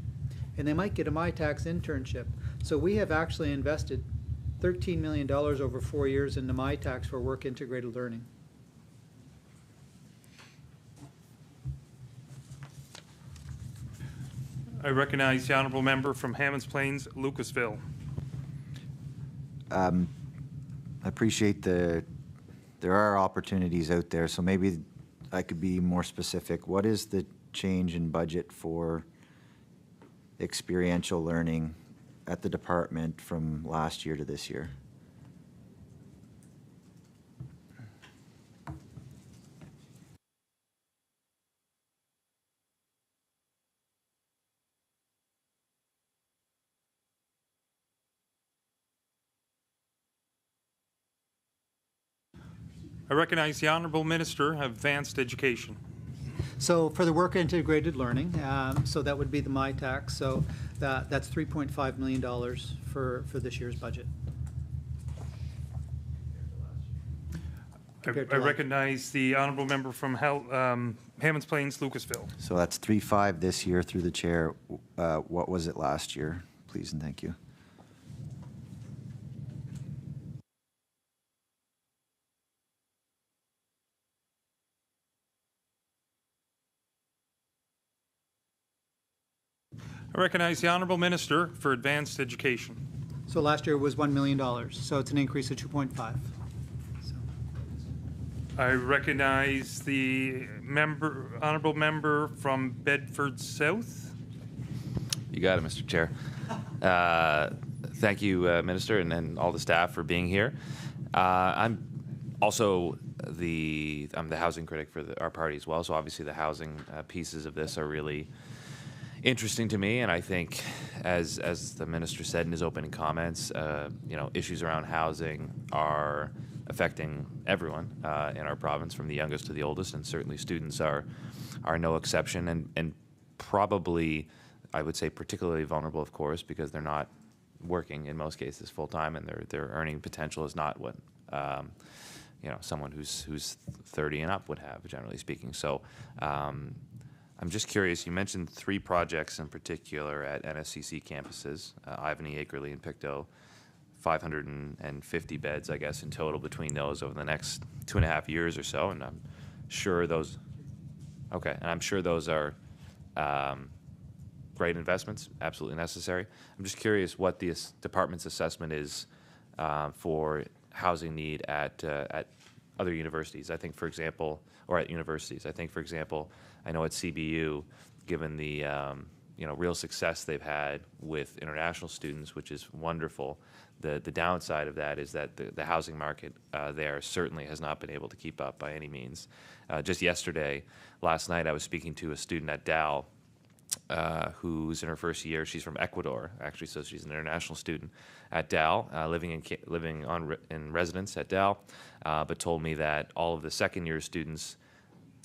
And they might get a MyTax internship. So we have actually invested $13 million over 4 years into MyTax for work integrated learning. I recognize the honourable member from Hammonds Plains, Lucasville. I appreciate there are opportunities out there, so maybe I could be more specific. What is the change in budget for experiential learning at the department from last year to this year? I recognize the Honourable Minister of Advanced Education. So for the work integrated learning, so that would be the MyTax, so that's $3.5 million for this year's budget. I recognize the Honourable Member from Hammonds Plains, Lucasville. So that's 3.5 this year through the chair. What was it last year, please and thank you? I recognize the Honourable Minister for Advanced Education. So last year was $1 million, so it's an increase of 2.5. So, I recognize the honorable member from Bedford South. You got it, Mr. Chair. Thank you, Minister, and all the staff for being here. I'm also I'm the housing critic for our party as well, so obviously the housing pieces of this are really interesting to me, and I think, as the minister said in his opening comments, issues around housing are affecting everyone in our province, from the youngest to the oldest, and certainly students are no exception, and probably, I would say, particularly vulnerable, of course, because they're not working in most cases full time, and their earning potential is not what someone who's 30 and up would have, generally speaking. So. I'm just curious, you mentioned 3 projects in particular at NSCC campuses, Ivany, Akerley, and Pictou, 550 beds, I guess, in total between those over the next 2.5 years or so, and I'm sure those are great investments, absolutely necessary. I'm just curious what the department's assessment is for housing need at other universities. I think, for example, I know at CBU, given the real success they've had with international students, which is wonderful, the downside of that is that the housing market there certainly has not been able to keep up by any means. Just last night, I was speaking to a student at Dal who's in her first year. She's from Ecuador, actually, so she's an international student at Dal, living in residence at Dal, but told me that all of the second-year students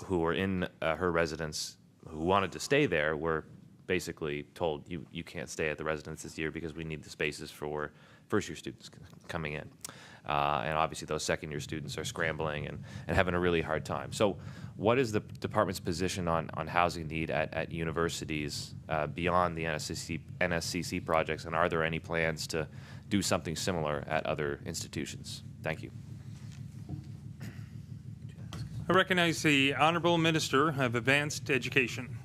who were in her residence who wanted to stay there were basically told, you can't stay at the residence this year because we need the spaces for first-year students coming in. And obviously those second-year students are scrambling and having a really hard time. So what is the department's position on housing need at universities beyond the NSCC projects, and are there any plans to do something similar at other institutions? Thank you. I recognize the Honourable Minister of Advanced Education.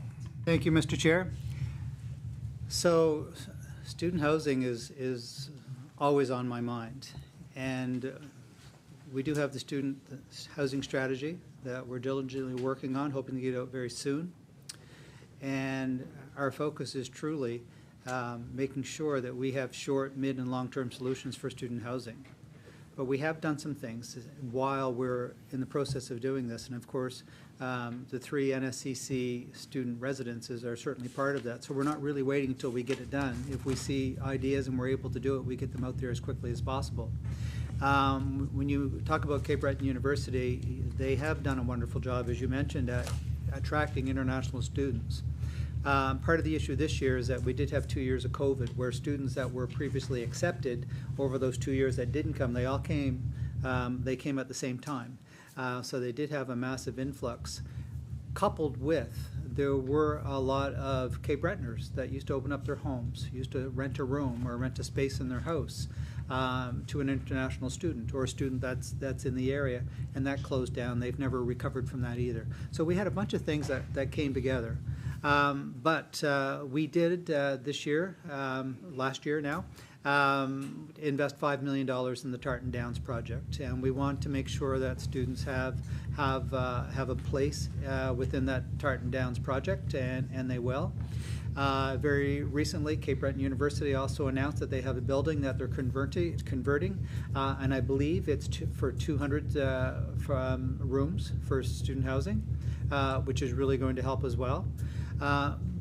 thank you, Mr. Chair. So student housing is always on my mind, and we do have the student housing strategy that we're diligently working on, hoping to get out very soon. And our focus is truly making sure that we have short, mid, and long-term solutions for student housing. But we have done some things while we're in the process of doing this, and of course, the 3 NSCC student residences are certainly part of that. So we're not really waiting until we get it done. If we see ideas and we're able to do it, we get them out there as quickly as possible. When you talk about Cape Breton University, they have done a wonderful job, as you mentioned, at attracting international students. Part of the issue this year is that we did have 2 years of COVID, where students that were previously accepted over those 2 years that didn't come, they all came, they came at the same time. So they did have a massive influx. Coupled with, there were a lot of Cape Bretoners that used to open up their homes, used to rent a room or rent a space in their house to an international student or a student that's in the area, and that closed down. They've never recovered from that either. So we had a bunch of things that came together. But we did this year, last year now, invest $5 million in the Tartan Downs project, and we want to make sure that students have a place within that Tartan Downs project, and they will. Very recently, Cape Breton University also announced that they have a building that they're converting, and I believe it's for 200 rooms for student housing, which is really going to help as well.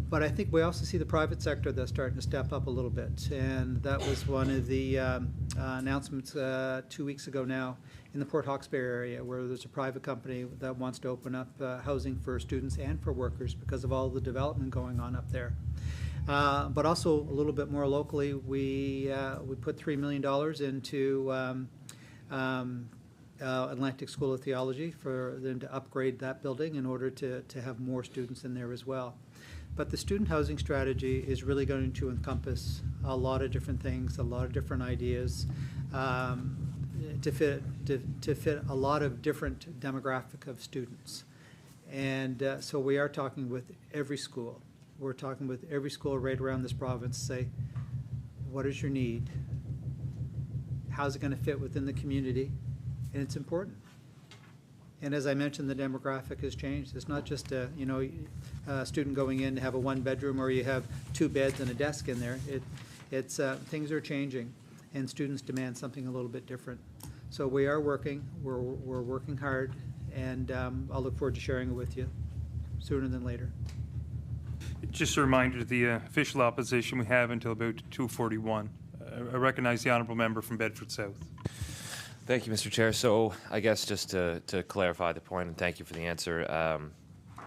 But I think we also see the private sector that's starting to step up a little bit, and that was one of the announcements 2 weeks ago now in the Port Hawkesbury area, where there's a private company that wants to open up housing for students and for workers because of all the development going on up there. But also a little bit more locally, we put $3 million into Atlantic School of Theology for them to upgrade that building in order to have more students in there as well. But the student housing strategy is really going to encompass a lot of different things, a lot of different ideas, to fit a lot of different demographic of students. And so we are talking with every school. We're talking with every school right around this province to say, what is your need? how's it going to fit within the community, and it's important. And as I mentioned, the demographic has changed. It's not just a, a student going in to have a one-bedroom, or you have 2 beds and a desk in there. It's things are changing, and students demand something a little bit different. So we are working. We're working hard, and I'll look forward to sharing it with you sooner than later. Just a reminder, the official opposition we have until about 2:41. I recognize the honourable member from Bedford South. Thank you, Mr. Chair. So I guess just to clarify the point, and thank you for the answer,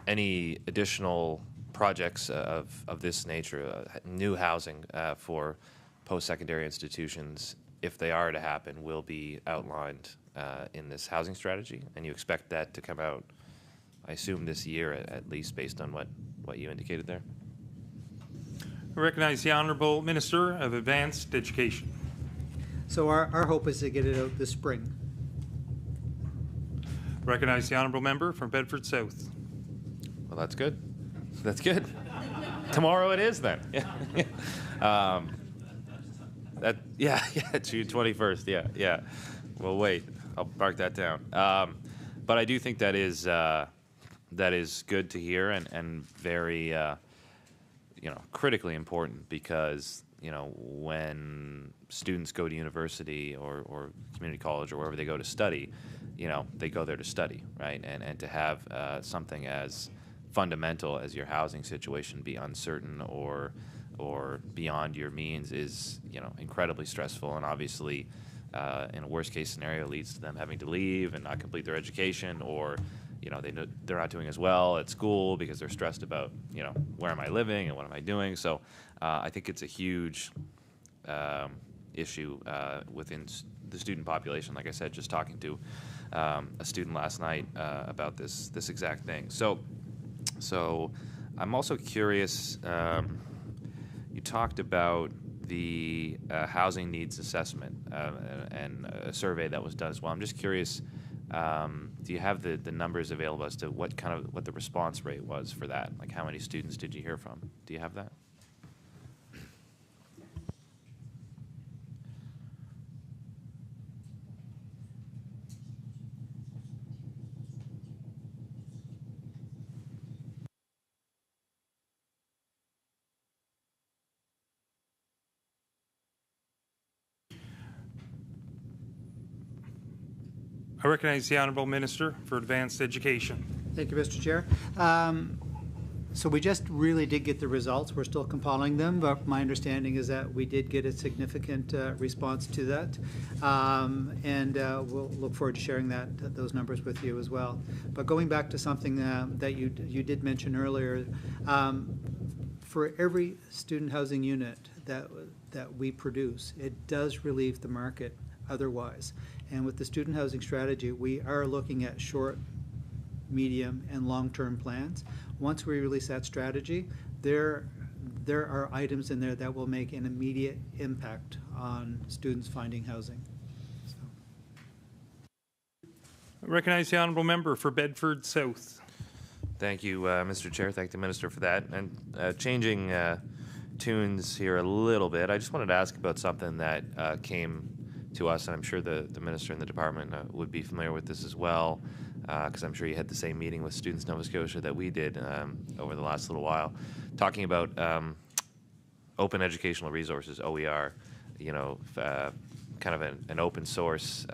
any additional projects of this nature, new housing for post-secondary institutions, if they are to happen, will be outlined in this housing strategy? And you expect that to come out, I assume, this year at least, based on what you indicated there? I recognize the Honourable Minister of Advanced Education. So our hope is to get it out this spring. Recognize the Honourable Member from Bedford South. Well, that's good. That's good. Tomorrow it is then. Yeah, June 21st. Yeah. Well, wait. I'll mark that down. But I do think that is good to hear and very critically important, because when students go to university or community college or wherever they go to study, they go there to study, right? And to have something as fundamental as your housing situation be uncertain or beyond your means is incredibly stressful, and obviously in a worst case scenario leads to them having to leave and not complete their education, or they're not doing as well at school because they're stressed about where am I living and what am I doing. So I think it's a huge issue within the student population. Like I said, just talking to a student last night about this exact thing. So I'm also curious. You talked about the housing needs assessment and a survey that was done as well. I'm just curious. Do you have the numbers available as to what the response rate was for that? Like, how many students did you hear from? Do you have that? I recognize the Honourable Minister for Advanced Education. Thank you, Mr. Chair. So we just really did get the results. We're still compiling them, but my understanding is that we did get a significant response to that. And we'll look forward to sharing those numbers with you as well. But going back to something that you did mention earlier, for every student housing unit that we produce, it does relieve the market otherwise. And with the student housing strategy, we are looking at short, medium, and long-term plans. Once we release that strategy, there are items in there that will make an immediate impact on students finding housing. So. I recognize the Honourable Member for Bedford South. Thank you, Mr. Chair. Thank the Minister for that. And changing tunes here a little bit, I just wanted to ask about something that came to us, and I'm sure the Minister and the Department would be familiar with this as well, because I'm sure you had the same meeting with Students Nova Scotia that we did over the last little while, talking about open educational resources, OER, kind of an open source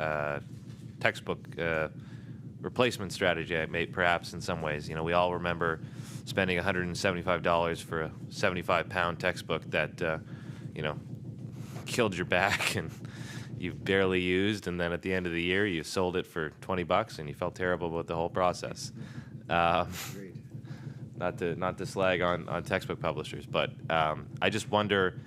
textbook replacement strategy, perhaps in some ways. We all remember spending $175 for a 75-pound textbook that, killed your back and you barely used, and then at the end of the year you sold it for $20 and you felt terrible about the whole process. Not to slag on textbook publishers, but I just wonder,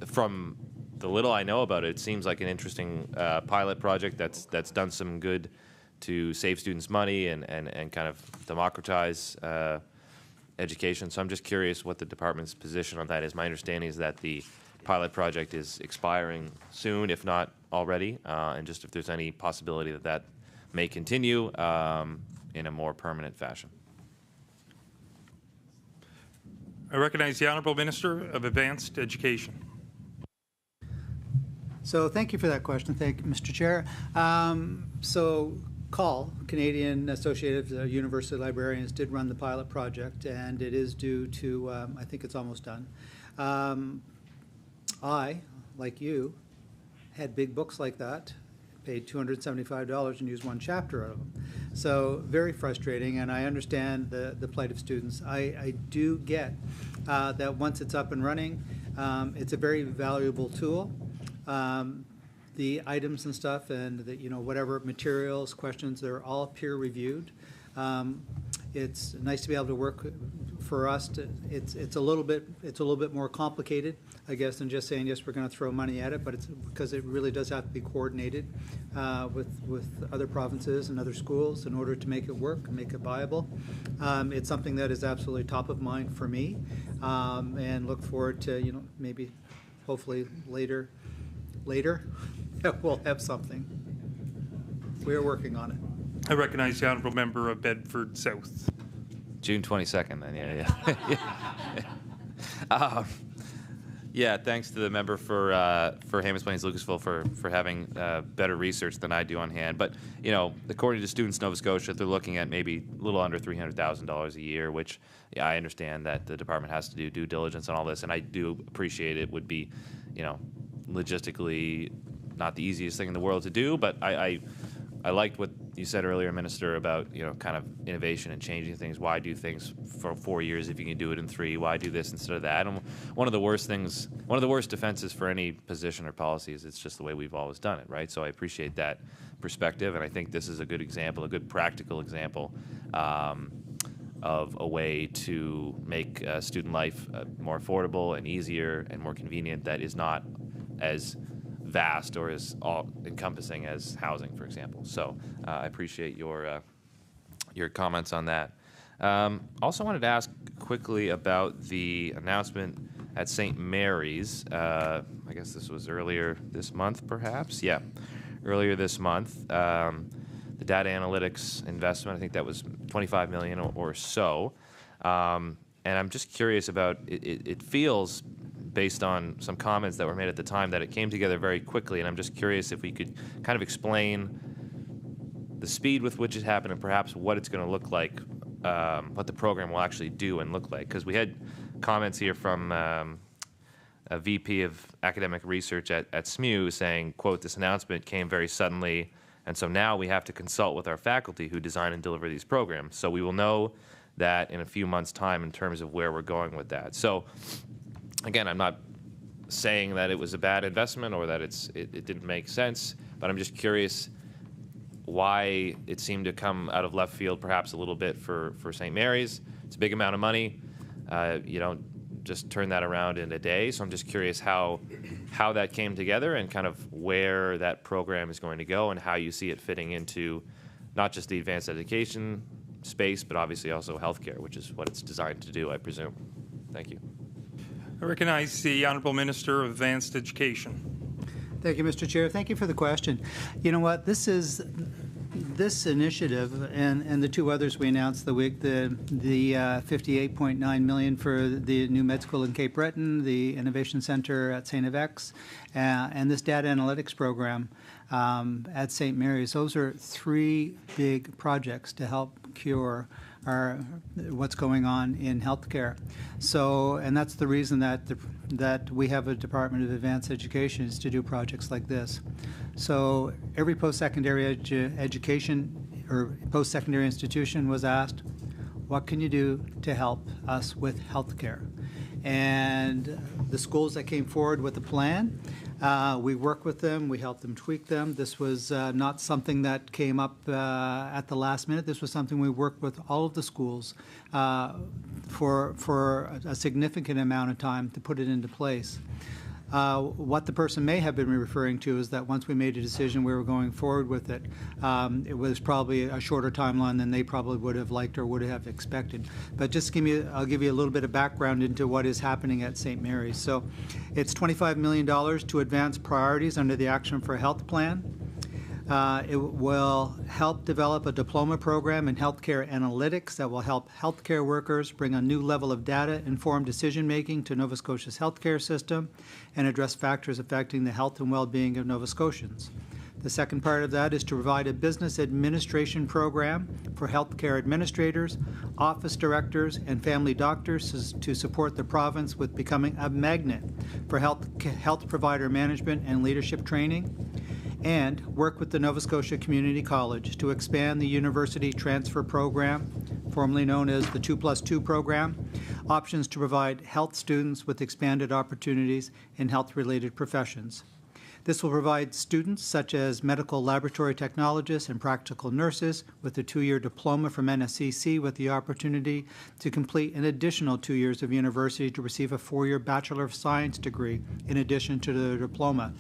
from the little I know about it, it seems like an interesting pilot project that's done some good to save students money and kind of democratize education. So I'm just curious what the department's position on that is. My understanding is that the pilot project is expiring soon, if not already, and just if there's any possibility that may continue in a more permanent fashion. I recognize the Honourable Minister of Advanced Education. So thank you for that question. Thank you, Mr. Chair. So CAL, Canadian Associated University Librarians, did run the pilot project, and it is due to, I think it's almost done. I, like you, had big books like that, paid $275 and used one chapter out of them. So very frustrating, and I understand the plight of students. I do get that once it's up and running, it's a very valuable tool. The items and stuff and the, whatever materials, questions, they're all peer reviewed. It's nice to be able to work for us. It's a little bit more complicated, I guess, than just saying, yes, we're going to throw money at it, but it's because it really does have to be coordinated with other provinces and other schools in order to make it work and make it viable. It's something that is absolutely top of mind for me, and look forward to, maybe, hopefully later, we'll have something. We are working on it. I recognize the honourable member of Bedford South. June 22nd, then, yeah. Yeah, thanks to the member for Hammond Plains Lucasville for having better research than I do on hand. But, according to Students Nova Scotia, they're looking at maybe a little under $300,000 a year, which, yeah, I understand that the department has to do due diligence on all this, and I do appreciate it would be, logistically not the easiest thing in the world to do, but I liked what you said earlier, Minister, about kind of innovation and changing things. Why do things for 4 years if you can do it in 3? Why do this instead of that? And one of the worst defenses for any position or policy is it's just the way we've always done it, right? So I appreciate that perspective, and I think this is a good example, a good practical example of a way to make student life more affordable and easier and more convenient that is not as vast or as all-encompassing as housing, for example. So I appreciate your comments on that. Also wanted to ask quickly about the announcement at St. Mary's. I guess this was earlier this month, perhaps? Yeah, earlier this month. The data analytics investment, I think that was $25 million or so. And I'm just curious about, it feels, based on some comments that were made at the time, that it came together very quickly, and I'm just curious if we could kind of explain the speed with which it happened and perhaps what it's going to look like, what the program will actually do and look like. Because we had comments here from a VP of Academic Research at SMU saying, quote, "This announcement came very suddenly, and so now we have to consult with our faculty who design and deliver these programs. So we will know that in a few months' time in terms of where we're going with that." So again, I'm not saying that it was a bad investment or that it didn't make sense, but I'm just curious why it seemed to come out of left field perhaps a little bit for St. Mary's. It's a big amount of money. You don't just turn that around in a day. So I'm just curious how that came together and kind of where that program is going to go and how you see it fitting into not just the advanced education space, but obviously also healthcare, which is what it's designed to do, I presume. Thank you. I recognize the Honourable Minister of Advanced Education. Thank you, Mr. Chair. Thank you for the question. You know what? This initiative and the two others we announced the week, the $58.9 million for the new med school in Cape Breton, the Innovation Center at St. X, and this data analytics program at St. Mary's. Those are three big projects to help cure what's going on in healthcare. So, and that's the reason that we have a Department of Advanced Education, is to do projects like this. So every post-secondary education or post-secondary institution was asked, what can you do to help us with healthcare? And the schools that came forward with a plan, we worked with them, we helped them tweak them. This was not something that came up at the last minute. This was something we worked with all of the schools for a significant amount of time to put it into place. What the person may have been referring to is that once we made a decision we were going forward with it, it was probably a shorter timeline than they probably would have liked or would have expected. But just I'll give you a little bit of background into what is happening at St. Mary's. So it's $25 million to advance priorities under the Action for Health Plan. It will help develop a diploma program in healthcare analytics that will help healthcare workers bring a new level of data-informed decision-making to Nova Scotia's healthcare system and address factors affecting the health and well-being of Nova Scotians. The second part of that is to provide a business administration program for healthcare administrators, office directors, and family doctors to support the province with becoming a magnet for health provider management and leadership training, and work with the Nova Scotia Community College to expand the university transfer program, formerly known as the 2+2 program, options to provide health students with expanded opportunities in health-related professions. This will provide students such as medical laboratory technologists and practical nurses with a 2-year diploma from NSCC with the opportunity to complete an additional 2 years of university to receive a 4-year Bachelor of Science degree in addition to their diploma.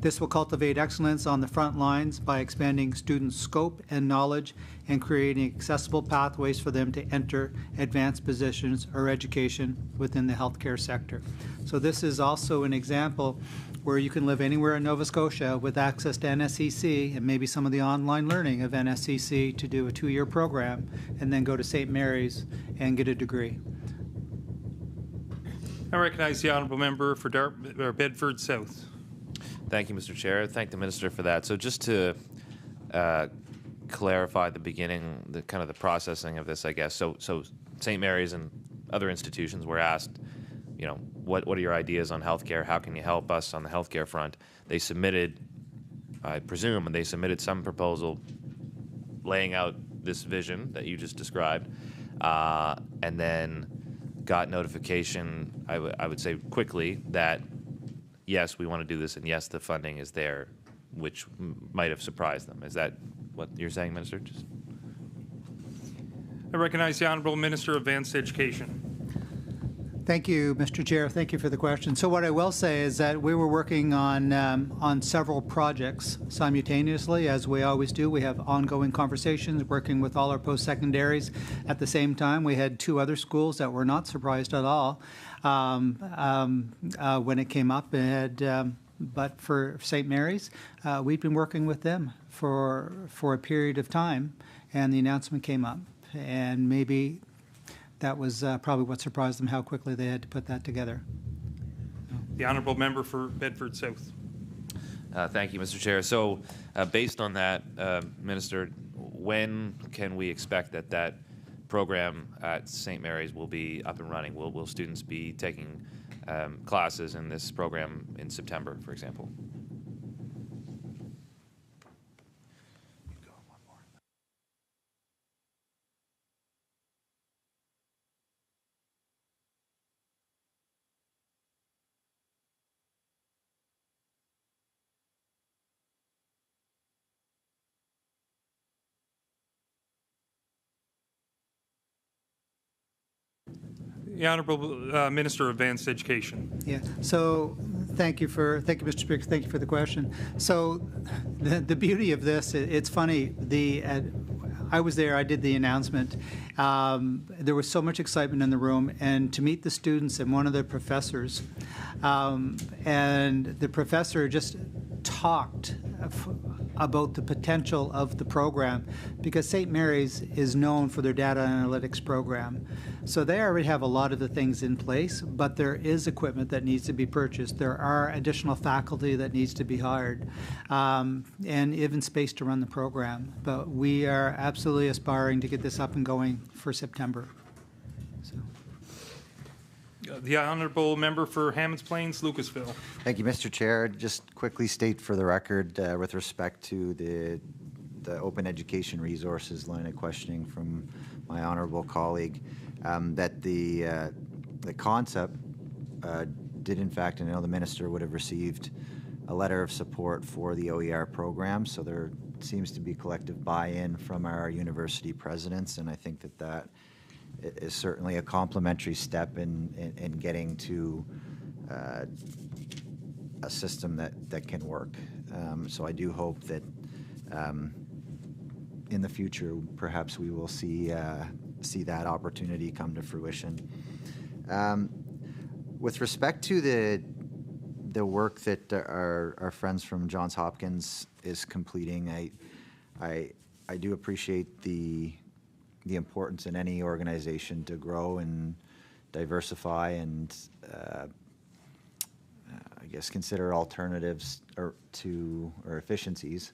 This will cultivate excellence on the front lines by expanding students' scope and knowledge and creating accessible pathways for them to enter advanced positions or education within the healthcare sector. So this is also an example where you can live anywhere in Nova Scotia with access to NSCC and maybe some of the online learning of NSCC to do a 2-year program and then go to St. Mary's and get a degree. I recognize the honourable member for Bedford South. Thank you, Mr. Chair. Thank the Minister for that. So just to clarify the beginning, the kind of the processing of this, I guess. So St. Mary's and other institutions were asked, you know, what are your ideas on healthcare? How can you help us on the healthcare front? They submitted, I presume, and they submitted some proposal laying out this vision that you just described, and then got notification, I would say quickly, that yes, we want to do this, and yes, the funding is there, which might have surprised them. Is that what you're saying, Minister? I recognize the Honourable Minister of Advanced Education. Thank you, Mr. Chair. Thank you for the question. So what I will say is that we were working on several projects simultaneously, as we always do. We have ongoing conversations, working with all our post-secondaries. At the same time, we had 2 other schools that were not surprised at all when it came up. But for St. Mary's, we've been working with them for a period of time, and the announcement came up. And maybe that was probably what surprised them, how quickly they had to put that together. The honourable member for Bedford South. Thank you, Mr. Chair. So based on that, Minister, when can we expect that program at St. Mary's will be up and running? Will students be taking classes in this program in September, for example? The Honourable Minister of Advanced Education. Yeah. So thank you, Mr. Speaker. Thank you for the question. So the beauty of this, it's funny. I was there. I did the announcement. There was so much excitement in the room, and to meet the students and one of the professors, and the professor just talked about the potential of the program, because St. Mary's is known for their data analytics program. So they already have a lot of the things in place, but there is equipment that needs to be purchased. There are additional faculty that needs to be hired, and even space to run the program. But we are absolutely aspiring to get this up and going for September. So. The honourable member for Hammonds Plains, Lucasville. Thank you, Mr. Chair. Just quickly state for the record, with respect to the open education resources line of questioning from my honourable colleague, that the concept did in fact, and I know the minister would have received a letter of support for the OER program, so there seems to be collective buy-in from our university presidents, and I think that is certainly a complementary step in getting to a system that can work. So I do hope that in the future, perhaps we will see that opportunity come to fruition. With respect to the work that our friends from Johns Hopkins is completing, I do appreciate the importance in any organization to grow and diversify and I guess consider alternatives or efficiencies.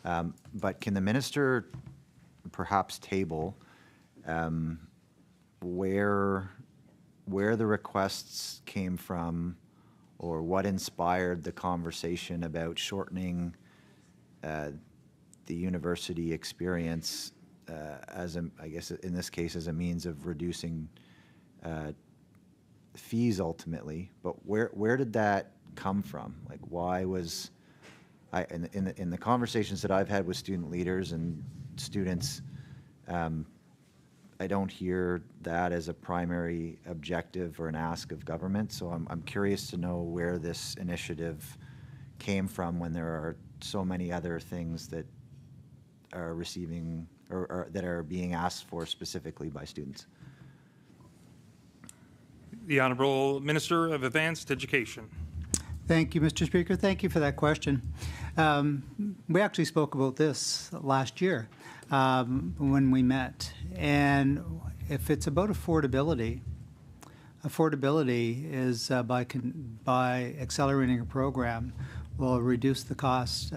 But can the minister perhaps table where the requests came from, or what inspired the conversation about shortening the university experience as I guess in this case as a means of reducing fees ultimately, but where did that come from? Like, why was in the conversations that I've had with student leaders and students, I don't hear that as a primary objective or an ask of government. So I'm curious to know where this initiative came from when there are so many other things that are receiving or that are being asked for specifically by students. The Honourable Minister of Advanced Education. Thank you, Mr. Speaker. Thank you for that question. We actually spoke about this last year when we met. And if it's about affordability, affordability is by accelerating a program will reduce the cost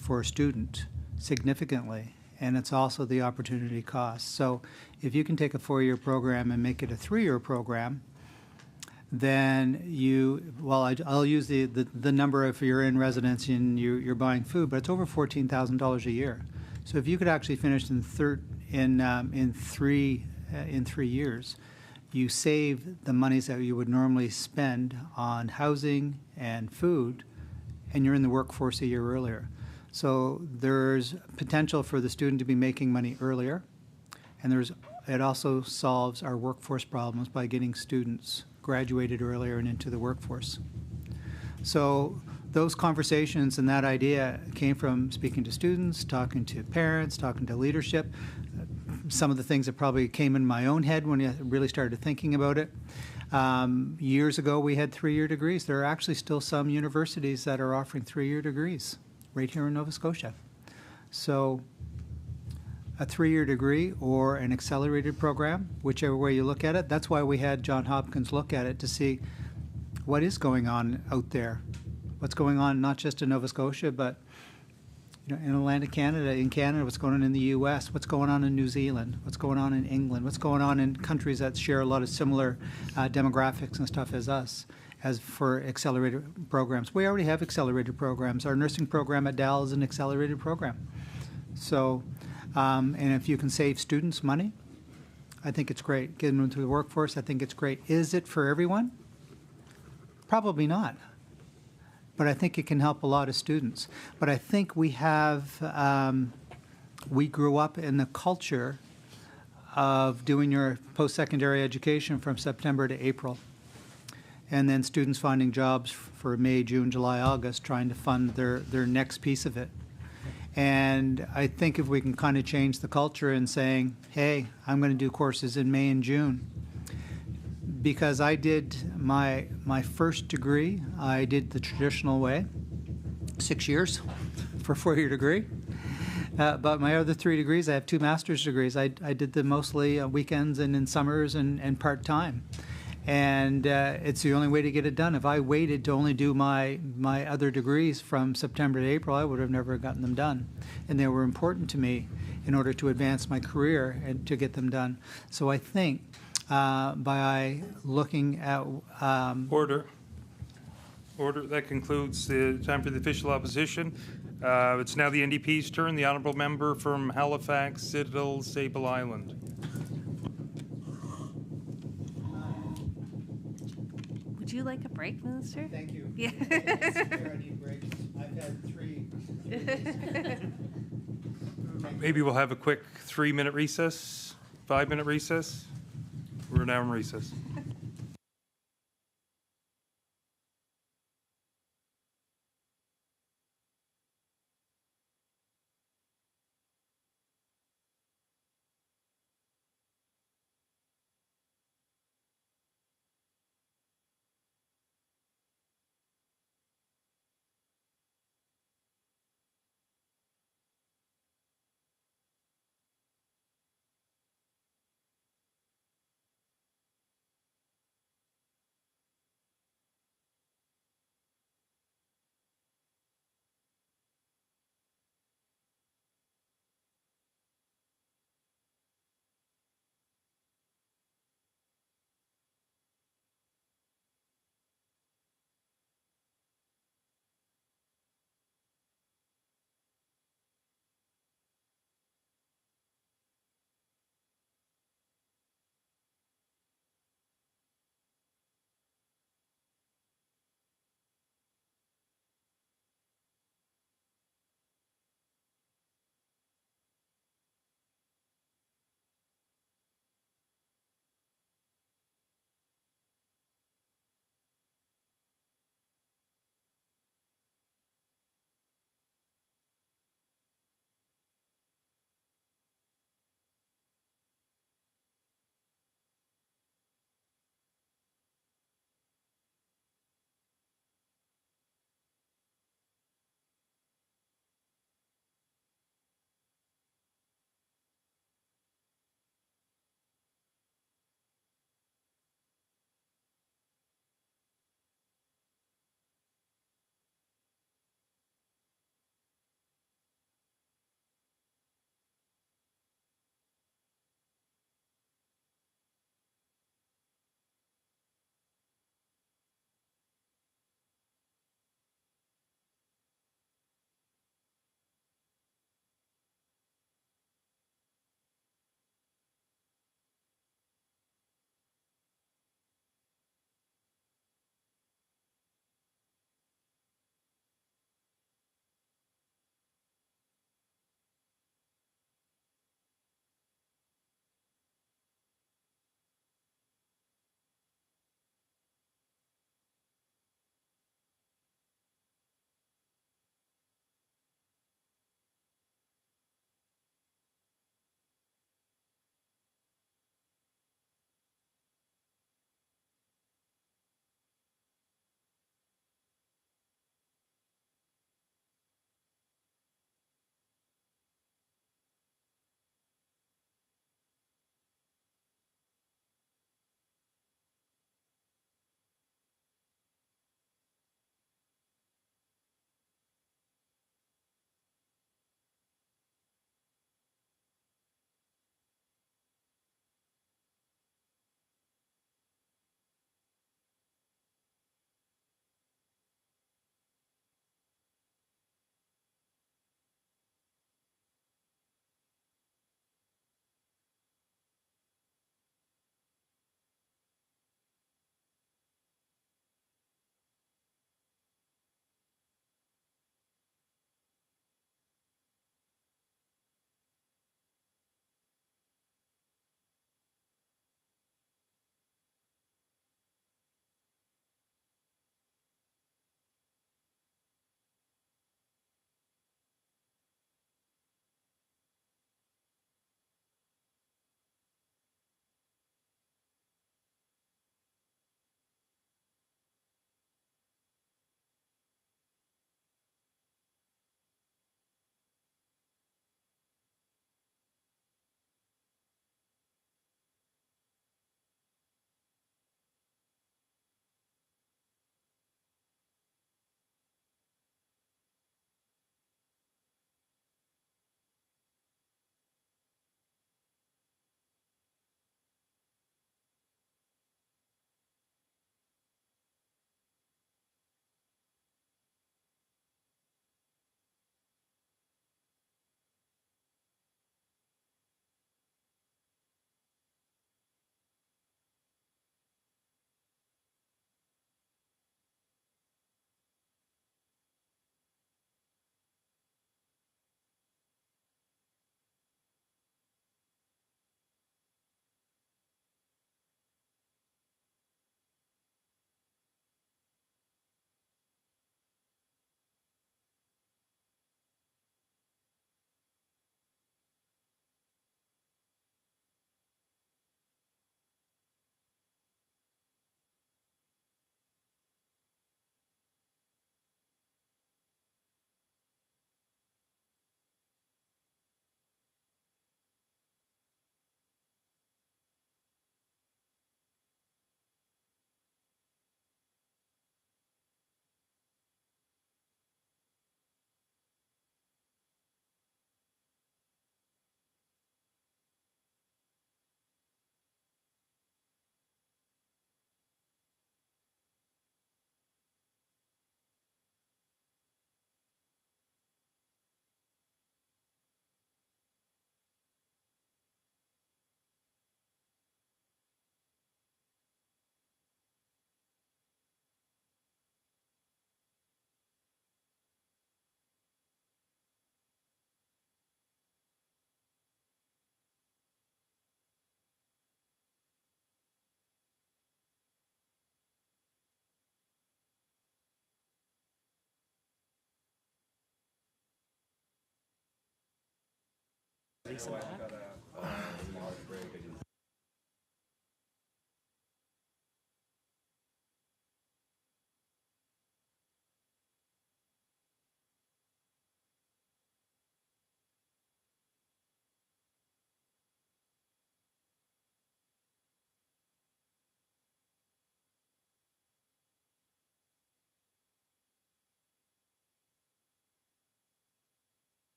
for a student significantly. And it's also the opportunity cost. So if you can take a 4-year program and make it a 3-year program, then I'll use the number if you're in residency and you're buying food, but it's over $14,000 a year. So if you could actually finish in 3 years, you save the monies that you would normally spend on housing and food, and you're in the workforce a year earlier. So there's potential for the student to be making money earlier, and it also solves our workforce problems by getting students graduated earlier and into the workforce. So those conversations and that idea came from speaking to students, talking to parents, talking to leadership. Some of the things that probably came in my own head when I really started thinking about it. Years ago, we had 3-year degrees. There are actually still some universities that are offering 3-year degrees right here in Nova Scotia. So a 3-year degree or an accelerated program, whichever way you look at it. That's why we had Johns Hopkins look at it to see what is going on out there. What's going on not just in Nova Scotia, but in Atlantic Canada, what's going on in the U.S., what's going on in New Zealand, what's going on in England, what's going on in countries that share a lot of similar demographics and stuff as us, as for accelerated programs. We already have accelerated programs. Our nursing program at Dal is an accelerated program. So, and if you can save students money, I think it's great. Get them into the workforce, I think it's great. Is it for everyone? Probably not. But I think it can help a lot of students. But I think we grew up in the culture of doing your post-secondary education from September to April. And then students finding jobs for May, June, July, August, trying to fund their next piece of it. And I think if we can kind of change the culture and saying, hey, I'm going to do courses in May and June. Because I did my first degree, I did the traditional way, 6 years for a 4-year degree. But my other 3 degrees, I have 2 master's degrees. I did them mostly weekends and in summers and part-time. And it's the only way to get it done. If I waited to only do my other degrees from September to April, I would have never gotten them done. And they were important to me in order to advance my career and to get them done. So I think by looking at... Order. That concludes the time for the official opposition. It's now the NDP's turn. The honourable member from Halifax, Citadel, Sable Island. Would you like a break, Minister? Thank you. Yeah. I need breaks. I've had 3. Maybe we'll have a quick 3-minute recess, 5-minute recess. We're now in recess.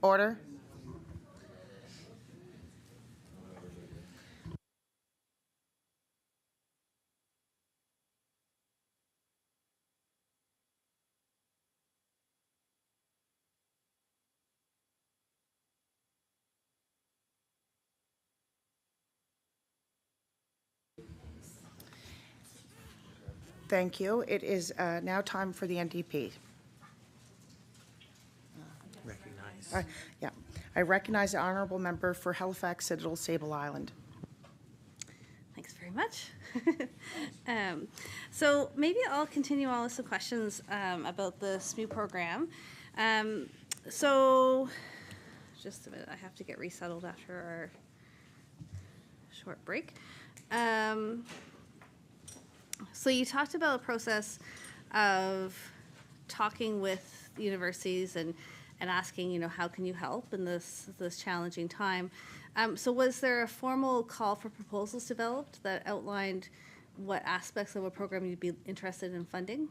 Order. Thank you. It is now time for the NDP. Recognize. Yeah. I recognize the honourable member for Halifax Citadel Sable Island. Thanks very much. So maybe I'll continue on with some questions about the SMU program. So just a minute, I have to get resettled after our short break. So you talked about a process of talking with universities and asking, you know, how can you help in this challenging time? So was there a formal call for proposals developed that outlined what aspects of a program you'd be interested in funding?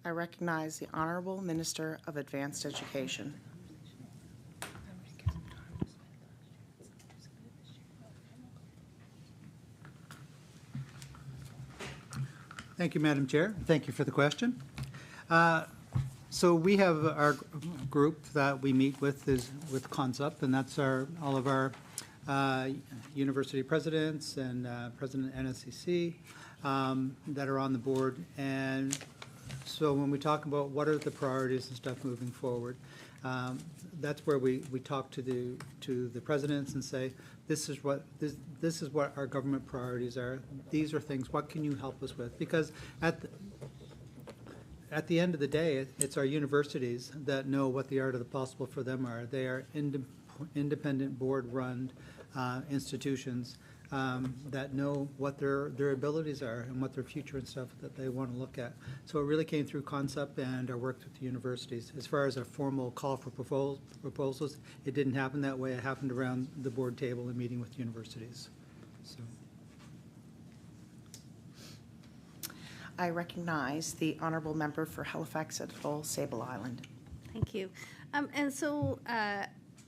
I recognize the Honourable Minister of Advanced Education. Thank you, Madam Chair. Thank you for the question. So we have our group that we meet with is with CONSUP, and that's all of our university presidents and President NSCC that are on the board. And so when we talk about what are the priorities and stuff moving forward, that's where we talk to the presidents and say, this is what our government priorities are. These are things, what can you help us with? Because at the end of the day, it's our universities that know what the art of the possible for them are. They are independent board-run institutions that know what their abilities are and what their future and stuff that they want to look at. So it really came through CONSUP and our work with the universities. As far as a formal call for proposals, it didn't happen that way. It happened around the board table and meeting with universities. So. I recognize the Honourable Member for Halifax Citadel Sable Island. Thank you. And so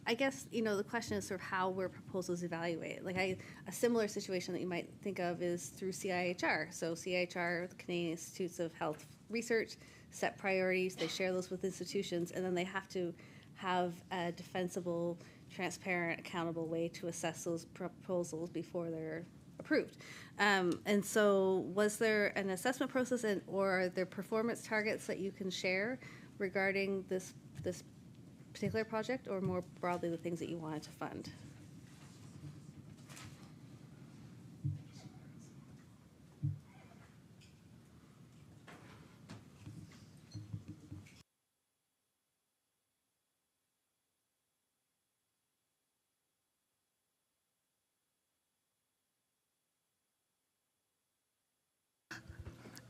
I guess, you know, the question is sort of how were proposals evaluated? Like a similar situation that you might think of is through CIHR. So CIHR, the Canadian Institutes of Health Research, set priorities, they share those with institutions, and then they have to have a defensible, transparent, accountable way to assess those proposals before they're approved. And so was there an assessment process or are there performance targets that you can share regarding this particular project, or more broadly the things that you wanted to fund?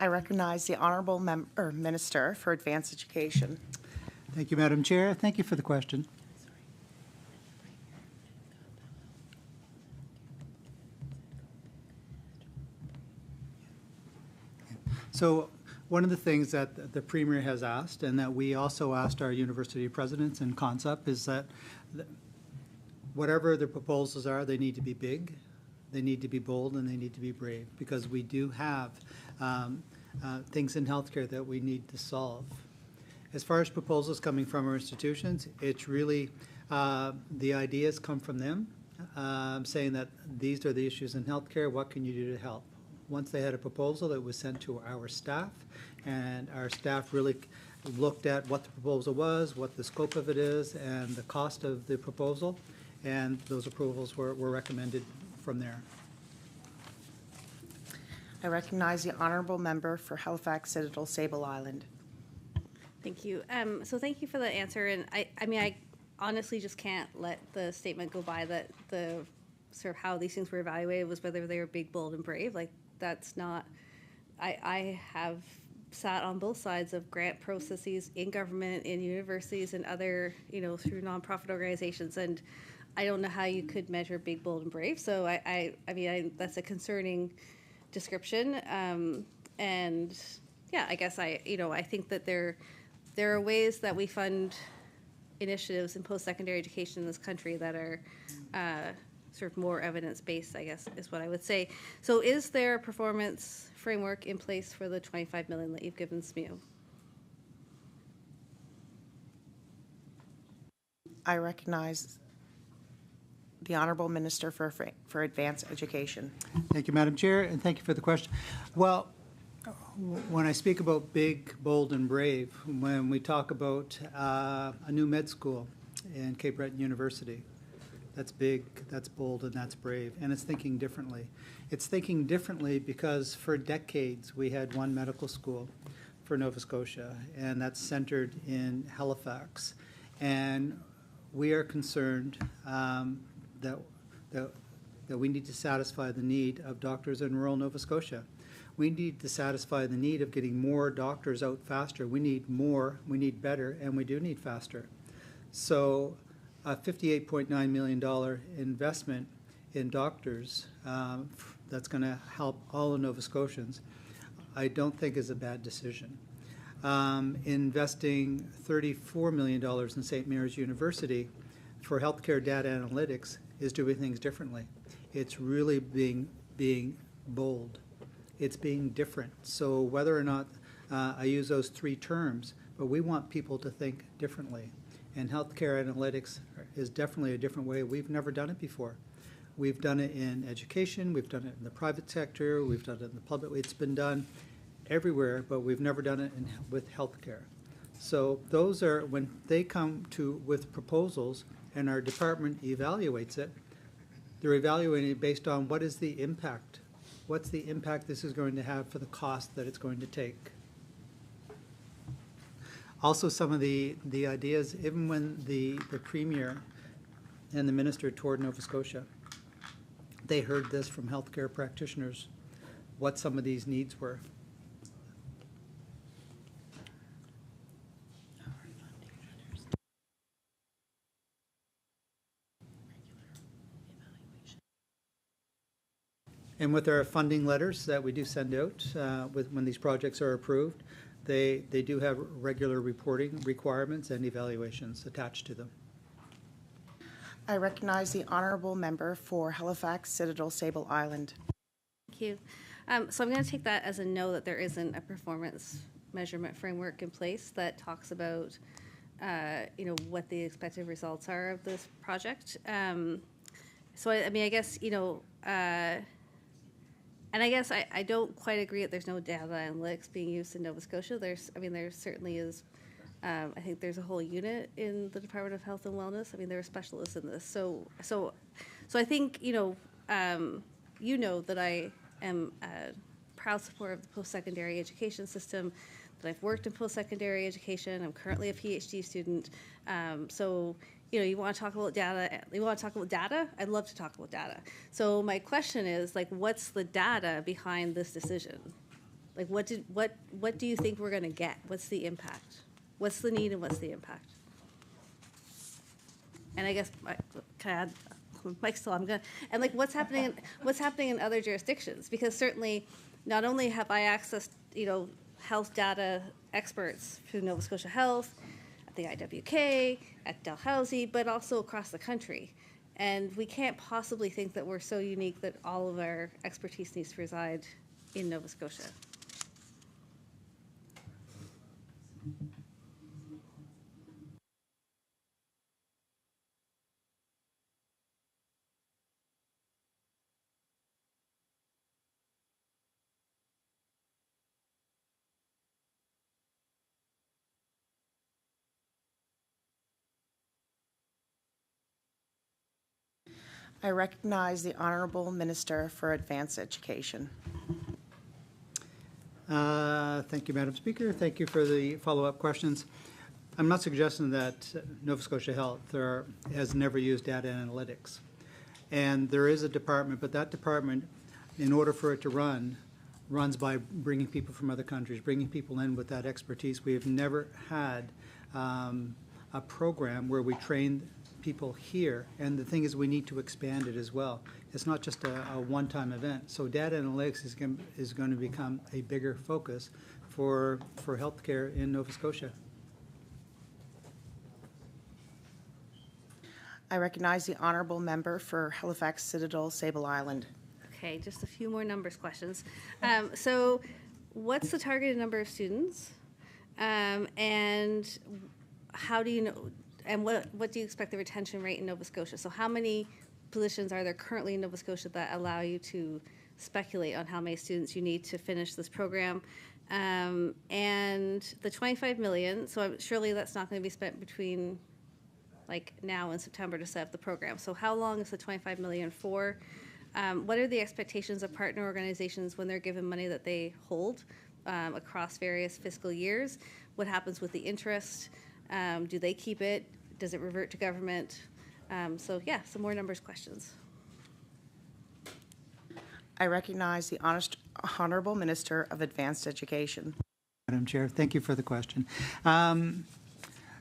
I recognize the Honourable Minister for Advanced Education. Thank you, Madam Chair. Thank you for the question. So one of the things that the Premier has asked, and that we also asked our university presidents in concept, is that whatever the proposals are, they need to be big, they need to be bold, and they need to be brave, because we do have things in healthcare that we need to solve. As far as proposals coming from our institutions, it's really, the ideas come from them, saying that these are the issues in healthcare, what can you do to help? Once they had a proposal, it was sent to our staff, and our staff really looked at what the proposal was, what the scope of it is, and the cost of the proposal, and those approvals were recommended from there. I recognize the honourable member for Halifax Citadel Sable Island. Thank you. So thank you for the answer. And I mean, I honestly just can't let the statement go by that the sort of how these things were evaluated was whether they were big, bold, and brave. Like, that's not, I have sat on both sides of grant processes in government, in universities, and other, through nonprofit organizations. And I don't know how you could measure big, bold, and brave. So I mean, that's a concerning description. And yeah, I guess I think that there are ways that we fund initiatives in post-secondary education in this country that are sort of more evidence-based, I guess, is what I would say. So is there a performance framework in place for the $25 million that you've given SMU? I recognize the Honourable Minister for Advanced Education. Thank you, Madam Chair, and thank you for the question. Well, when I speak about big, bold, and brave, when we talk about a new med school in Cape Breton University, that's big, that's bold, and that's brave, and it's thinking differently. It's thinking differently because for decades we had one medical school for Nova Scotia, and that's centered in Halifax. And we are concerned that we need to satisfy the need of doctors in rural Nova Scotia. We need to satisfy the need of getting more doctors out faster. We need more, we need better, and we do need faster. So a $58.9 million investment in doctors that's going to help all of Nova Scotians, I don't think is a bad decision. Investing $34 million in St. Mary's University for healthcare data analytics is doing things differently. It's really being bold. It's being different. So whether or not I use those three terms, but we want people to think differently. And healthcare analytics is definitely a different way. We've never done it before. We've done it in education, we've done it in the private sector, we've done it in the public. It's been done everywhere, but we've never done it with healthcare. So those are, when they come with proposals and our department evaluates it, they're evaluating it based on what is the impact. What's the impact this is going to have for the cost that it's going to take? Also, some of the ideas, even when the Premier and the Minister toured Nova Scotia, they heard this from healthcare practitioners, what some of these needs were. And with our funding letters that we do send out when these projects are approved, they do have regular reporting requirements and evaluations attached to them. I recognize the honourable member for Halifax Citadel Sable Island. Thank you. So I'm going to take that as a no, that there isn't a performance measurement framework in place that talks about, what the expected results are of this project. So I mean, I guess, and I guess I don't quite agree that there's no data analytics being used in Nova Scotia. There certainly is. I think there's a whole unit in the Department of Health and Wellness. I mean, there are specialists in this. So I think, that I am a proud supporter of the post-secondary education system, that I've worked in post-secondary education. I'm currently a PhD student. You want to talk about data? You want to talk about data? I'd love to talk about data. So my question is, what's the data behind this decision? What do you think we're going to get? What's the impact? What's the need and what's the impact? And I guess can I add? Mike's still. I'm gonna. And what's happening in other jurisdictions? Because certainly, not only have I accessed health data experts through Nova Scotia Health, at the IWK, at Dalhousie, but also across the country. And we can't possibly think that we're so unique that all of our expertise needs to reside in Nova Scotia. I recognize the Honorable Minister for Advanced Education. Thank you, Madam Speaker. Thank you for the follow-up questions. I'm not suggesting that Nova Scotia Health has never used data analytics. And there is a department, but that department, in order for it to runs by bringing people from other countries, bringing people in with that expertise. We have never had a program where we train people here, and the thing is we need to expand it as well. It's not just a one-time event. So data analytics is going to become a bigger focus for healthcare in Nova Scotia. I recognize the Honorable Member for Halifax Citadel Sable Island. Okay, just a few more numbers questions. So what's the targeted number of students? And how do you know, and what do you expect the retention rate in Nova Scotia? So how many positions are there currently in Nova Scotia that allow you to speculate on how many students you need to finish this program? And the 25 million, so surely that's not going to be spent between like now and September to set up the program. So how long is the 25 million for? What are the expectations of partner organizations when they're given money that they hold across various fiscal years? What happens with the interest? Do they keep it? Does it revert to government? So yeah, some more numbers questions. I recognize the Honorable Minister of Advanced Education. Madam Chair, thank you for the question.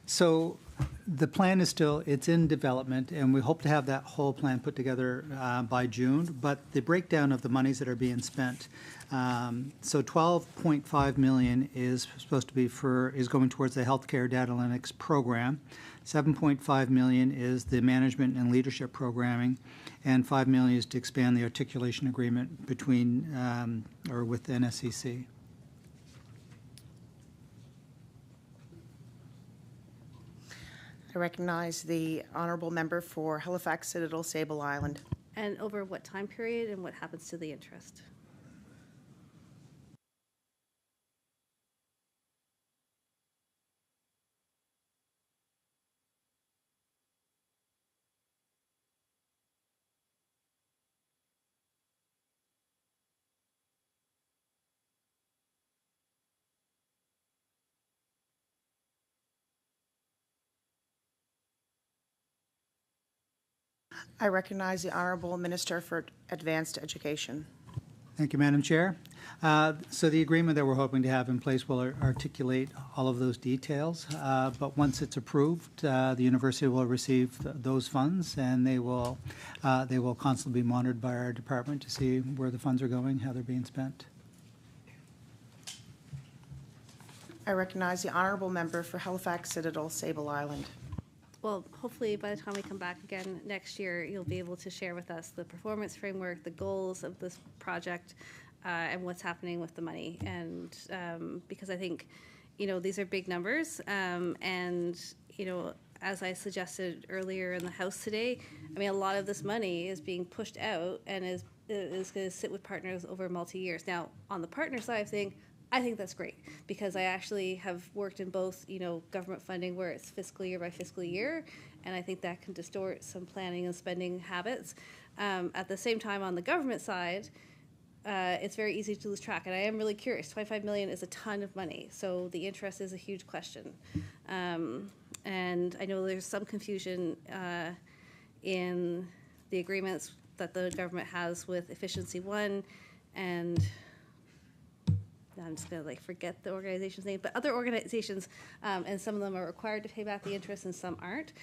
So the plan is still, it's in development, and we hope to have that whole plan put together by June, but the breakdown of the monies that are being spent, so 12.5 million is supposed to be is going towards the healthcare data analytics program. 7.5 million is the management and leadership programming, and 5 million is to expand the articulation agreement between or with NSCC. I recognize the Honorable Member for Halifax Citadel Sable Island. And over what time period and what happens to the interest? I recognize the Honorable Minister for Advanced Education. Thank you, Madam Chair. So the agreement that we're hoping to have in place will articulate all of those details, but once it's approved, the university will receive those funds, and they will constantly be monitored by our department to see where the funds are going, how they're being spent. I recognize the Honorable Member for Halifax Citadel Sable Island. Well, hopefully by the time we come back again next year, you'll be able to share with us the performance framework, the goals of this project, and what's happening with the money. And because I think, these are big numbers, and, as I suggested earlier in the House today, I mean, a lot of this money is being pushed out and is going to sit with partners over multi-years. Now, on the partner side of things, I think that's great, because I actually have worked in both, government funding where it's fiscal year by fiscal year, and I think that can distort some planning and spending habits. At the same time, on the government side, it's very easy to lose track, and I am really curious. 25 million is a ton of money, so the interest is a huge question. And I know there's some confusion in the agreements that the government has with Efficiency One, and I'm just going to forget the organization's name, but other organizations, and some of them are required to pay back the interest and some aren't.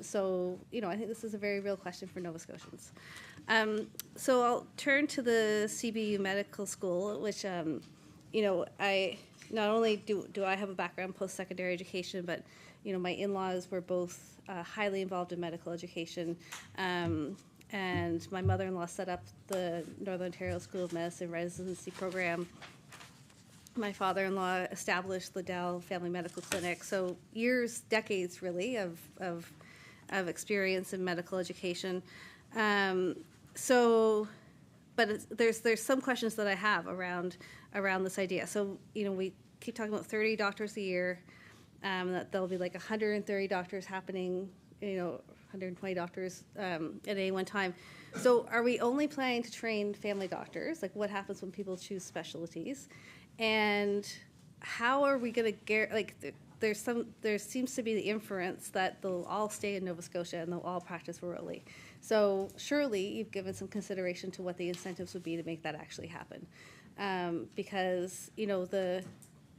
So, I think this is a very real question for Nova Scotians. So I'll turn to the CBU Medical School, which, I not only do I have a background post-secondary education, but, you know, my in-laws were both highly involved in medical education. And my mother-in-law set up the Northern Ontario School of Medicine residency program. My father-in-law established the Dell Family Medical Clinic. So years, decades, really, of experience in medical education. But there's some questions that I have around this idea. So, you know, we keep talking about 30 doctors a year, that there'll be like 130 doctors happening, you know, 120 doctors at any one time. So are we only planning to train family doctors? Like, what happens when people choose specialties? And how are we going to there seems to be the inference that they'll all stay in Nova Scotia and they'll all practice rurally. So surely you've given some consideration to what the incentives would be to make that actually happen. Because, you know, the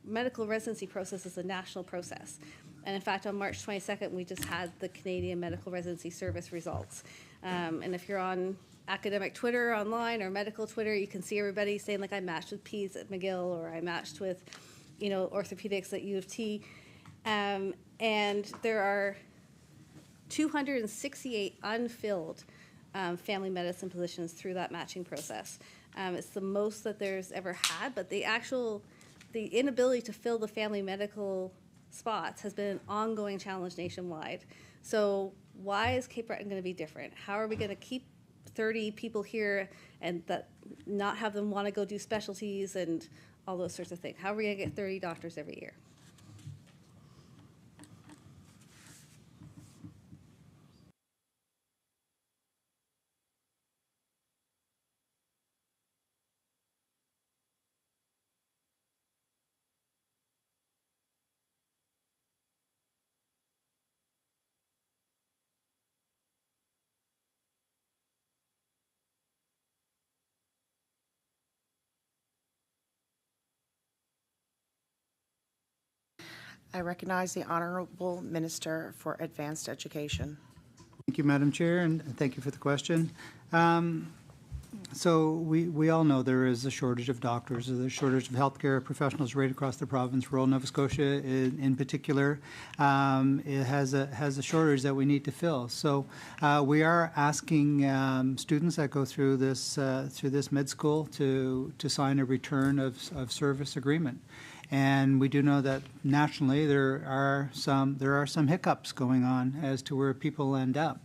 medical residency process is a national process. And in fact, on March 22nd, we just had the Canadian Medical Residency Service results. And if you're on academic Twitter online or medical Twitter, you can see everybody saying, like, I matched with Peds at McGill, or I matched with, you know, orthopedics at U of T. And there are 268 unfilled family medicine positions through that matching process. It's the most that there's ever had, but the inability to fill the family medical spots has been an ongoing challenge nationwide. So why is Cape Breton going to be different? How are we going to keep 30 people here and that not have them want to go do specialties and all those sorts of things? How are we going to get 30 doctors every year? I recognize the Honorable Minister for Advanced Education. Thank you, Madam Chair, and thank you for the question. So we all know there is a shortage of doctors. There's a shortage of healthcare professionals right across the province. Rural Nova Scotia, in particular, it has a shortage that we need to fill. So we are asking students that go through this med school to sign a return of service agreement. And we do know that nationally there are some hiccups going on as to where people end up.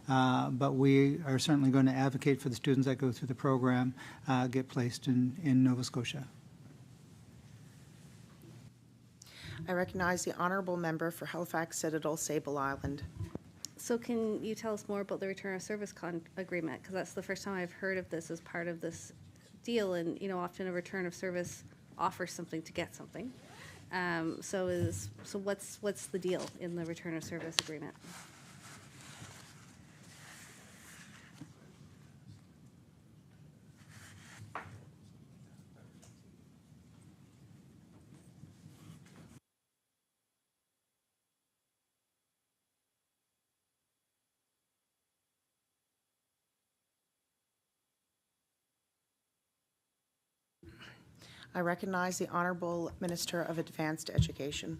But we are certainly going to advocate for the students that go through the program get placed in Nova Scotia. I recognize the Honorable Member for Halifax Citadel Sable Island. So can you tell us more about the return of service agreement? Because that's the first time I've heard of this as part of this deal. And, you know, often a return of service offers something to get something. So what's the deal in the return of service agreement? I recognize the Honorable Minister of Advanced Education.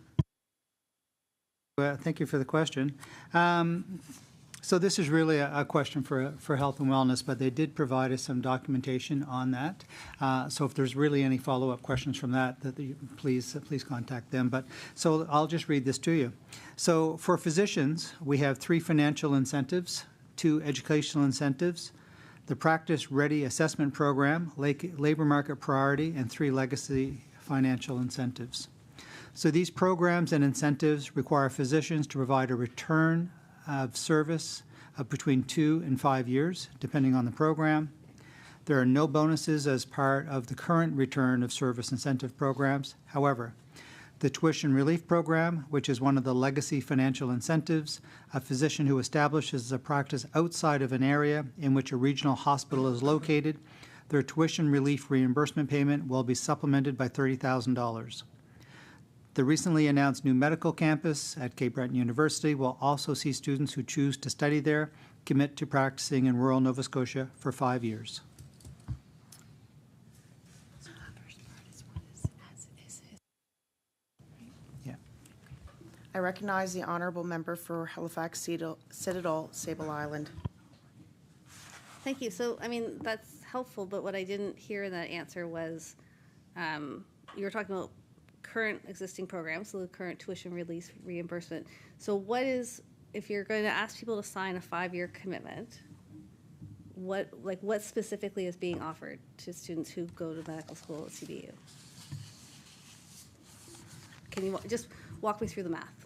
Thank you for the question. So this is really a question for health and wellness, but they did provide us some documentation on that. So if there's really any follow-up questions from that please contact them. But so I'll just read this to you. So for physicians, we have 3 financial incentives, 2 educational incentives, the Practice Ready Assessment Program, Labor Market Priority, and 3 legacy financial incentives. So these programs and incentives require physicians to provide a return of service of between 2 and 5 years, depending on the program. There are no bonuses as part of the current return of service incentive programs. However, the Tuition Relief Program, which is one of the legacy financial incentives, a physician who establishes a practice outside of an area in which a regional hospital is located, their tuition relief reimbursement payment will be supplemented by $30,000. The recently announced new medical campus at Cape Breton University will also see students who choose to study there commit to practicing in rural Nova Scotia for 5 years. I recognize the honorable member for Halifax Citadel, Sable Island. Thank you. So, I mean, that's helpful, but what I didn't hear in that answer was, you were talking about current existing programs, so the current tuition release reimbursement. So what is, if you're going to ask people to sign a 5-year commitment, what specifically is being offered to students who go to medical school at CBU? Can you just walk me through the math?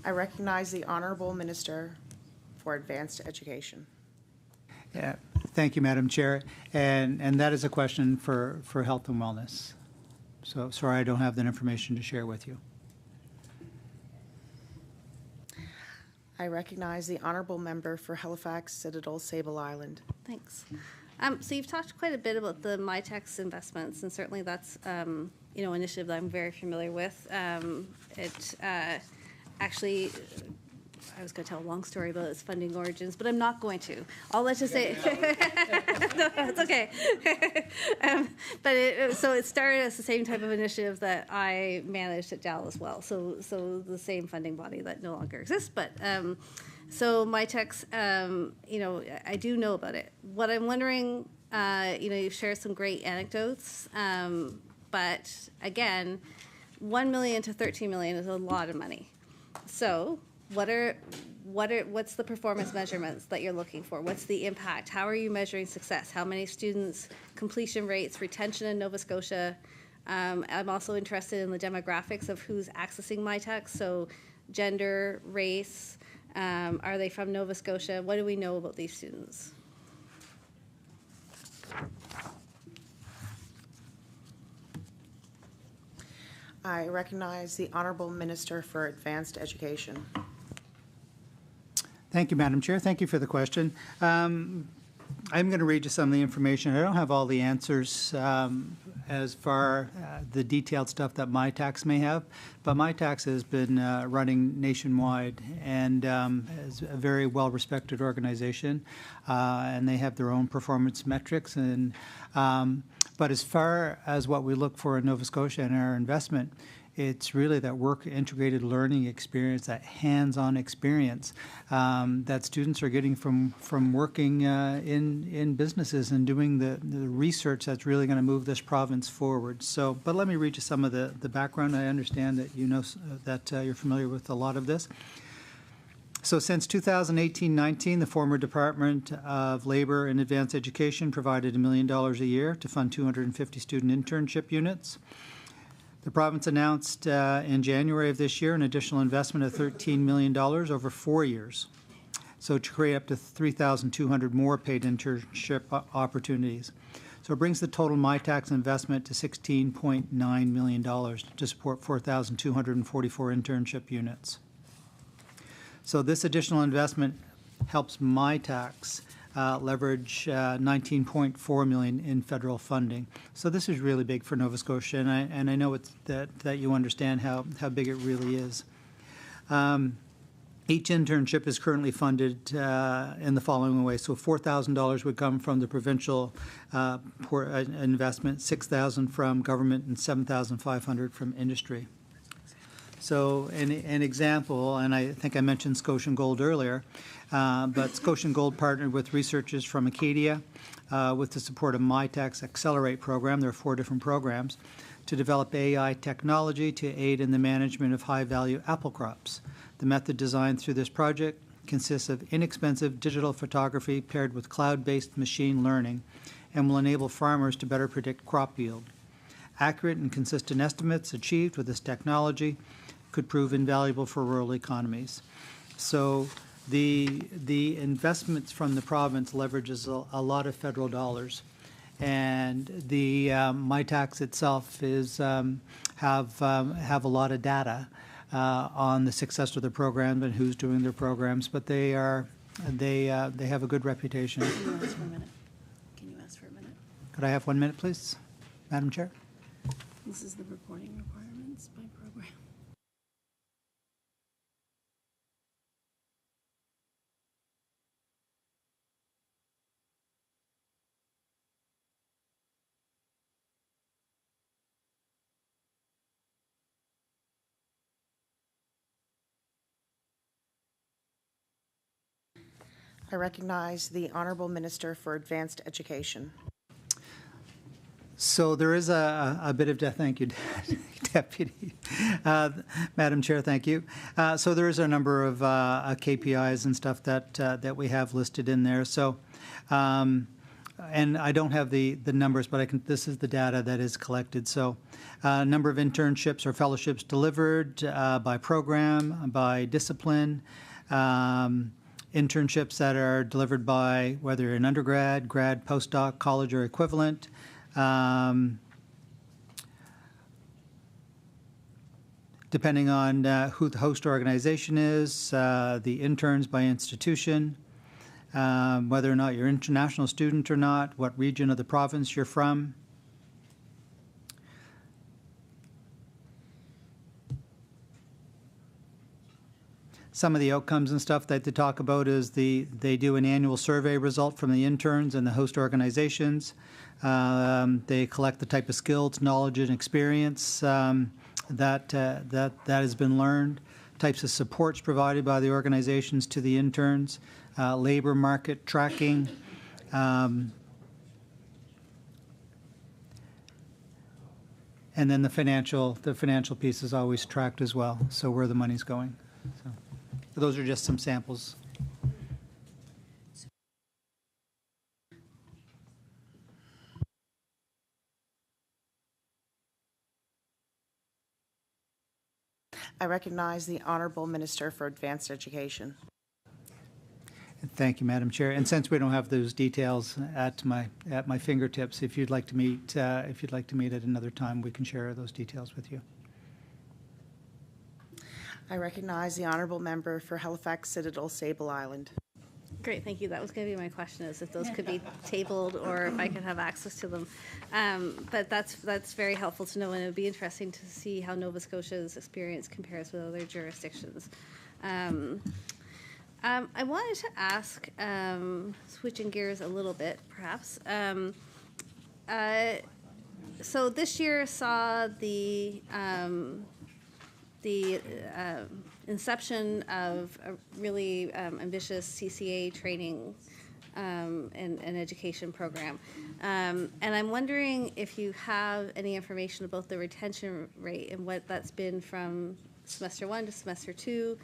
I recognize the honorable minister for advanced education. Yeah, thank you, Madam Chair. And that is a question for health and wellness. So sorry I don't have that information to share with you. I recognize the honorable member for Halifax Citadel, Sable Island. Thanks. So you've talked quite a bit about the MyTax investments, and certainly that's an initiative that I'm very familiar with. It actually, I was going to tell a long story about its funding origins, but I'm not going to. I'll let you say. No, it's okay. So it started as the same type of initiative that I managed at Dal as well. So the same funding body that no longer exists, but. So MyTax, I do know about it. What I'm wondering, you've shared some great anecdotes, but again, $1 million to $13 million is a lot of money. So what's the performance measurements that you're looking for? What's the impact? How are you measuring success? How many students, completion rates, retention in Nova Scotia? I'm also interested in the demographics of who's accessing MyTax, so gender, race. Are they from Nova Scotia? What do we know about these students? I recognize the honorable minister for advanced education. Thank you, Madam Chair. Thank you for the question. I'm going to read you some of the information. I don't have all the answers as far the detailed stuff that MyTax may have, but MyTax has been running nationwide and is a very well-respected organization, and they have their own performance metrics. And but as far as what we look for in Nova Scotia and our investment, it's really that work-integrated learning experience, that hands-on experience that students are getting from working in businesses and doing the research that's really going to move this province forward. So, but let me read you some of the background. I understand that you know that you're familiar with a lot of this. So since 2018-19, the former Department of Labor and Advanced Education provided $1 million a year to fund 250 student internship units. The province announced in January of this year an additional investment of $13 million over 4 years, so to create up to 3,200 more paid internship opportunities. So it brings the total MyTax investment to $16.9 million to support 4,244 internship units. So this additional investment helps MyTax leverage $19.4 million in federal funding. So this is really big for Nova Scotia, and I know it's that you understand how big it really is. Each internship is currently funded in the following way. So $4,000 would come from the provincial investment, $6,000 from government, and $7,500 from industry. So an example, and I think I mentioned Scotian Gold earlier, but Scotian Gold partnered with researchers from Acadia with the support of MyTax Accelerate program. There are 4 different programs to develop AI technology to aid in the management of high-value apple crops. The method designed through this project consists of inexpensive digital photography paired with cloud-based machine learning and will enable farmers to better predict crop yield. Accurate and consistent estimates achieved with this technology could prove invaluable for rural economies. So the investments from the province leverages a lot of federal dollars, and the MyTax itself is have a lot of data on the success of their program and who's doing their programs, but they have a good reputation. Can you ask for a minute? Can you ask for a minute? Could I have 1 minute, please, Madam Chair? This is the reporting requirements by program. I recognize the Honorable Minister for Advanced Education. So there is a bit of, thank you, Deputy. Madam Chair, thank you. So there is a number of KPIs and stuff that we have listed in there. So, and I don't have the numbers, but this is the data that is collected. So number of internships or fellowships delivered by program, by discipline, internships that are delivered by whether you're an undergrad, grad, postdoc, college, or equivalent. Depending on who the host organization is, the interns by institution, whether or not you're an international student or not, what region of the province you're from. Some of the outcomes and stuff that they talk about is they do an annual survey result from the interns and the host organizations. They collect the type of skills, knowledge, and experience that has been learned, types of supports provided by the organizations to the interns, labor market tracking, and then the financial piece is always tracked as well, so where the money's going. So those are just some samples. I recognize the Honorable Minister for Advanced Education. Thank you, Madam Chair. And since we don't have those details at my fingertips, if you'd like to meet at another time, we can share those details with you. I recognize the Honorable Member for Halifax Citadel Sable Island. Great, thank you. That was going to be my question, is if those could be tabled or if I could have access to them. But that's very helpful to know, and it would be interesting to see how Nova Scotia's experience compares with other jurisdictions. I wanted to ask, switching gears a little bit, perhaps. So this year saw the inception of a really ambitious CCA training and education program. And I'm wondering if you have any information about the retention rate and what that's been from semester 1 to semester 2.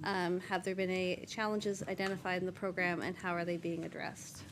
Have there been any challenges identified in the program, and how are they being addressed?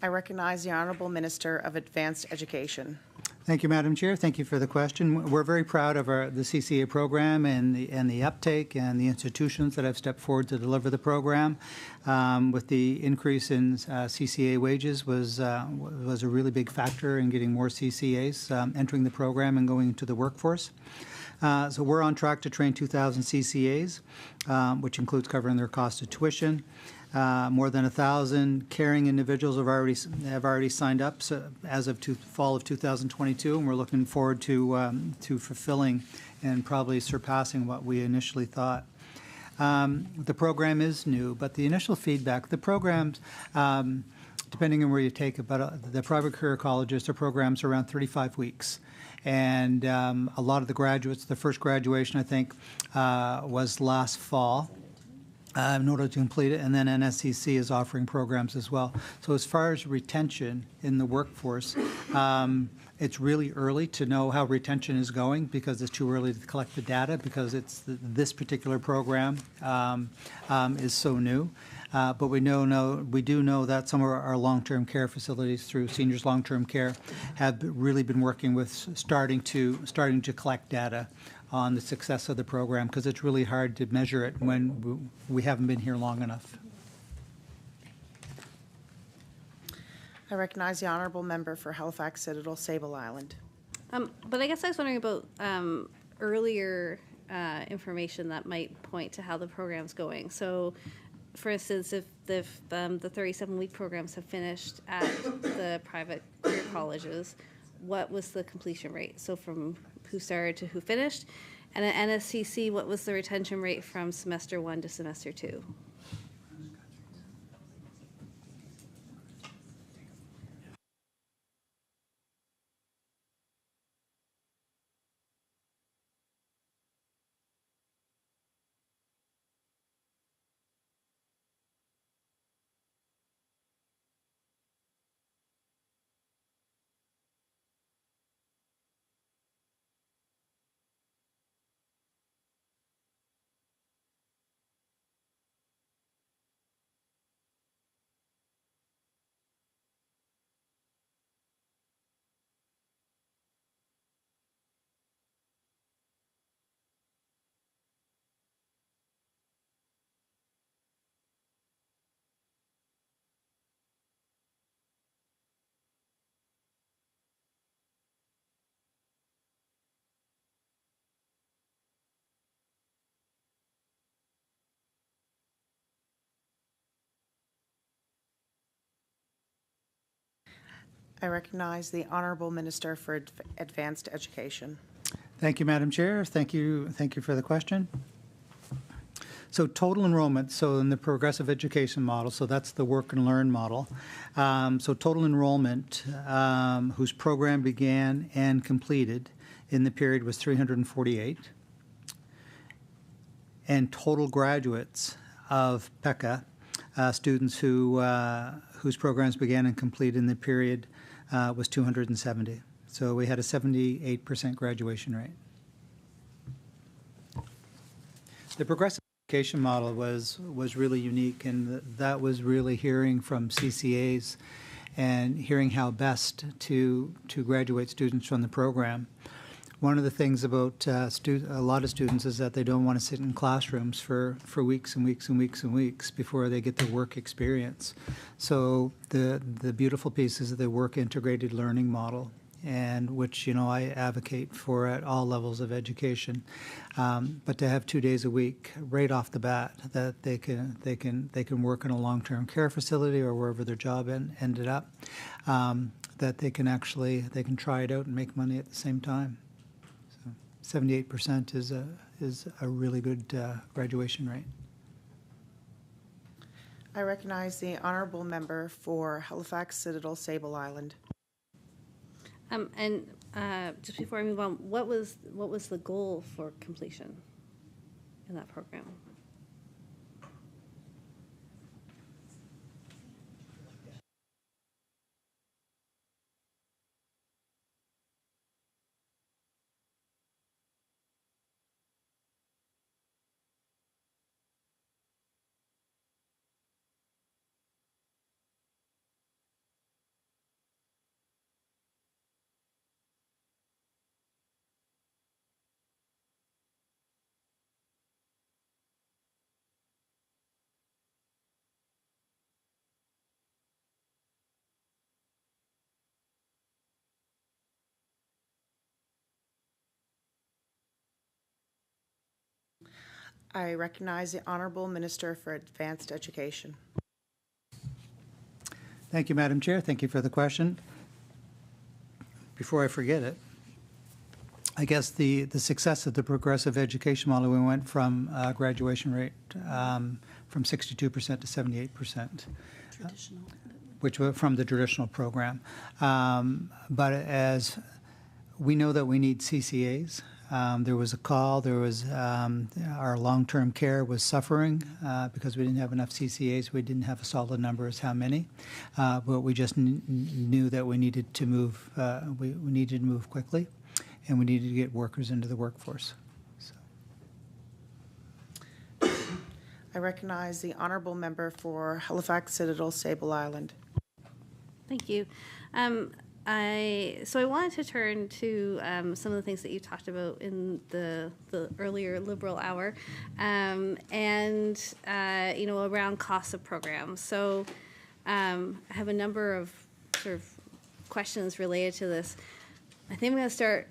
I recognize the Honorable Minister of Advanced Education. Thank you, Madam Chair. Thank you for the question. We're very proud of the CCA program and the uptake and the institutions that have stepped forward to deliver the program. With the increase in CCA wages was a really big factor in getting more CCAs entering the program and going into the workforce. So we're on track to train 2,000 CCAs, which includes covering their cost of tuition. More than 1,000 caring individuals have already signed up as of fall of 2022, and we're looking forward to fulfilling and probably surpassing what we initially thought. The program is new, but the initial feedback, the programs, depending on where you take it, but the private career colleges, their programs are around 35 weeks. And a lot of the graduates, the first graduation, I think, was last fall. In order to complete it, and then NSCC is offering programs as well. So as far as retention in the workforce, it's really early to know how retention is going because it's too early to collect the data because this particular program is so new. But we do know that some of our long-term care facilities through Seniors Long-Term Care have really been working with starting to collect data on the success of the program because it's really hard to measure it when we haven't been here long enough. I recognize the Honourable Member for Halifax Citadel Sable Island. But I guess I was wondering about earlier information that might point to how the program's going. So, for instance, if the 37-week programs have finished at the private career colleges, what was the completion rate? So from who started to who finished. And at NSCC, what was the retention rate from semester 1 to semester 2? I recognize the Honorable Minister for Advanced Education. Thank you, Madam Chair. Thank you for the question. So total enrollment, so in the progressive education model, so that's the work and learn model. So total enrollment whose program began and completed in the period was 348. And total graduates of PECA, students whose programs began and completed in the period was 270. So we had a 78% graduation rate. The progressive education model was really unique, and that was really hearing from CCAs and hearing how best to graduate students from the program. One of the things about a lot of students is that they don't want to sit in classrooms for weeks and weeks and weeks and weeks before they get the work experience. So the beautiful piece is the work integrated learning model, and which I advocate for at all levels of education. But to have 2 days a week right off the bat that they can work in a long-term care facility or wherever their job ended up, that they can try it out and make money at the same time. 78% is a really good graduation rate. I recognize the Honorable Member for Halifax, Citadel, Sable Island. And just before I move on, what was the goal for completion in that program? I recognize the Honorable Minister for Advanced Education. Thank you, Madam Chair. Thank you for the question. Before I forget it, I guess the success of the progressive education model, we went from graduation rate from 62% to 78%. Traditional. Which were from the traditional program. But as we know that we need CCAs, there was a call, our long-term care was suffering because we didn't have enough CCAs. We didn't have a solid number as how many, but we just knew that we needed to move, we needed to move quickly, and we needed to get workers into the workforce. So. I recognize the Honorable Member for Halifax, Citadel, Sable Island. Thank you. I wanted to turn to some of the things that you talked about in the earlier Liberal hour, and around costs of programs. So I have a number of sort of questions related to this. I think I'm going to start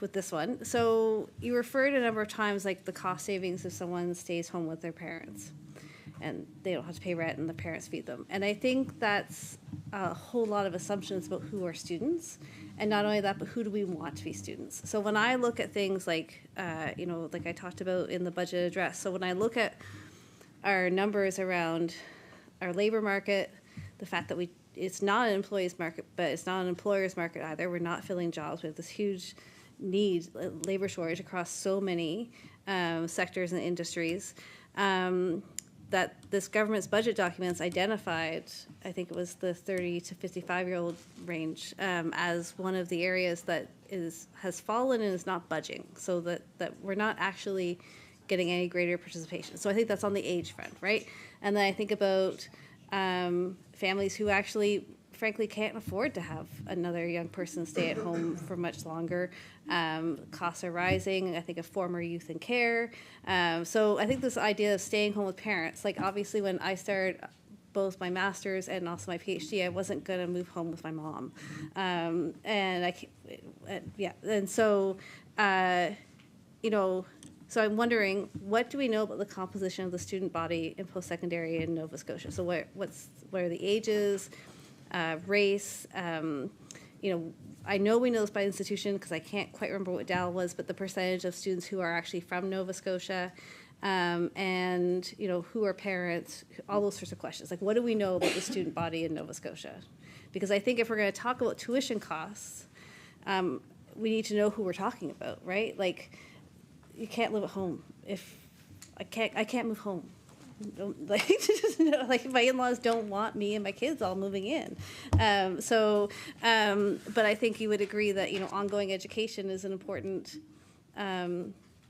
with this one. So you referred a number of times like the cost savings if someone stays home with their parents and they don't have to pay rent and the parents feed them. And I think that's a whole lot of assumptions about who are students. And not only that, but who do we want to be students? So when I look at things like, like I talked about in the budget address, so when I look at our numbers around our labor market, the fact that it's not an employee's market, but it's not an employer's market either. We're not filling jobs. We have this huge need, labor shortage across so many sectors and industries. That this government's budget documents identified, I think it was the 30 to 55-year-old range, as one of the areas that has fallen and is not budging, so that we're not actually getting any greater participation. So I think that's on the age front, right? And then I think about families who actually, frankly, can't afford to have another young person stay at home for much longer. Costs are rising. I think of former youth in care. So I think this idea of staying home with parents, like obviously when I started both my master's and also my PhD, I wasn't going to move home with my mom. So I'm wondering, what do we know about the composition of the student body in post-secondary in Nova Scotia? So what are the ages, race? I know we know this by institution because I can't quite remember what DAL was, but the percentage of students who are actually from Nova Scotia, and who are parents, all those sorts of questions. Like, what do we know about the student body in Nova Scotia? Because I think if we're going to talk about tuition costs, we need to know who we're talking about, right? Like, you can't live at home if I can't move home. Like my in-laws don't want me and my kids all moving in. But I think you would agree that ongoing education is an important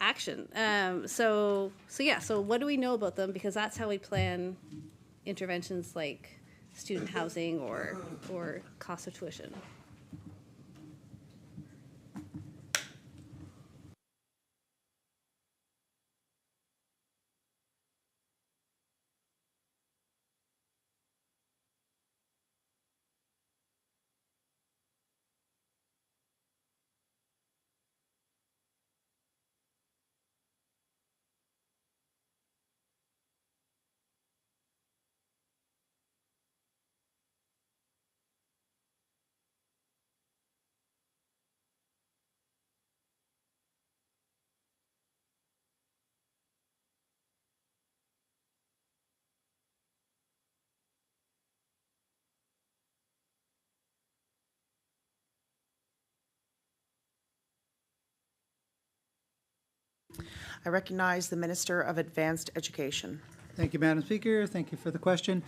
action. So what do we know about them? Because that's how we plan interventions like student housing or cost of tuition. I recognize the Minister of Advanced Education. Thank you, Madam Speaker. Thank you for the question.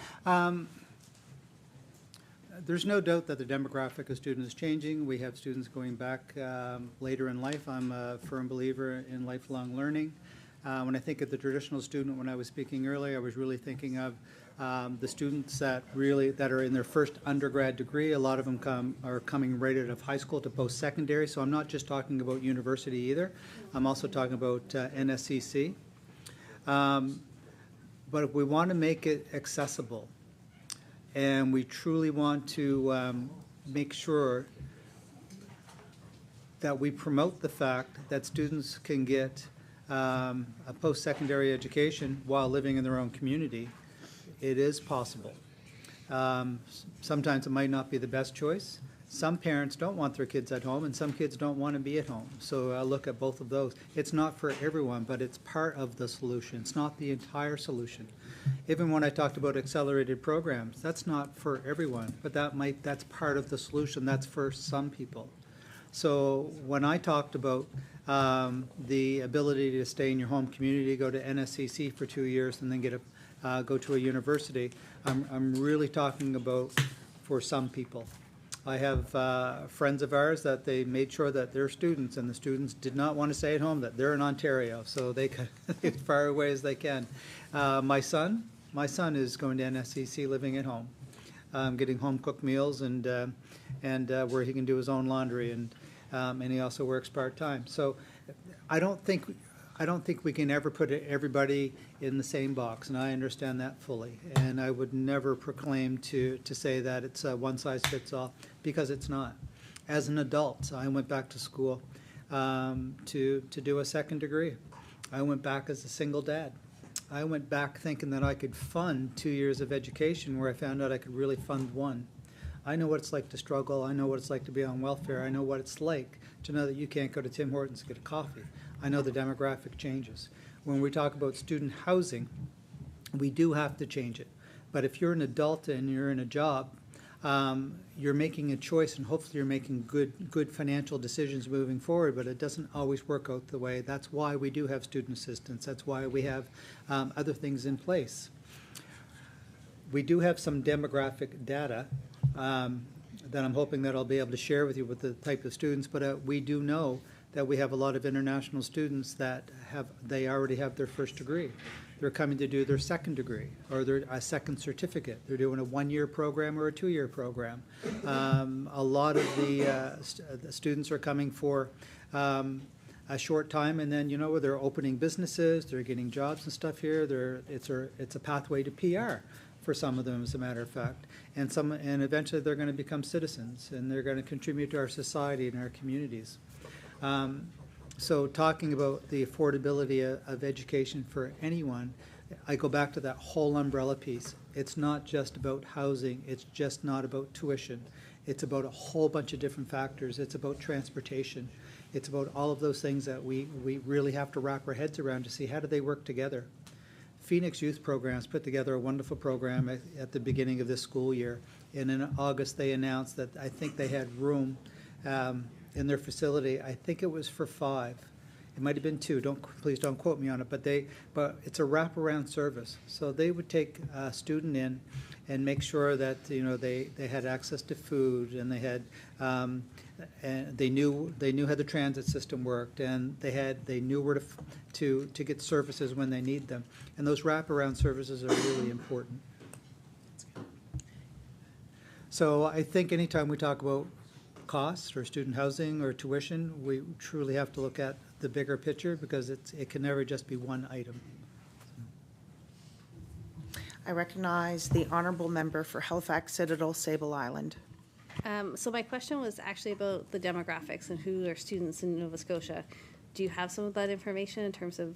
There's no doubt that the demographic of students is changing. We have students going back later in life. I'm a firm believer in lifelong learning. When I think of the traditional student, when I was speaking earlier, I was really thinking of the students that are in their first undergrad degree. A lot of them are coming right out of high school to post-secondary. So I'm not just talking about university either. I'm also talking about NSCC. But if we want to make it accessible, and we truly want to make sure that we promote the fact that students can get a post-secondary education while living in their own community, it is possible. Sometimes it might not be the best choice. Some parents don't want their kids at home, and some kids don't want to be at home. So I look at both of those. It's not for everyone, but it's part of the solution. It's not the entire solution. Even when I talked about accelerated programs, that's not for everyone, but that's part of the solution. That's for some people. So when I talked about the ability to stay in your home community, go to NSCC for 2 years, and then go to a university, I'm really talking about for some people. I have friends of ours that they made sure that their students, and the students did not want to stay at home, that they're in Ontario, so they could as far away as they can. My son is going to NSCC, living at home, getting home cooked meals and where he can do his own laundry, and he also works part-time. So I don't think we can ever put everybody in the same box, and I understand that fully. And I would never proclaim to say that it's a one-size-fits-all, because it's not. As an adult, I went back to school to do a second degree. I went back as a single dad. I went back thinking that I could fund 2 years of education where I found out I could really fund one. I know what it's like to struggle. I know what it's like to be on welfare. I know what it's like to know that you can't go to Tim Hortons to get a coffee. I know the demographic changes. When we talk about student housing, we do have to change it. But if you're an adult and you're in a job, you're making a choice, and hopefully you're making good financial decisions moving forward, but it doesn't always work out the way. That's why we do have student assistance. That's why we have other things in place. We do have some demographic data that I'm hoping that I'll be able to share with you with the type of students, but we do know that we have a lot of international students that they already have their first degree. They're coming to do their second degree or a second certificate. They're doing a 1-year program or a 2-year program. A lot of the students are coming for a short time, and then they're opening businesses, they're getting jobs and stuff here. It's a pathway to PR for some of them, as a matter of fact, and eventually they're going to become citizens, and they're going to contribute to our society and our communities. So talking about the affordability of education for anyone, I go back to that whole umbrella piece. It's not just about housing. It's just not about tuition. It's about a whole bunch of different factors. It's about transportation. It's about all of those things that we really have to wrap our heads around to see how do they work together. Phoenix Youth Programs put together a wonderful program at the beginning of this school year. And in August, they announced that I think they had room in their facility. I think it was for 5. It might have been 2. Please don't quote me on it. But it's a wraparound service. So they would take a student in and make sure that they had access to food, and they had and they knew how the transit system worked, and they knew where to get services when they need them. And those wraparound services are really important. So I think anytime we talk about costs or student housing or tuition, we truly have to look at the bigger picture, because it can never just be one item. I recognize the honourable member for Halifax Citadel Sable Island. So my question was actually about the demographics and who are students in Nova Scotia. Do you have some of that information in terms of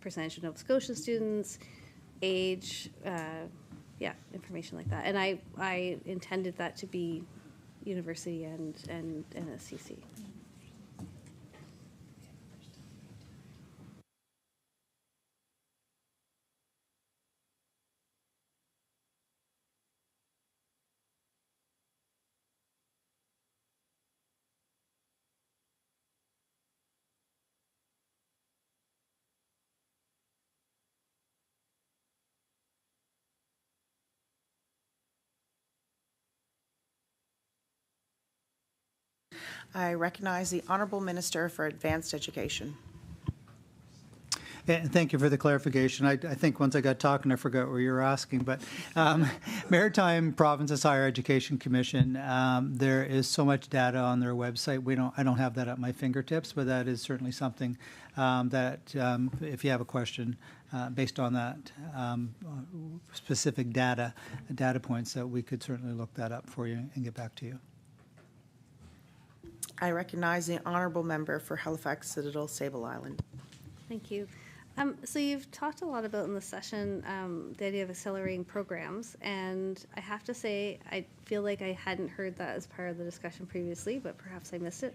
percentage of Nova Scotia students, age, information like that? And I intended that to be university and NSCC. I recognize the Honourable Minister for Advanced Education. And thank you for the clarification. I think once I got talking, I forgot what you were asking. But Maritime Provinces Higher Education Commission, there is so much data on their website. I don't have that at my fingertips, but that is certainly something that if you have a question based on that specific data points, that we could certainly look that up for you and get back to you. I recognize the honourable member for Halifax Citadel Sable Island. Thank you. So you've talked a lot about in the session the idea of accelerating programs, and I have to say I feel like I hadn't heard that as part of the discussion previously, but perhaps I missed it.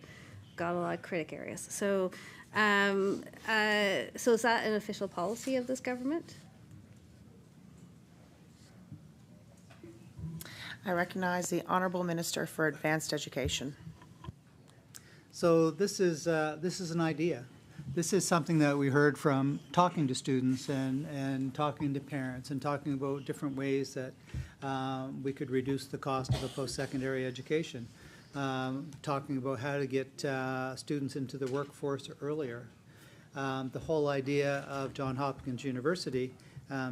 Got a lot of critic areas. So, so is that an official policy of this government? I recognize the honourable minister for Advanced Education. So this is an idea. This is something that we heard from talking to students and talking to parents and talking about different ways that we could reduce the cost of a post-secondary education, talking about how to get students into the workforce earlier. The whole idea of Johns Hopkins University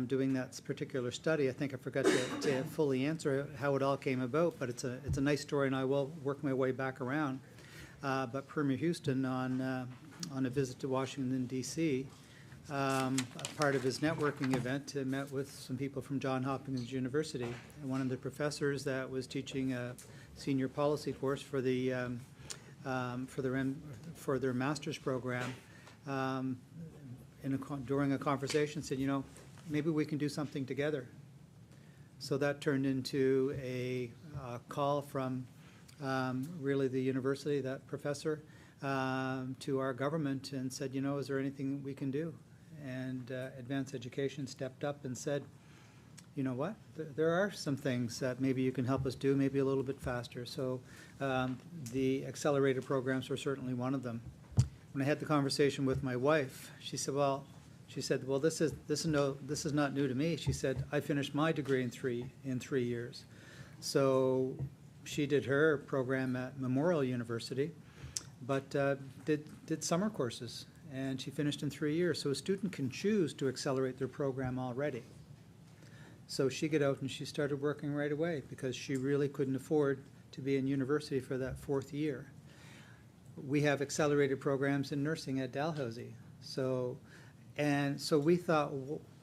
doing that particular study, I think I forgot to fully answer how it all came about, but it's a nice story, and I will work my way back around. But Premier Houston, on a visit to Washington, D.C., part of his networking event, met with some people from Johns Hopkins University. And one of the professors that was teaching senior policy course for their master's program, during a conversation said, you know, maybe we can do something together. So that turned into a call from really the university, that professor, to our government and said, you know, is there anything we can do? And Advanced Education stepped up and said, you know what, there are some things that maybe you can help us do, maybe a little bit faster. So the accelerated programs were certainly one of them. When I had the conversation with my wife, she said, well, this is not new to me. She said, I finished my degree in three years. So she did her program at Memorial University, but did summer courses, and she finished in 3 years. So a student can choose to accelerate their program already. So she got out and she started working right away because she really couldn't afford to be in university for that 4th year. We have accelerated programs in nursing at Dalhousie. So we thought,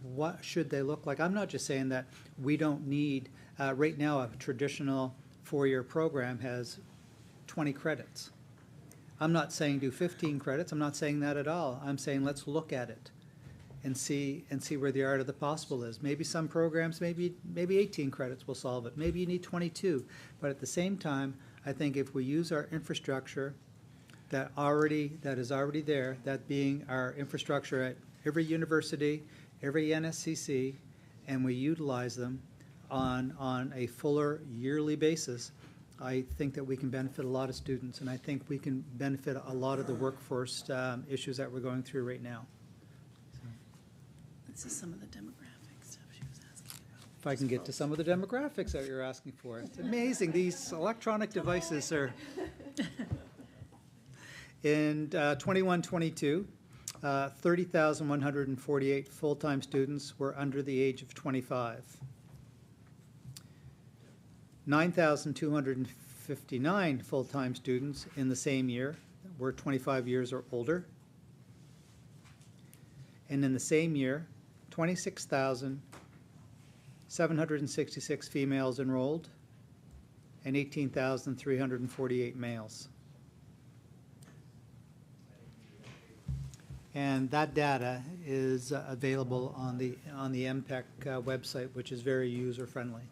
what should they look like? I'm not just saying that we don't need, right now a traditional 4-year program has 20 credits. I'm not saying do 15 credits. I'm not saying that at all. I'm saying let's look at it and see where the art of the possible is. Maybe some programs, maybe 18 credits will solve it. Maybe you need 22. But at the same time, I think if we use our infrastructure that is already there, that being our infrastructure at every university, every NSCC, and we utilize them on a fuller yearly basis, I think that we can benefit a lot of students, and I think we can benefit a lot of the workforce issues that we're going through right now. This is some of the demographic stuff she was asking about. If I can get to some of the demographics that you're asking for. It's amazing, these electronic devices are... In 21-22, 30,148 full-time students were under the age of 25. 9,259 full-time students in the same year were 25 years or older. And in the same year, 26,766 females enrolled and 18,348 males. And that data is available on the MPEC website, which is very user-friendly.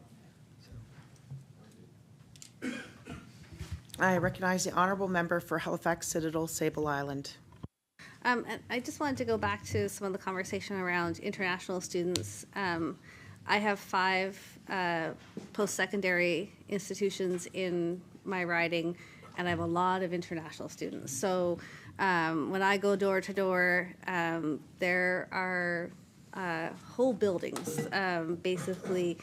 I recognize the honourable member for Halifax Citadel, Sable Island. And I just wanted to go back to some of the conversation around international students. I have 5 post-secondary institutions in my riding, and I have a lot of international students. So when I go door to door, there are whole buildings, basically,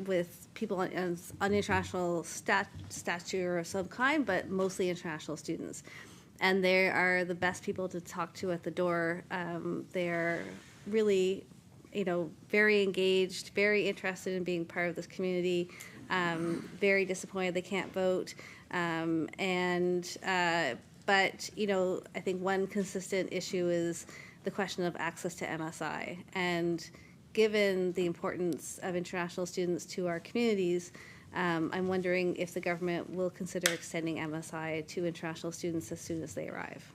with people on international stature of some kind, but mostly international students. And they are the best people to talk to at the door. They're really, very engaged, very interested in being part of this community, very disappointed they can't vote. But, I think one consistent issue is the question of access to MSI. And given the importance of international students to our communities, I'm wondering if the government will consider extending MSI to international students as soon as they arrive.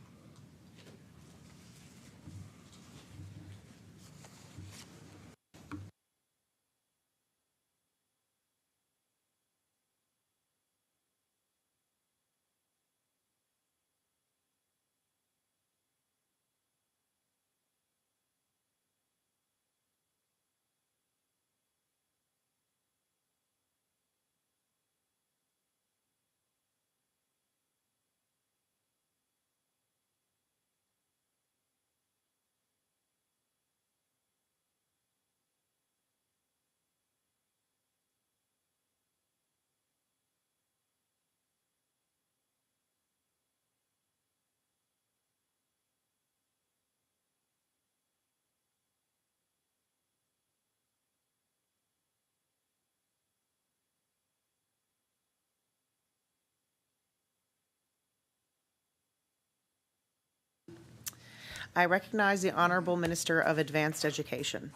I recognize the honourable Minister of Advanced Education.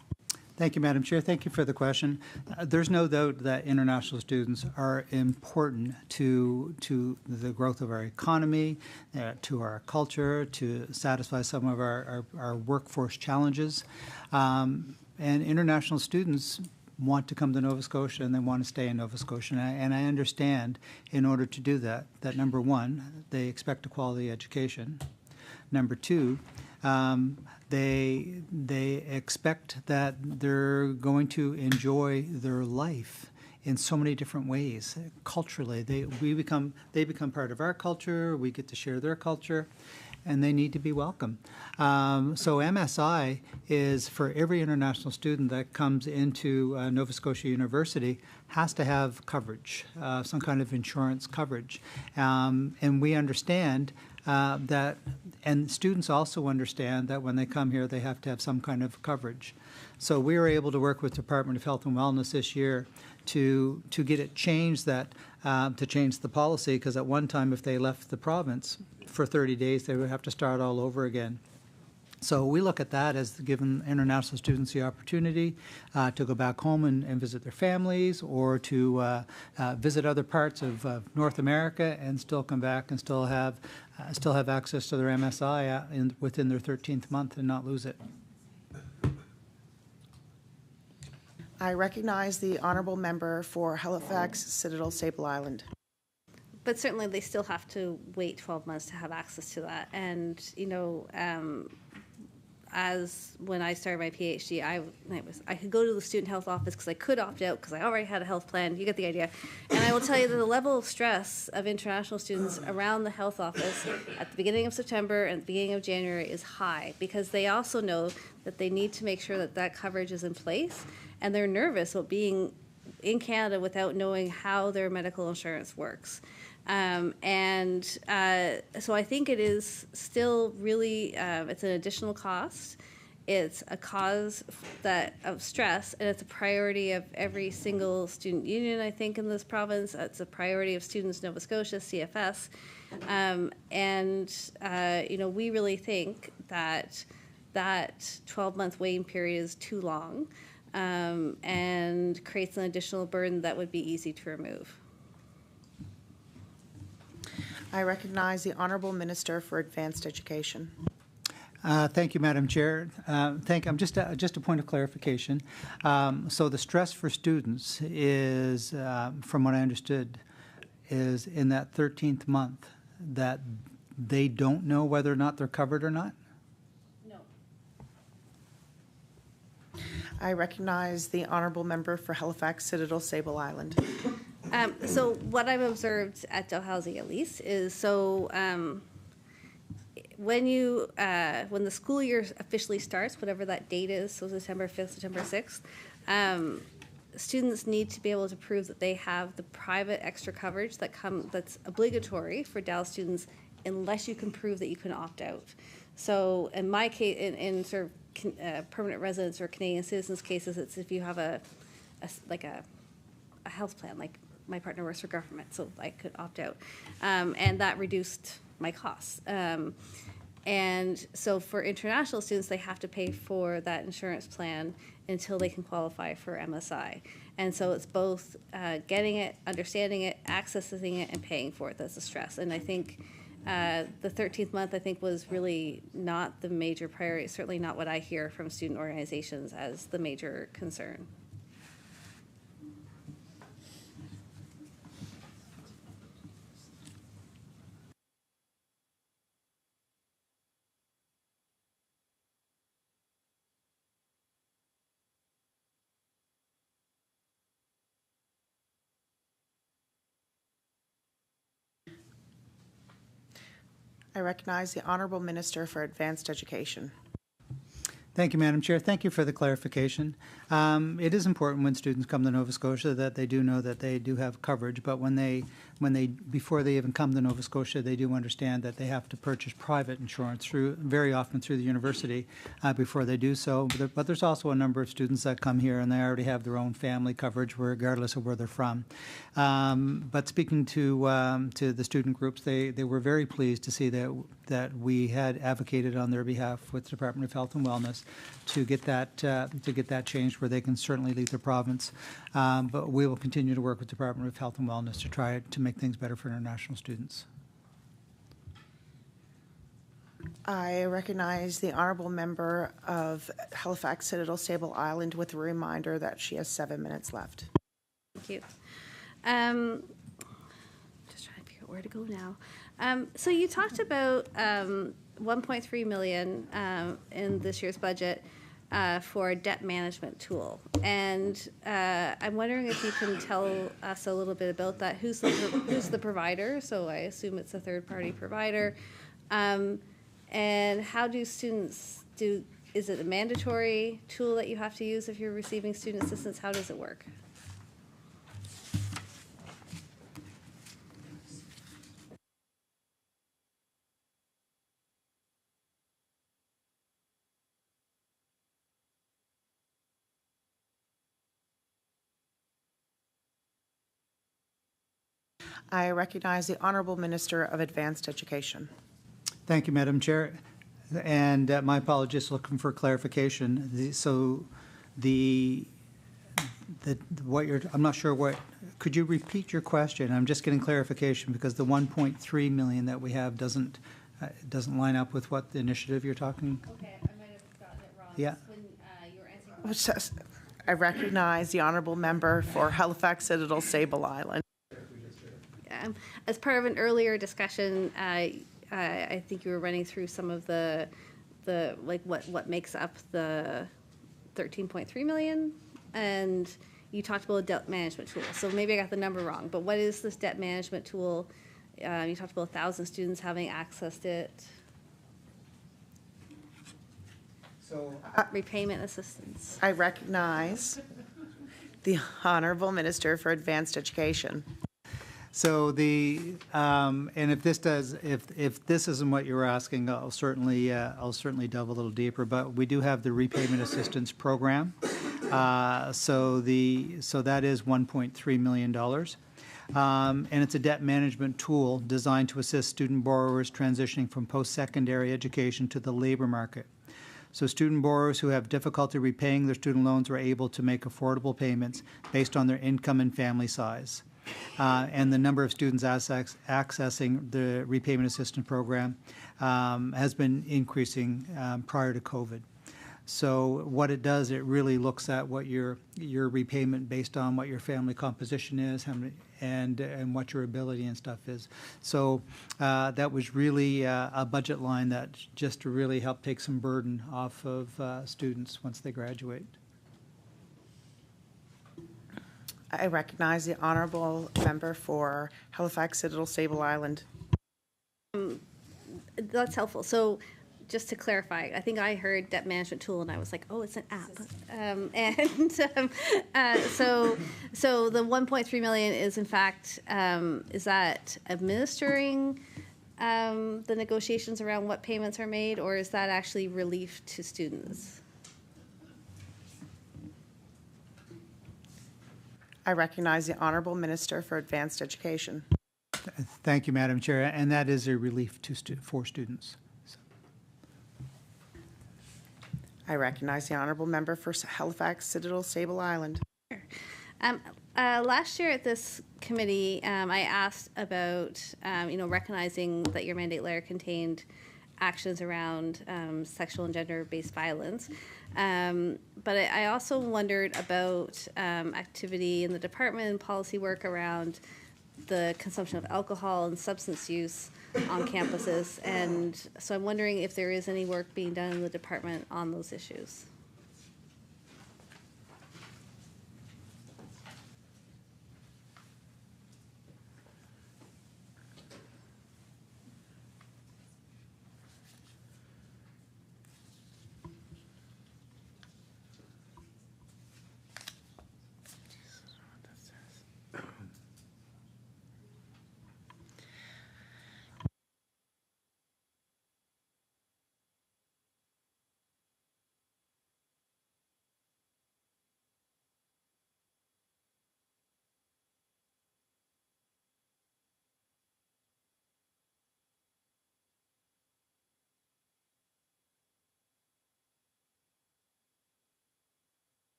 Thank you, Madam Chair. Thank you for the question. There's no doubt that international students are important to the growth of our economy, to our culture, to satisfy some of our workforce challenges. And international students want to come to Nova Scotia and they want to stay in Nova Scotia. And I understand in order to do that, number one, they expect a quality education. Number two, they expect that they're going to enjoy their life in so many different ways. Culturally, they become part of our culture. We get to share their culture, and they need to be welcome. So MSI is for every international student that comes into Nova Scotia University has to have coverage, some kind of insurance coverage, and we understand that, and students also understand that when they come here, they have to have some kind of coverage. So we were able to work with Department of Health and Wellness this year to get it changed, that to change the policy, because at one time, if they left the province for 30 days, they would have to start all over again. So we look at that as giving international students the opportunity to go back home and visit their families, or to visit other parts of North America and still come back and still have access to their MSI within their 13th month and not lose it. I recognize the honourable member for Halifax, Citadel, Sable Island. But certainly they still have to wait 12 months to have access to that. And, you know, as when I started my PhD, I could go to the student health office because I could opt out because I already had a health plan. You get the idea. And I will tell you that the level of stress of international students around the health office at the beginning of September and the beginning of January is high, because they also know that they need to make sure that that coverage is in place, and they're nervous about being in Canada without knowing how their medical insurance works. So I think it is still really, it's an additional cost. It's a cause of stress, and it's a priority of every single student union, I think, in this province. It's a priority of Students Nova Scotia, CFS. You know, we really think that that 12-month waiting period is too long, and creates an additional burden that would be easy to remove. I recognize the Honourable Minister for Advanced Education. Thank you, Madam Chair. Just a point of clarification. So the stress for students is, from what I understood, is in that 13th month that they don't know whether or not they're covered or not? No. I recognize the Honourable Member for Halifax, Citadel, Sable Island. So what I've observed at Dalhousie, at least, is when the school year officially starts, whatever that date is, so September 5th, September 6th, students need to be able to prove that they have the private extra coverage that's obligatory for DAL students, unless you can prove that you can opt out. So in my case, in sort of permanent residents or Canadian citizens cases, it's if you have a health plan, like my partner works for government, so I could opt out. And that reduced my costs. And so for international students, they have to pay for that insurance plan until they can qualify for MSI. And so it's both getting it, understanding it, accessing it, and paying for it that's the stress. And I think the 13th month, I think, was really not the major priority, certainly not what I hear from student organizations as the major concern. I recognize the Honourable Minister for Advanced Education. Thank you, Madam Chair. Thank you for the clarification. It is important when students come to Nova Scotia that they do know that they do have coverage, but before they even come to Nova Scotia, they do understand that they have to purchase private insurance very often through the university before they do so. But there's also a number of students that come here and they already have their own family coverage regardless of where they're from. But speaking to the student groups, they were very pleased to see that we had advocated on their behalf with the Department of Health and Wellness efforts to get that changed where they can certainly leave the province. But we will continue to work with the Department of Health and Wellness to try to make things better for international students. I recognize the honourable member of Halifax Citadel Sable Island with a reminder that she has 7 minutes left. Thank you. Just trying to figure out where to go now. So you talked about 1.3 million in this year's budget for a debt management tool, and I'm wondering if you can tell us a little bit about that. Who's the provider? So I assume it's a third-party provider. And how do students do? Is it a mandatory tool that you have to use if you're receiving student assistance? How does it work? I recognize the Honourable Minister of Advanced Education. Thank you, Madam Chair. And my apologies, looking for clarification. I'm not sure what, could you repeat your question? I'm just getting clarification because the 1.3 million that we have doesn't line up with what the initiative you're talking. Okay, I might have gotten it wrong. Yeah. When you were answering. I recognize the honourable member for Halifax Citadel Sable Island. As part of an earlier discussion, I think you were running through some of the like what makes up the 13.3 million, and you talked about a debt management tool. So maybe I got the number wrong, but what is this debt management tool? You talked about 1,000 students having accessed it. So Repayment assistance. I recognize the Honourable Minister for Advanced Education. So and if this isn't what you were asking, I'll certainly delve a little deeper. But we do have the repayment assistance program. So that is $1.3 million, and it's a debt management tool designed to assist student borrowers transitioning from post-secondary education to the labor market. So student borrowers who have difficulty repaying their student loans are able to make affordable payments based on their income and family size. And the number of students accessing the repayment assistance program has been increasing prior to COVID. So what it does, it really looks at what your repayment based on what your family composition is, and what your ability and stuff is. So that was really a budget line that just to really help take some burden off of students once they graduate. I recognize the honourable member for Halifax Citadel Sable Island. That's helpful. So just to clarify, I think I heard debt management tool and I was like, oh, it's an app. So the 1.3 million is in fact, is that administering the negotiations around what payments are made, or is that actually relief to students? I recognize the Honourable Minister for Advanced Education. Thank you, Madam Chair, and that is a relief for students. So. I recognize the Honourable Member for Halifax Citadel Sable Island. Last year at this committee, I asked about recognizing that your mandate letter contained actions around sexual and gender-based violence. But I also wondered about activity in the department and policy work around the consumption of alcohol and substance use on campuses. And so I'm wondering if there is any work being done in the department on those issues.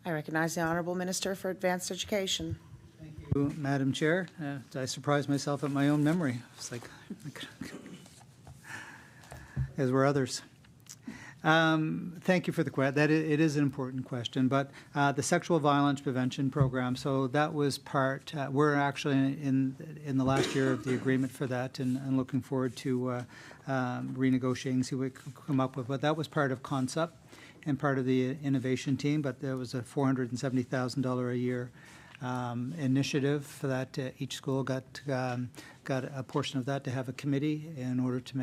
I recognize the Honourable Minister for Advanced Education. Thank you, Madam Chair. I surprised myself at my own memory. It's like, as were others. Thank you for the question. It is an important question, but the sexual violence prevention program. So that was part. We're actually in the last year of the agreement for that, and looking forward to renegotiating, see what we can come up with. But that was part of CONCEPT and part of the innovation team. But there was a $470,000 a year initiative for that. Each school got a portion of that to have a committee in order to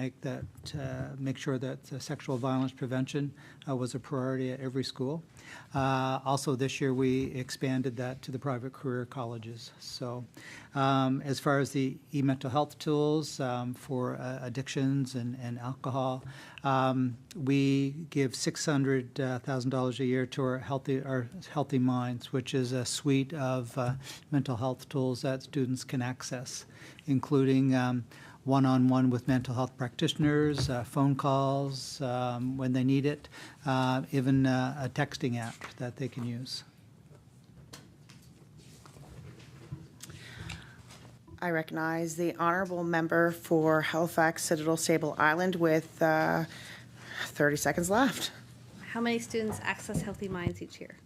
make sure that sexual violence prevention was a priority at every school. Also this year we expanded that to the private career colleges. So as far as the e-mental health tools for addictions and alcohol, we give $600,000 a year to our Healthy Minds, which is a suite of mental health tools that students can access, including one-on-one with mental health practitioners, phone calls when they need it, even a texting app that they can use. I recognize the Honourable Member for Halifax Citadel Sable Island with 30 seconds left. How many students access Healthy Minds each year?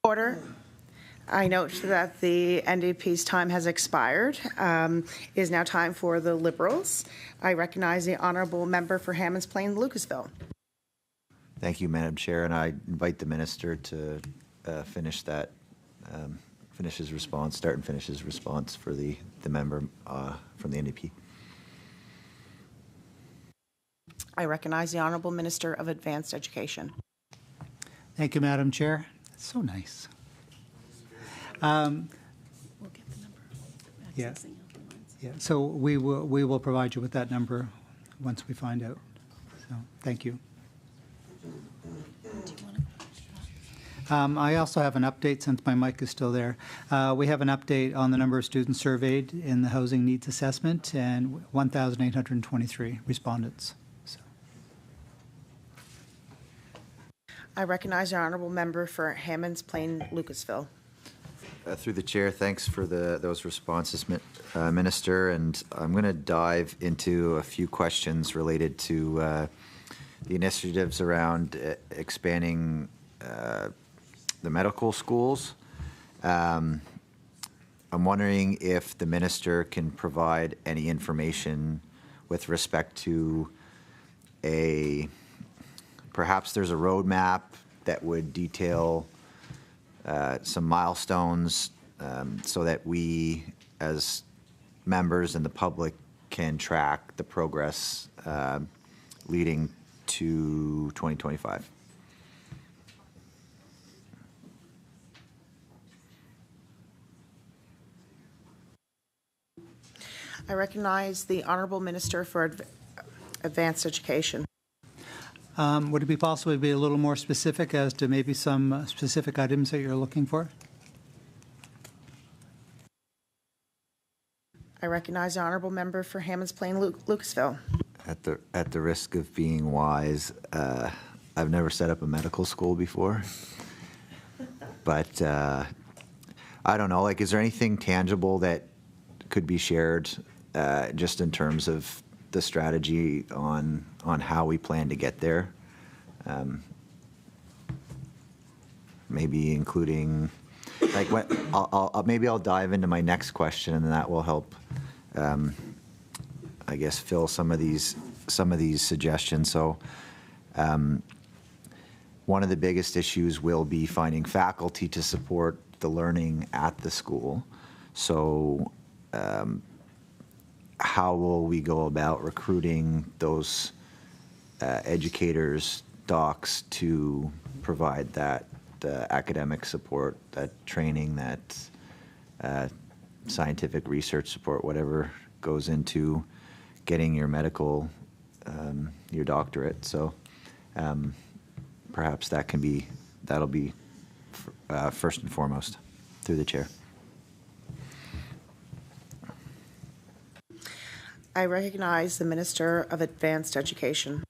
Order. I note that the NDP's time has expired. It is now time for the Liberals. I recognize the Honourable Member for Hammonds Plain, Lucasville. Thank you, Madam Chair, and I invite the Minister to finish his response, start and finish his response for the member from the NDP. I recognize the Honourable Minister of Advanced Education. Thank you, Madam Chair. That's so nice. We'll get the number. Yeah. Accessing Healthy Minds. Yeah, so we will provide you with that number once we find out. So thank you. Do you want to? I also have an update, since my mic is still there. We have an update on the number of students surveyed in the housing needs assessment, and 1,823 respondents. So. I recognize the Honourable Member for Hammonds Plain, Lucasville. Through the chair, thanks for those responses, Minister. And I'm going to dive into a few questions related to the initiatives around expanding the medical schools. I'm wondering if the Minister can provide any information with respect to perhaps there's a roadmap that would detail some milestones so that we as members and the public can track the progress leading to 2025. I recognize the Honourable Minister for Advanced Education. Would it be possible to be a little more specific as to maybe some specific items that you're looking for? I recognize the Honourable Member for Hammonds Plain, Lucasville. At the risk of being wise, I've never set up a medical school before, but I don't know. Like, is there anything tangible that could be shared, just in terms of the strategy on how we plan to get there? Maybe including, like, what maybe I'll dive into my next question, and that will help, I guess, fill some of these suggestions. So, one of the biggest issues will be finding faculty to support the learning at the school. So, how will we go about recruiting those educators, docs to provide that academic support, that training, that scientific research support, whatever goes into getting your medical, your doctorate. So perhaps that'll be first and foremost, through the chair. I recognize the Minister of Advanced Education.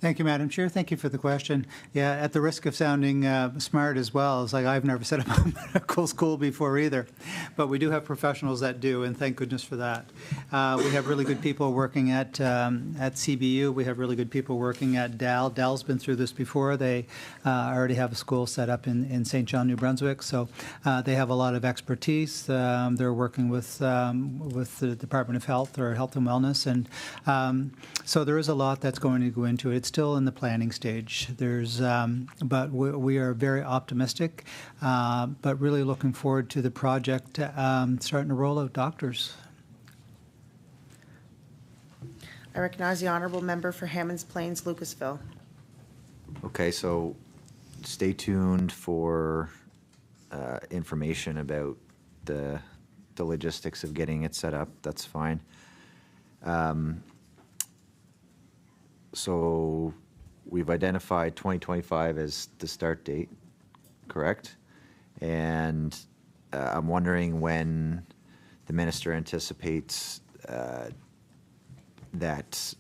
Thank you, Madam Chair. Thank you for the question. Yeah, at the risk of sounding smart as well, it's like I've never set up a medical school before either, but we do have professionals that do, and thank goodness for that. We have really good people working at CBU. We have really good people working at DAL. DAL's been through this before. They already have a school set up in St. John, New Brunswick, so they have a lot of expertise. They're working with the Department of Health or Health and Wellness, and so there is a lot that's going to go into it. It's still in the planning stage. But we are very optimistic, but really looking forward to the project starting to roll out doctors. I recognize the Honourable Member for Hammonds Plains, Lucasville. Okay, so stay tuned for information about the logistics of getting it set up. That's fine. So we've identified 2025 as the start date, correct? And I'm wondering when the minister anticipates that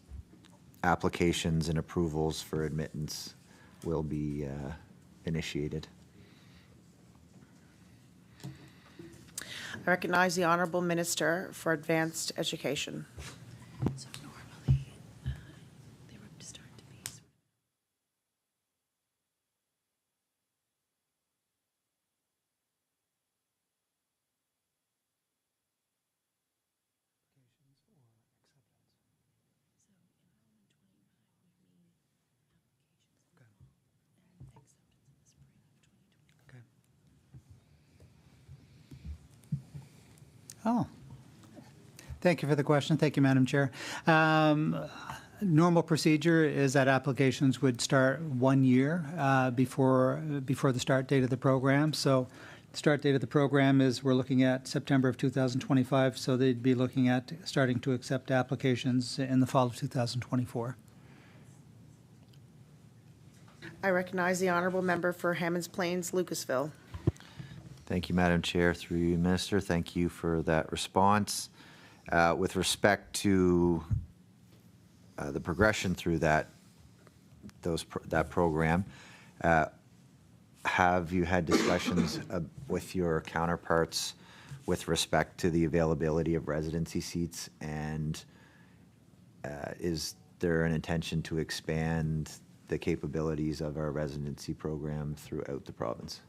applications and approvals for admittance will be initiated. I recognize the Honourable Minister for Advanced Education. So normally, they were to start to be. Oh, thank you for the question. Thank you, Madam Chair. Normal procedure is that applications would start 1 year before the start date of the program. So the start date of the program is we're looking at September of 2025, so they'd be looking at starting to accept applications in the fall of 2024. I recognize the Honourable Member for Hammonds Plains, Lucasville. Thank you, Madam Chair. Through you, Minister, thank you for that response. With respect to the progression through that program, have you had discussions with your counterparts with respect to the availability of residency seats, and is there an intention to expand the capabilities of our residency program throughout the province?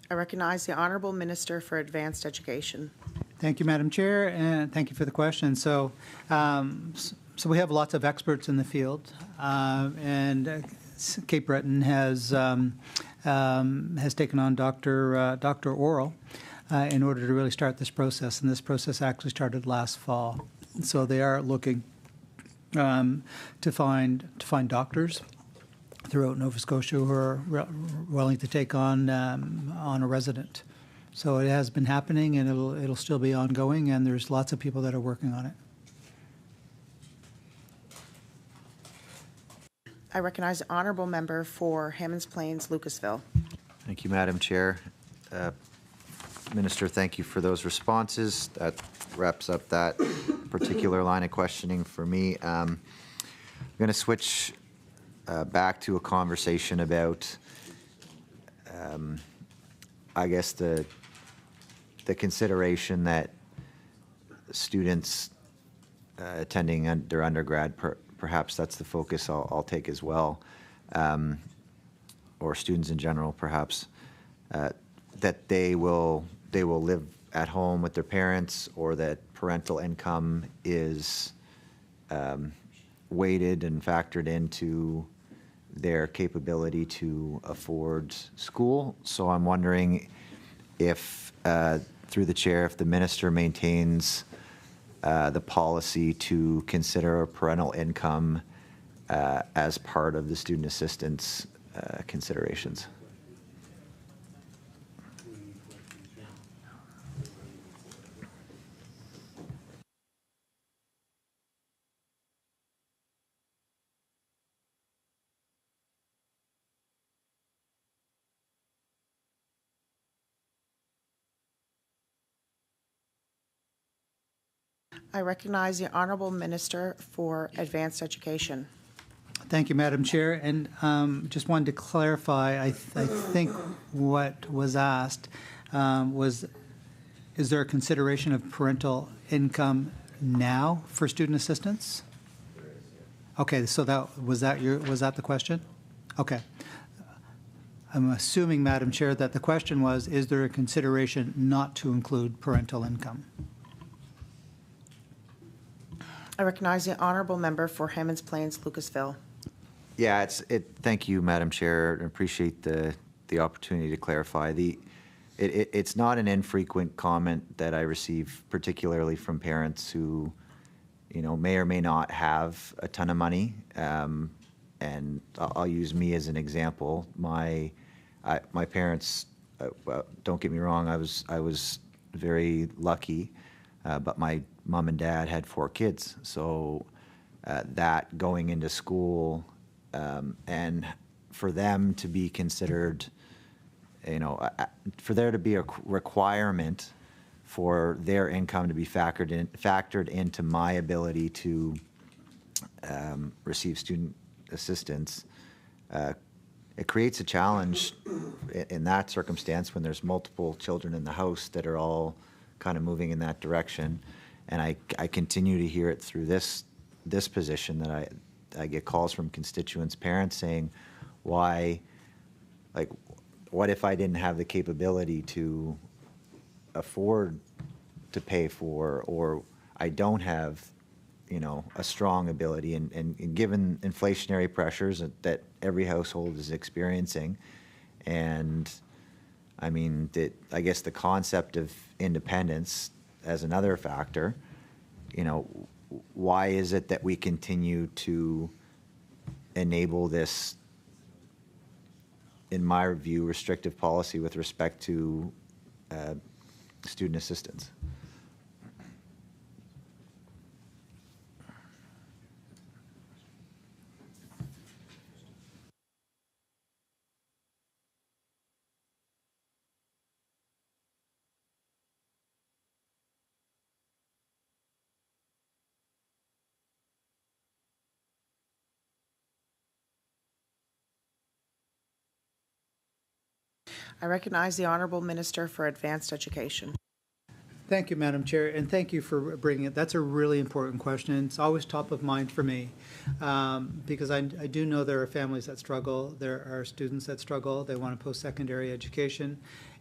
I recognize the Honourable Minister for Advanced Education. Thank you, Madam Chair, and thank you for the question. So, so we have lots of experts in the field, and Cape Breton has taken on Dr. Oral in order to really start this process, and this process actually started last fall. So they are looking to find doctors throughout Nova Scotia who are willing to take on a resident. So it has been happening, and it'll still be ongoing, and there's lots of people that are working on it. I recognize the Honourable Member for Hammonds Plains, Lucasville. Thank you, Madam Chair. Minister, thank you for those responses. That wraps up that particular line of questioning for me. I'm going to switch back to a conversation about I guess the consideration that students attending their undergrad, perhaps that's the focus I'll take as well, or students in general, perhaps, that they will live at home with their parents, or that parental income is weighted and factored into their capability to afford school. So I'm wondering if, through the chair, if the minister maintains the policy to consider parental income as part of the student assistance considerations. I recognize the Honorable Minister for Advanced Education. Thank you, Madam Chair. And just wanted to clarify, I think what was asked was, is there a consideration of parental income now for student assistance? Okay, so was that the question? Okay. I'm assuming, Madam Chair, that the question was, is there a consideration not to include parental income? I recognize the Honorable Member for Hammonds Plains, Lucasville. Yeah, thank you, Madam Chair. I appreciate the opportunity to clarify. It's not an infrequent comment that I receive, particularly from parents who, may or may not have a ton of money. And I'll use me as an example. My parents, don't get me wrong, I was very lucky, but my mom and dad had 4 kids. So that going into school, and for them to be considered, for there to be a requirement for their income to be factored into my ability to receive student assistance, it creates a challenge in that circumstance when there's multiple children in the house that are all kind of moving in that direction. And I continue to hear it through this position that I get calls from constituents, parents saying, why, like, what if I didn't have the capability to afford to pay for, or I don't have, a strong ability, and given inflationary pressures that every household is experiencing, and I mean, I guess the concept of independence as another factor, why is it that we continue to enable this, in my view, restrictive policy with respect to student assistance? I recognize the Honorable Minister for Advanced Education. Thank you, Madam Chair, and thank you for bringing it. That's a really important question. It's always top of mind for me, because I do know there are families that struggle. There are students that struggle. They want a post-secondary education,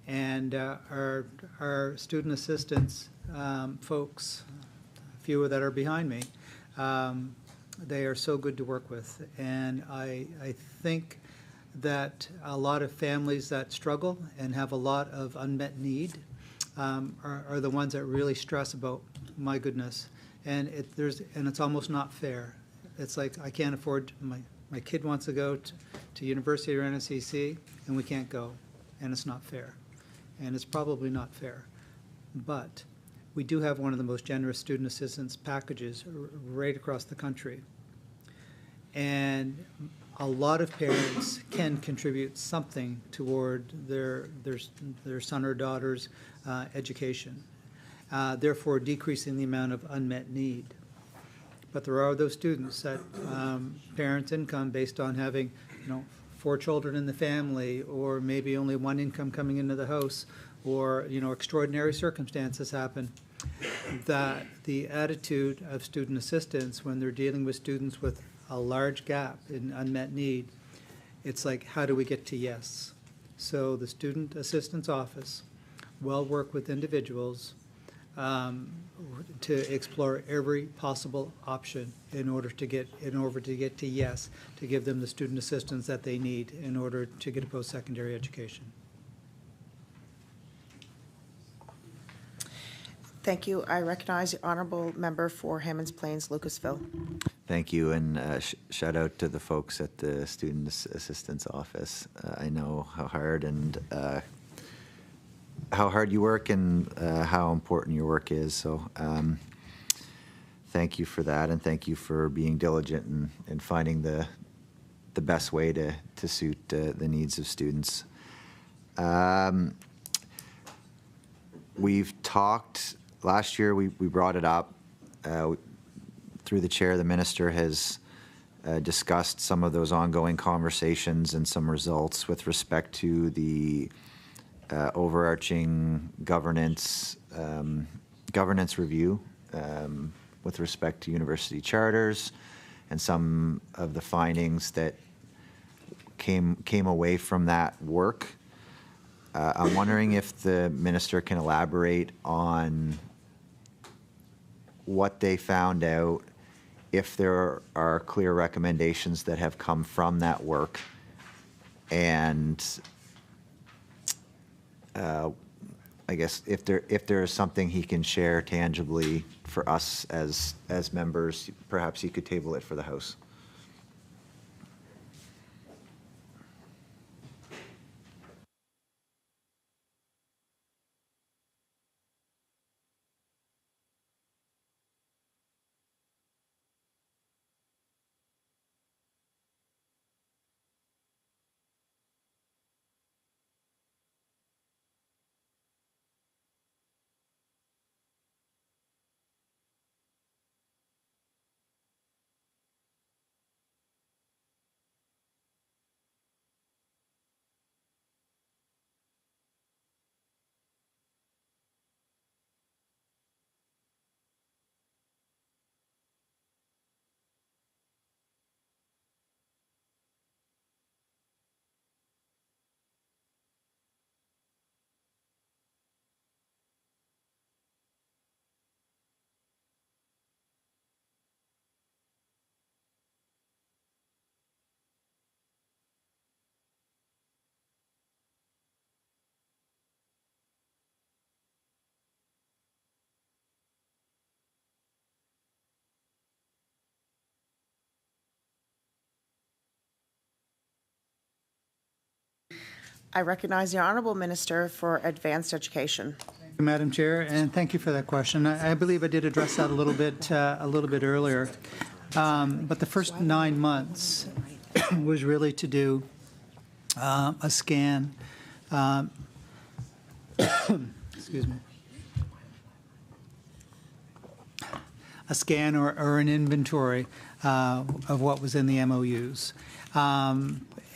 and our student assistance folks, a few that are behind me, they are so good to work with, and I think that a lot of families that struggle and have a lot of unmet need are the ones that really stress about, my goodness, and it's almost not fair. It's like, I can't afford, my kid wants to go to University or NSCC, and we can't go, and it's not fair, and it's probably not fair. But we do have one of the most generous student assistance packages right across the country, and a lot of parents can contribute something toward their son or daughter's education, therefore decreasing the amount of unmet need. But there are those students that parents' income based on having, 4 children in the family, or maybe only one income coming into the house, or, extraordinary circumstances happen, that the attitude of student assistants when they're dealing with students with a large gap in unmet need, it's like, how do we get to yes? So the student assistant's office will work with individuals to explore every possible option in order to get to yes, to give them the student assistance that they need in order to get a post-secondary education. Thank you. I recognize the honourable member for Hammonds Plains, Lucasville. Thank you, and shout out to the folks at the Student Assistance Office. I know how hard you work and how important your work is. So thank you for that, and thank you for being diligent in finding the best way to suit the needs of students. We've talked, last year we brought it up. Through the chair, the minister has discussed some of those ongoing conversations and some results with respect to the overarching governance review with respect to university charters, and some of the findings that came away from that work. I'm wondering if the minister can elaborate on what they found out, if there are clear recommendations that have come from that work, and I guess if there is something he can share tangibly for us as members, perhaps he could table it for the House. I recognize the honourable minister for advanced education. Thank you, Madam Chair, and thank you for that question. I believe I did address that a little bit earlier. But the first 9 months was really to do a scan. Excuse me. A scan or an inventory of what was in the MOUs.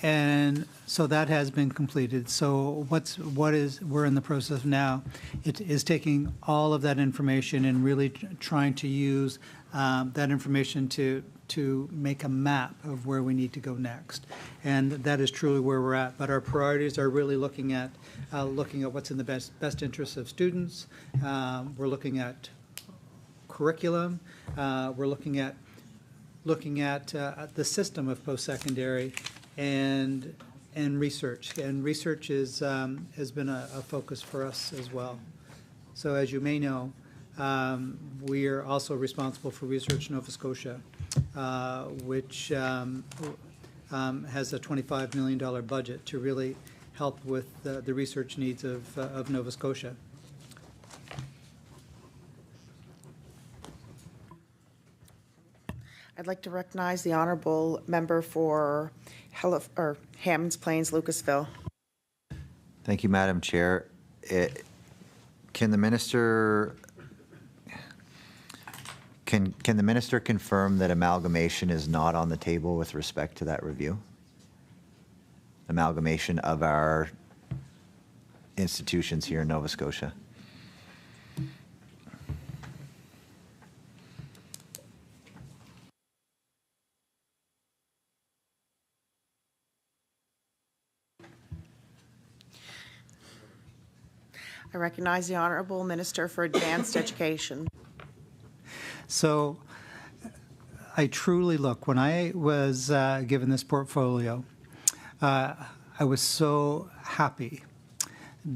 And so that has been completed. So we're in the process now. It is taking all of that information and really trying to use that information to make a map of where we need to go next. And that is truly where we're at. But our priorities are really looking at what's in the best interests of students. We're looking at curriculum. We're looking at the system of post-secondary and research. And research has been a focus for us as well. So as you may know, we are also responsible for Research Nova Scotia, which has a $25 million budget to really help with the research needs of Nova Scotia. I'd like to recognize the honourable member for Hammonds Plains, Lucasville. Thank you, Madam Chair. Can the minister confirm that amalgamation is not on the table with respect to that review? amalgamation of our institutions here in Nova Scotia. I recognize the Honourable Minister for Advanced Education. So I truly look, when I was given this portfolio, I was so happy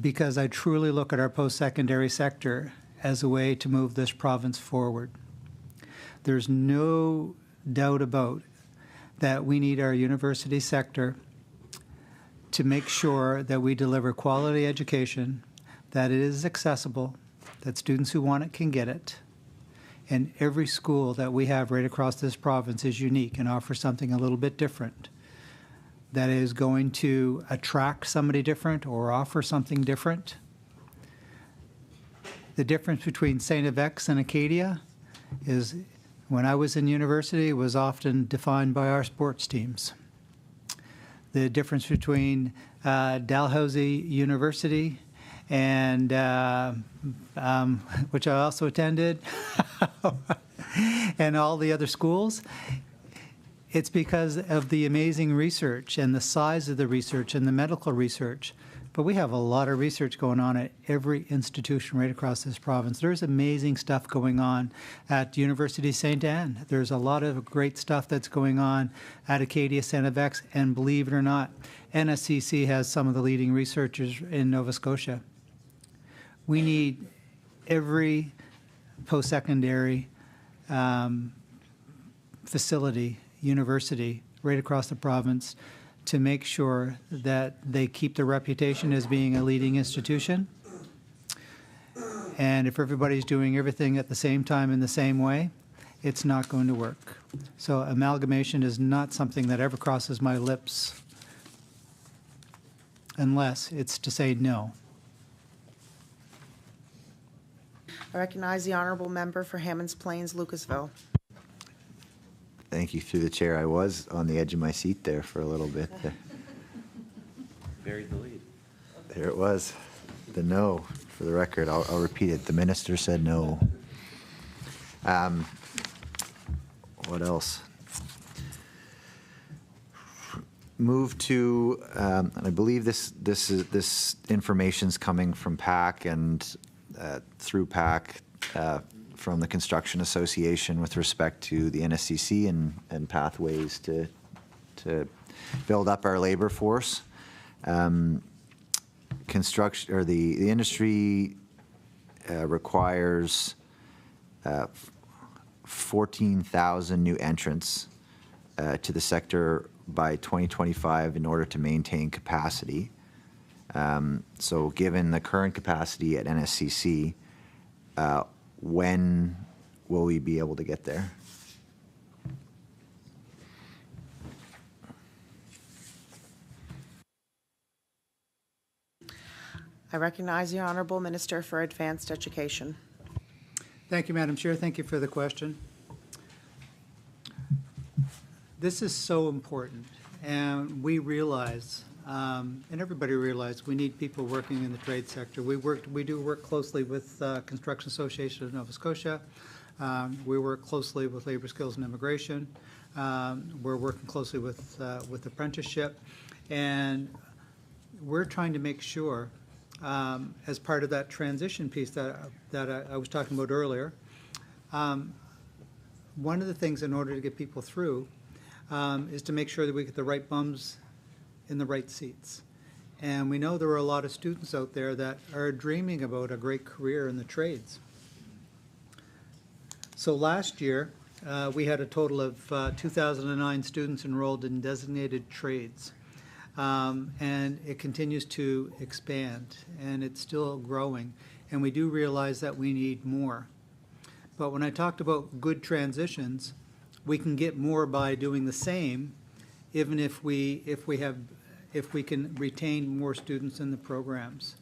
because I truly look at our post-secondary sector as a way to move this province forward. There's no doubt about that we need our university sector to make sure that we deliver quality education, that it is accessible, that students who want it can get it. And every school that we have right across this province is unique and offers something a little bit different that is going to attract somebody different or offer something different. The difference between St. FX and Acadia is when I was in university, it was often defined by our sports teams. The difference between Dalhousie University and which I also attended, and all the other schools, it's because of the amazing research and the size of the research and the medical research. But we have a lot of research going on at every institution right across this province. There's amazing stuff going on at University of St. Anne. There's a lot of great stuff that's going on at Acadia St. FX, and believe it or not, NSCC has some of the leading researchers in Nova Scotia. We need every post-secondary facility, university, right across the province to make sure that they keep their reputation as being a leading institution. And if everybody's doing everything at the same time in the same way, it's not going to work. So amalgamation is not something that ever crosses my lips unless it's to say no. I recognize the Honourable Member for Hammonds Plains, Lucasville. Thank you. Through the chair, I was on the edge of my seat there for a little bit. Buried the lead. There it was. The no, for the record. I'll repeat it. The minister said no. What else? Move to, and I believe this information's coming from PAC and through PAC from the Construction Association with respect to the NSCC and pathways to build up our labor force. Construction, or the industry requires 14,000 new entrants to the sector by 2025 in order to maintain capacity. So given the current capacity at NSCC, when will we be able to get there? I recognize the Honourable Minister for Advanced Education. Thank you, Madam Chair. Thank you for the question. This is so important, and we realize, and everybody realizes, we need people working in the trade sector. We do work closely with Construction Association of Nova Scotia. We work closely with Labour Skills and Immigration. We're working closely with apprenticeship, and we're trying to make sure, as part of that transition piece that I was talking about earlier, one of the things in order to get people through is to make sure that we get the right bums in the right seats. And we know there are a lot of students out there that are dreaming about a great career in the trades. So last year, we had a total of 2,009 students enrolled in designated trades. And it continues to expand, and it's still growing. And we do realize that we need more. But when I talked about good transitions, we can get more by doing the same, even if we can retain more students in the programs.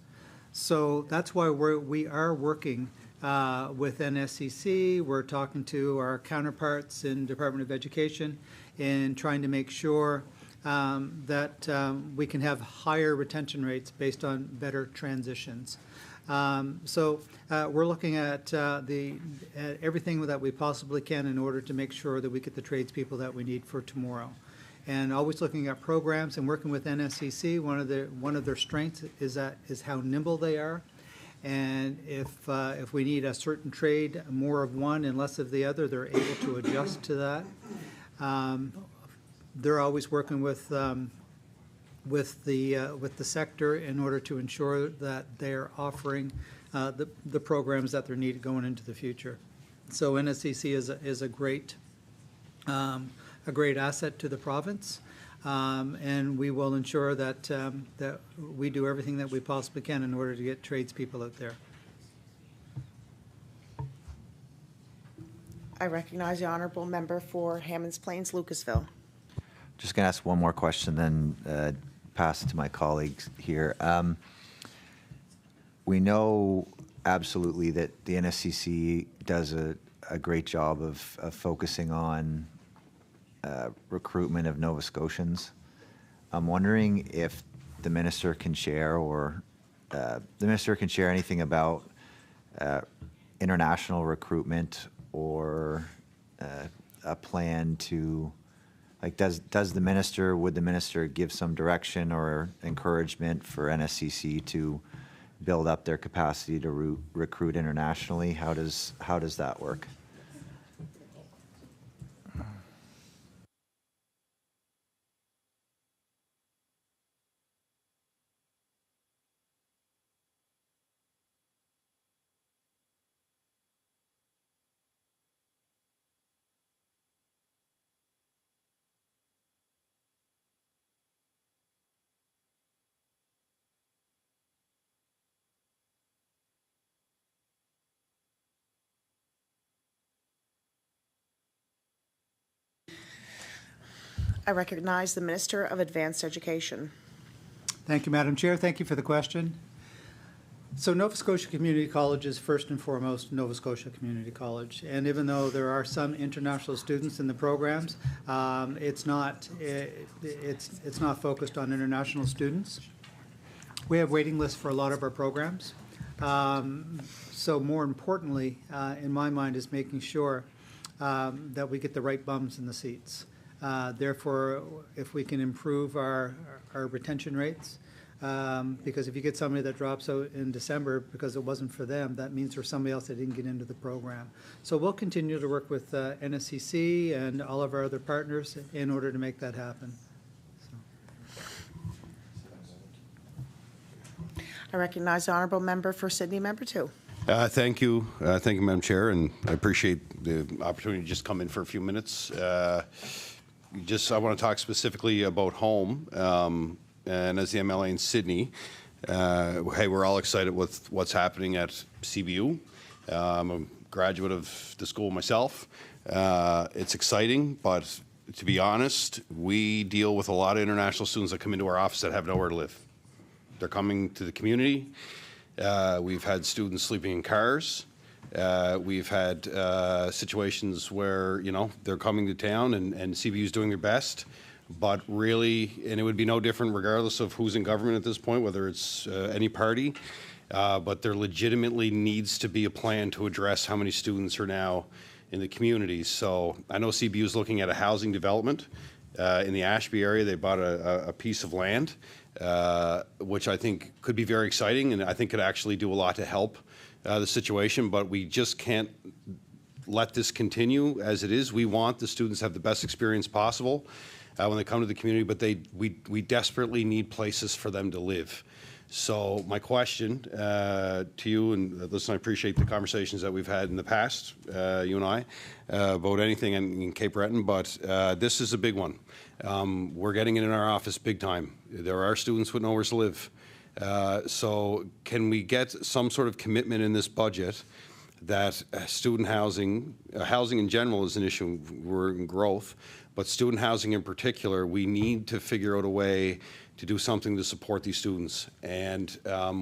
So that's why we are working with NSCC. We're talking to our counterparts in Department of Education and trying to make sure we can have higher retention rates based on better transitions. So we're looking at at everything that we possibly can in order to make sure that we get the tradespeople that we need for tomorrow. And always looking at programs and working with NSCC. One of their strengths is how nimble they are. And if we need a certain trade, more of one and less of the other, they're able to adjust to that. They're always working with the sector in order to ensure that they're offering the programs that they're needed going into the future. So NSCC is a great asset to the province, and we will ensure that that we do everything that we possibly can in order to get tradespeople out there. I recognize the honourable member for Hammonds Plains, Lucasville. Just going to ask one more question, then pass it to my colleagues here. We know absolutely that the NSCC does a great job of focusing on recruitment of Nova Scotians. I'm wondering if the minister can share, or the minister can share anything about international recruitment, or a plan to, like, would the minister give some direction or encouragement for NSCC to build up their capacity to recruit internationally? How does that work? I recognize the Minister of Advanced Education. Thank you, Madam Chair. Thank you for the question. So Nova Scotia Community College is first and foremost Nova Scotia Community College, and even though there are some international students in the programs, it's not focused on international students. We have waiting lists for a lot of our programs. So more importantly, in my mind, is making sure that we get the right bums in the seats. Therefore, if we can improve our retention rates, because if you get somebody that drops out in December because it wasn't for them, that means there's somebody else that didn't get into the program. So we'll continue to work with NSCC and all of our other partners in order to make that happen. I recognize the honourable member for Sydney, member 2. Thank you, Madam Chair, and I appreciate the opportunity to just come in for a few minutes. I want to talk specifically about home, and as the MLA in Sydney, hey, we're all excited with what's happening at CBU. I'm a graduate of the school myself. It's exciting, but to be honest, we deal with a lot of international students that come into our office that have nowhere to live. They're coming to the community. We've had students sleeping in cars. We've had situations where, you know, they're coming to town and CBU is doing their best, but really, and it would be no different regardless of who's in government at this point, whether it's any party, but there legitimately needs to be a plan to address how many students are now in the community. So I know CBU is looking at a housing development in the Ashby area. They bought a piece of land, which I think could be very exciting, and I think could actually do a lot to help the situation, but we just can't let this continue as it is. We want the students to have the best experience possible when they come to the community, but we desperately need places for them to live. So my question to you, and listen, I appreciate the conversations that we've had in the past, you and I, about anything in Cape Breton, but this is a big one. We're getting it in our office big time. There are students with nowhere to live. So can we get some sort of commitment in this budget that student housing, housing in general is an issue, we're in growth, but student housing in particular, we need to figure out a way to do something to support these students. And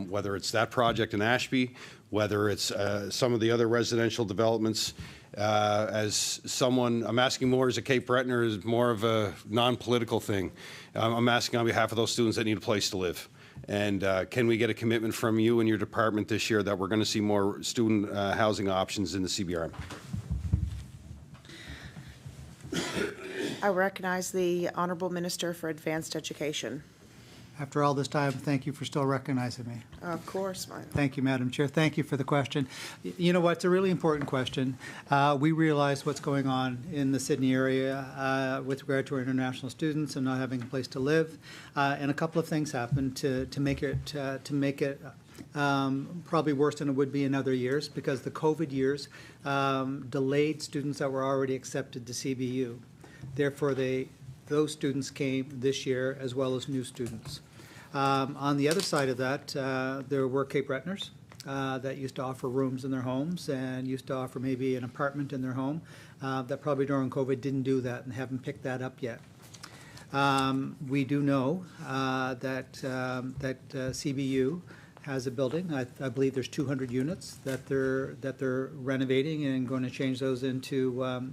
whether it's that project in Ashby, whether it's some of the other residential developments, as someone, I'm asking more as a Cape Bretoner, is more of a non-political thing. I'm asking on behalf of those students that need a place to live. And can we get a commitment from you and your department this year that we're going to see more student housing options in the CBRM? I recognize the Honourable Minister for Advanced Education. After all this time, thank you for still recognizing me. Of course, Thank you, Madam Chair. Thank you for the question. You know what? It's a really important question. We realize what's going on in the Sydney area with regard to our international students and not having a place to live. And a couple of things happened to make it probably worse than it would be in other years, because the COVID years delayed students that were already accepted to CBU. Therefore, those students came this year as well as new students. On the other side of that, there were Cape Bretoners that used to offer rooms in their homes and used to offer maybe an apartment in their home that probably during COVID didn't do that and haven't picked that up yet. We do know that CBU has a building. I believe there's 200 units that they're renovating and going to change those into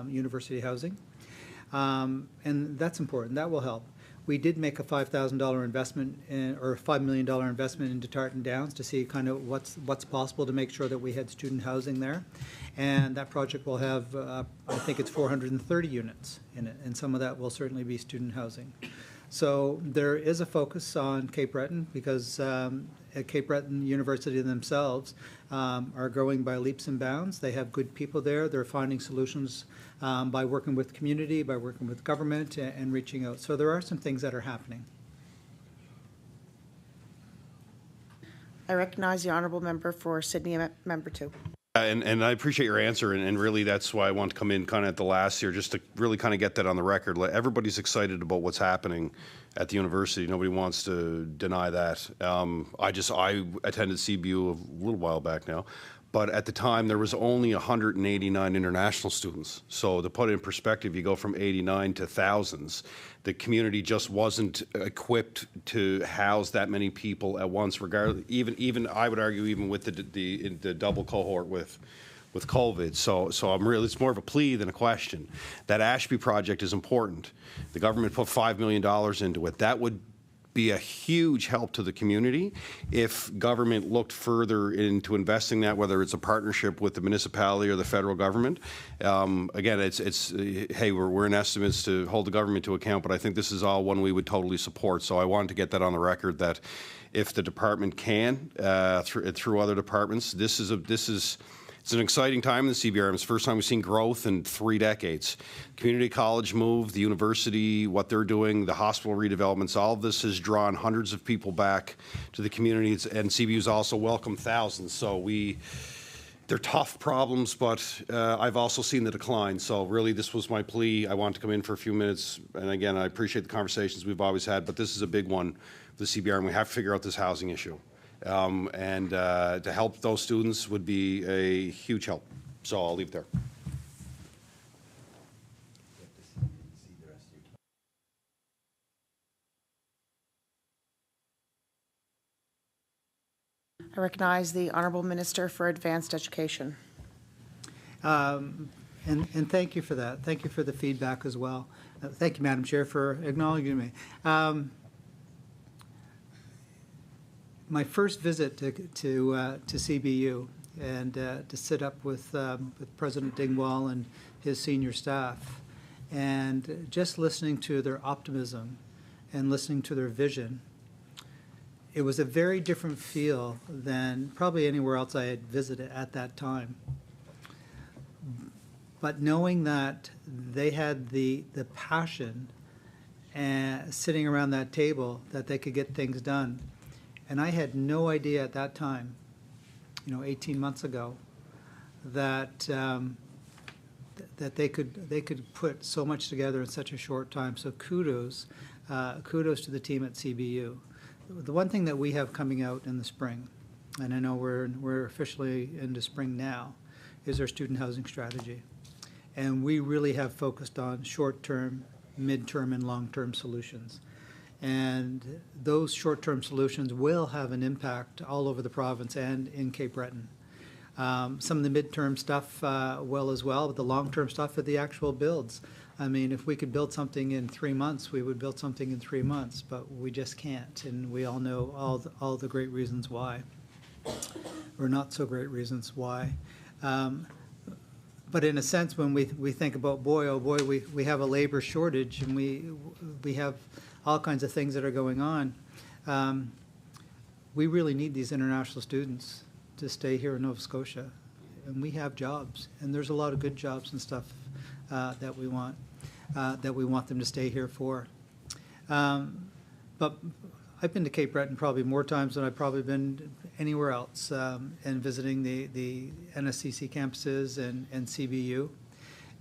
university housing. And that's important. That will help. We did make a $5,000 investment or a $5 million investment into Tartan Downs to see kind of what's possible to make sure that we had student housing there. And that project will have, I think it's 430 units in it, and some of that will certainly be student housing. So there is a focus on Cape Breton because at Cape Breton University themselves are growing by leaps and bounds. They have good people there. They're finding solutions by working with community, by working with government, and reaching out. So there are some things that are happening. I recognize the Honourable Member for Sydney, Member 2. And I appreciate your answer, and really that's why I want to come in kind of at the last year, just to really kind of get that on the record. Everybody's excited about what's happening at the university. Nobody wants to deny that. I attended CBU a little while back now, but at the time there was only 189 international students. So to put it in perspective, you go from 89 to thousands. The community just wasn't equipped to house that many people at once, regardless, even I would argue, even with the double cohort with COVID. So I'm really, it's more of a plea than a question. That Ashby project is important. The government put $5 million into it. That would be a huge help to the community if government looked further into investing that, whether it's a partnership with the municipality or the federal government. Again, it's hey, we're in estimates to hold the government to account, but I think this is all one we would totally support. So I wanted to get that on the record that if the department can, through other departments, it's an exciting time in the CBRM. It's the first time we've seen growth in 3 decades. Community college move, the university, what they're doing, the hospital redevelopments, all of this has drawn hundreds of people back to the communities, and CBU's also welcomed thousands. So they're tough problems, but I've also seen the decline. So really, this was my plea. I wanted to come in for a few minutes, and again, I appreciate the conversations we've always had, but this is a big one for the CBRM. We have to figure out this housing issue. And to help those students would be a huge help. So I'll leave it there. I recognize the Honourable Minister for Advanced Education. And thank you for that. Thank you for the feedback as well. Thank you, Madam Chair, for acknowledging me. My first visit to CBU and to sit up with President Dingwall and his senior staff, and just listening to their optimism and listening to their vision, it was a very different feel than probably anywhere else I had visited at that time. But knowing that they had the passion and sitting around that table that they could get things done. And I had no idea at that time, 18 months ago, that that they could put so much together in such a short time. So kudos to the team at CBU. The one thing that we have coming out in the spring, and I know we're officially into spring now, is our student housing strategy, and we really have focused on short-term, mid-term, and long-term solutions. And those short-term solutions will have an impact all over the province and in Cape Breton. Some of the midterm stuff will as well, but the long-term stuff are the actual builds. I mean, if we could build something in 3 months, we would build something in 3 months, but we just can't, and we all know all the great reasons why, or not so great reasons why. But in a sense, when we think about, boy, oh boy, we have a labor shortage, and we have all kinds of things that are going on, we really need these international students to stay here in Nova Scotia. And we have jobs, and there's a lot of good jobs and stuff that we want them to stay here for. But I've been to Cape Breton probably more times than I've probably been anywhere else, and visiting the NSCC campuses and CBU.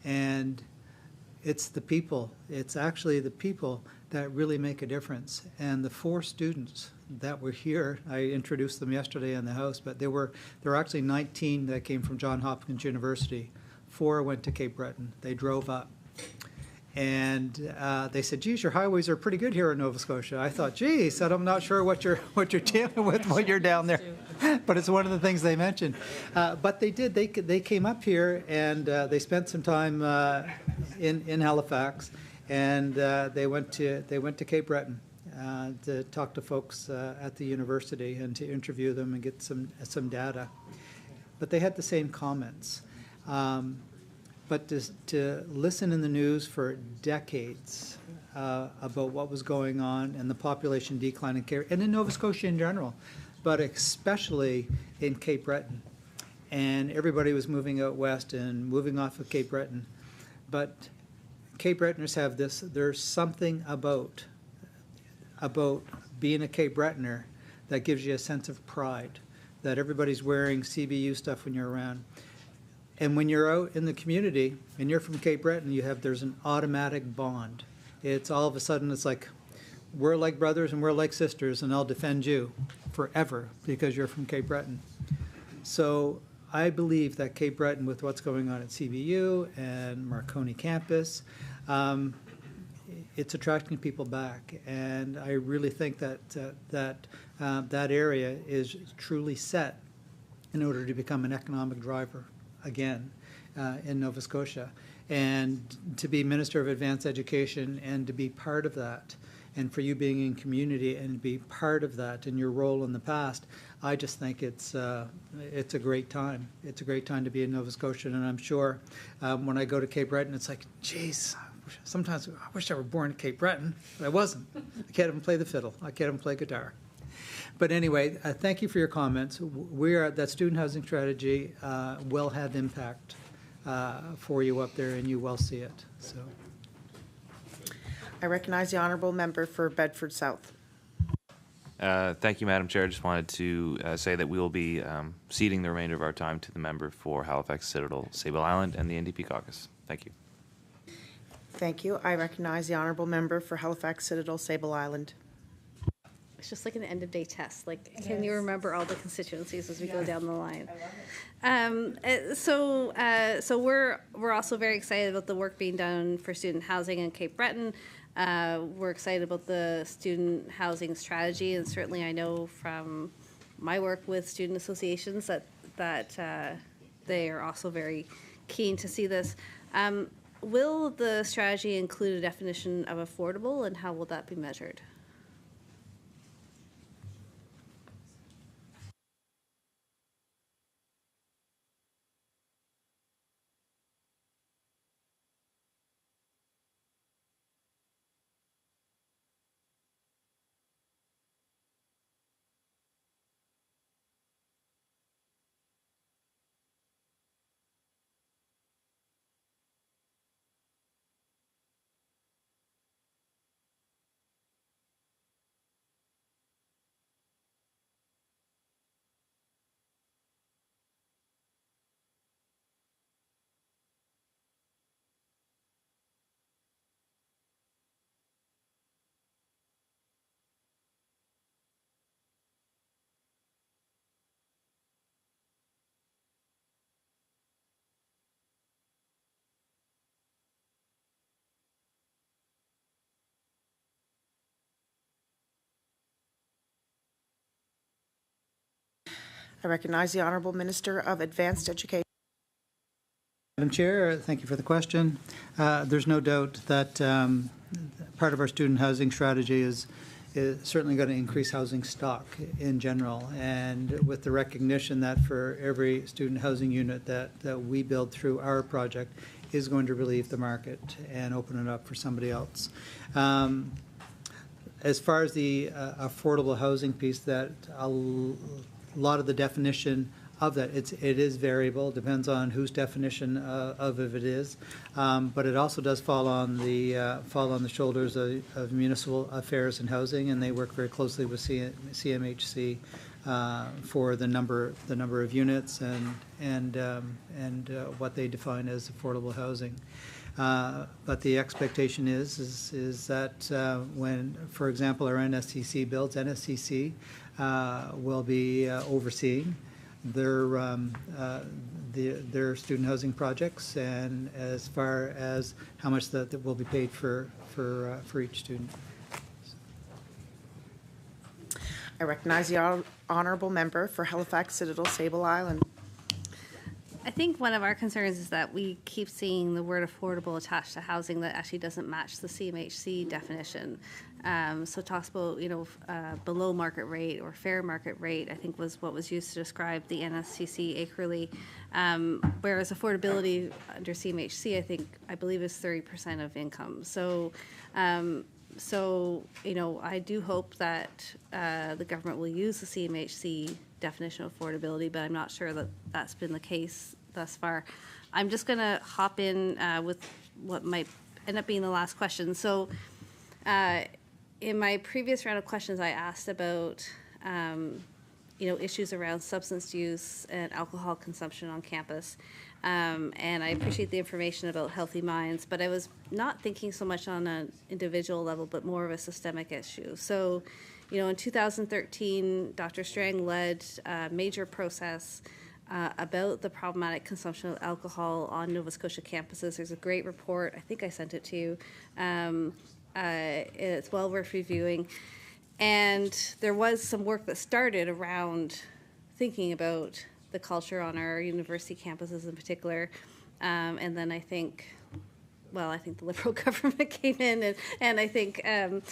And it's the people. It's actually the people that really make a difference. And the 4 students that were here, I introduced them yesterday in the House, but there were actually 19 that came from Johns Hopkins University. 4 went to Cape Breton. They drove up. And they said, geez, your highways are pretty good here in Nova Scotia. I thought, geez, I'm not sure what you're dealing with when you're down there. But it's one of the things they mentioned. But they did. They came up here, and they spent some time in Halifax, and they went to Cape Breton to talk to folks at the university and to interview them and get some data. But they had the same comments. But to listen in the news for decades about what was going on and the population decline in Cape, and in Nova Scotia in general, but especially in Cape Breton. And everybody was moving out west and moving off of Cape Breton. But Cape Bretoners have this, there's something about being a Cape Bretoner that gives you a sense of pride, that everybody's wearing CBU stuff when you're around. And when you're out in the community and you're from Cape Breton, there's an automatic bond. It's all of a sudden, it's like, we're like brothers and we're like sisters, and I'll defend you forever because you're from Cape Breton. So I believe that Cape Breton, with what's going on at CBU and Marconi campus, it's attracting people back. And I really think that area is truly set in order to become an economic driver again in Nova Scotia. And to be Minister of Advanced Education and to be part of that, and for you being in community and be part of that in your role in the past, I just think it's a great time. It's a great time to be in Nova Scotia, and I'm sure when I go to Cape Breton, it's like, geez, sometimes I wish I were born in Cape Breton, but I wasn't. I can't even play the fiddle. I can't even play guitar. But anyway, thank you for your comments. That student housing strategy will have impact for you up there, and you will see it. So, I recognize the honourable member for Bedford South. Thank you, Madam Chair. I just wanted to say that we will be ceding the remainder of our time to the member for Halifax Citadel, Sable Island, and the NDP caucus. Thank you. Thank you. I recognize the honourable member for Halifax Citadel, Sable Island. It's just like an end-of-day test. Like, can you remember all the constituencies as we go down the line? So we're also very excited about the work being done for student housing in Cape Breton. We're excited about the student housing strategy, and certainly I know from my work with student associations that they are also very keen to see this. Will the strategy include a definition of affordable, and how will that be measured? I recognize the Honourable Minister of Advanced Education. Madam Chair, thank you for the question. There's no doubt that part of our student housing strategy is certainly going to increase housing stock in general, and with the recognition that for every student housing unit that we build through our project is going to relieve the market and open it up for somebody else. As far as the affordable housing piece, that a lot of the definition of that, it is variable, depends on whose definition of it is, but it also does fall on the shoulders of municipal affairs and housing, and they work very closely with CMHC for the number of units and what they define as affordable housing. But the expectation is that when, for example, our NSCC builds, NSCC will be overseeing their student housing projects, and as far as how much that will be paid for each student. I recognize the Honourable Member for Halifax Citadel Sable Island. I think one of our concerns is that we keep seeing the word affordable attached to housing that actually doesn't match the CMHC definition. So it talks about, below market rate or fair market rate, I think was what was used to describe the NSCC acrely. Whereas affordability under CMHC, I believe is 30% of income. So, I do hope that the government will use the CMHC definition of affordability, but I'm not sure that that's been the case thus far. I'm just going to hop in with what might end up being the last question. So in my previous round of questions, I asked about issues around substance use and alcohol consumption on campus. And I appreciate the information about healthy minds, but I was not thinking so much on an individual level, but more of a systemic issue. So, in 2013, Dr. Strang led a major process about the problematic consumption of alcohol on Nova Scotia campuses. There's a great report. I think I sent it to you. It's well worth reviewing. And there was some work that started around thinking about the culture on our university campuses in particular. And then I think the Liberal government came in, and I think, we had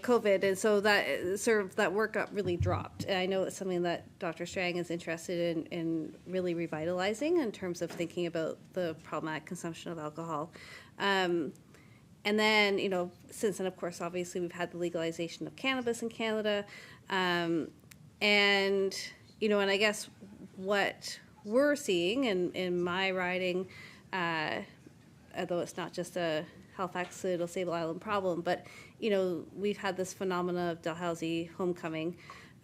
COVID, and so that work got really dropped. And I know it's something that Dr. Strang is interested in really revitalizing in terms of thinking about the problematic consumption of alcohol. And then, since then, of course, obviously, we've had the legalization of cannabis in Canada. And I guess what we're seeing in my riding, although it's not just a Halifax Citadel Sable Island problem, but, we've had this phenomena of Dalhousie homecoming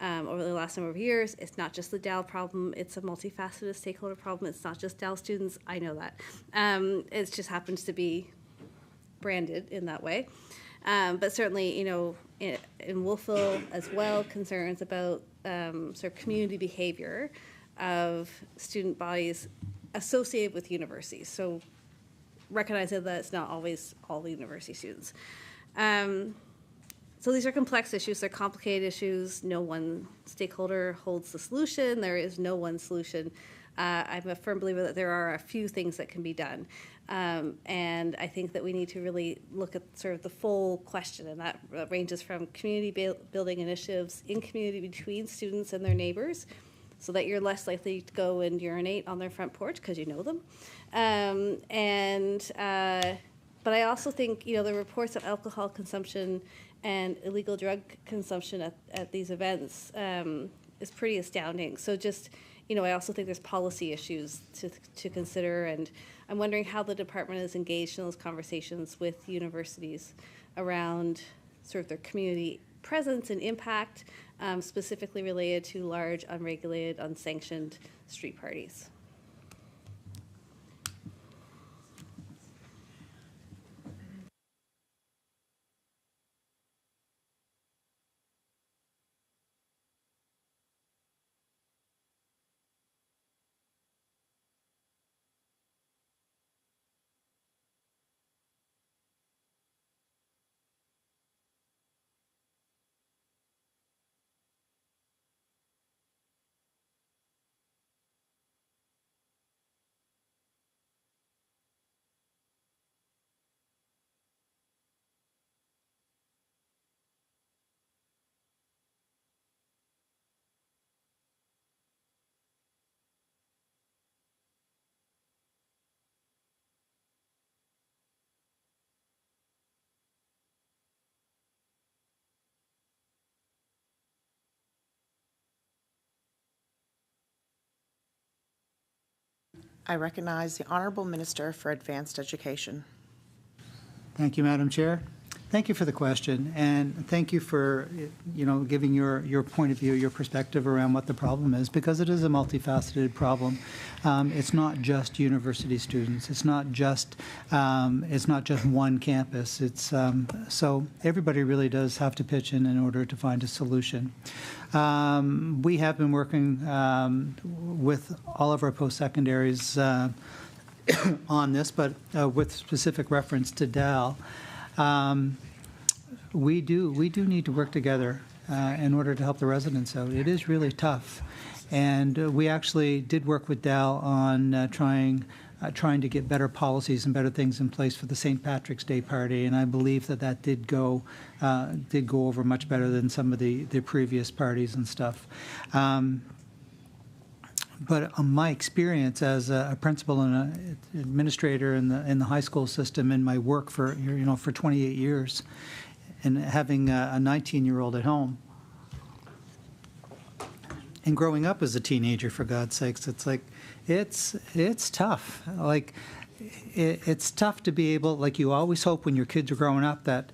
over the last number of years. It's not just the Dal problem. It's a multifaceted stakeholder problem. It's not just Dal students. I know that. It just happens to be branded in that way. But certainly, in Wolfville as well, concerns about sort of community behavior of student bodies associated with universities. So recognizing that it's not always all the university students. So these are complex issues. They're complicated issues. No one stakeholder holds the solution. There is no one solution. I'm a firm believer that there are a few things that can be done. And I think that we need to really look at sort of the full question, and that ranges from community building initiatives in community between students and their neighbors, so that you're less likely to go and urinate on their front porch because you know them. But I also think, the reports of alcohol consumption and illegal drug consumption at these events is pretty astounding. So just, I also think there's policy issues to consider, and I'm wondering how the department is engaged in those conversations with universities around sort of their community presence and impact, specifically related to large, unregulated, unsanctioned street parties. I recognize the Honorable Minister for Advanced Education. Thank you, Madam Chair. Thank you for the question, and thank you for, giving your point of view, your perspective around what the problem is, because it is a multifaceted problem. It's not just university students. It's not just one campus. It's so everybody really does have to pitch in order to find a solution. We have been working with all of our post-secondaries on this, but with specific reference to DAL. We do need to work together in order to help the residents out. It is really tough, and we actually did work with DAL on trying to get better policies and better things in place for the St. Patrick's Day party, and I believe that did go over much better than some of the previous parties and stuff. But my experience as a principal and an administrator in the high school system, in my work for 28 years, and having a 19-year-old at home, and growing up as a teenager, for God's sakes, it's like it's tough. Like it's tough to be able, like you always hope when your kids are growing up that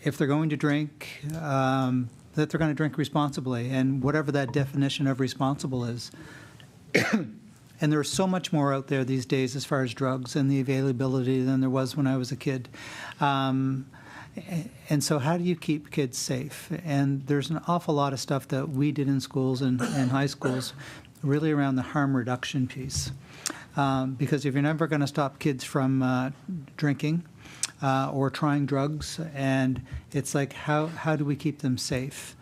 if they're going to drink, that they're going to drink responsibly, and whatever that definition of responsible is. And there's so much more out there these days as far as drugs and the availability than there was when I was a kid. And so how do you keep kids safe? And there's an awful lot of stuff that we did in schools and high schools really around the harm reduction piece. Because if you're never going to stop kids from drinking, or trying drugs, and it's like, how do we keep them safe?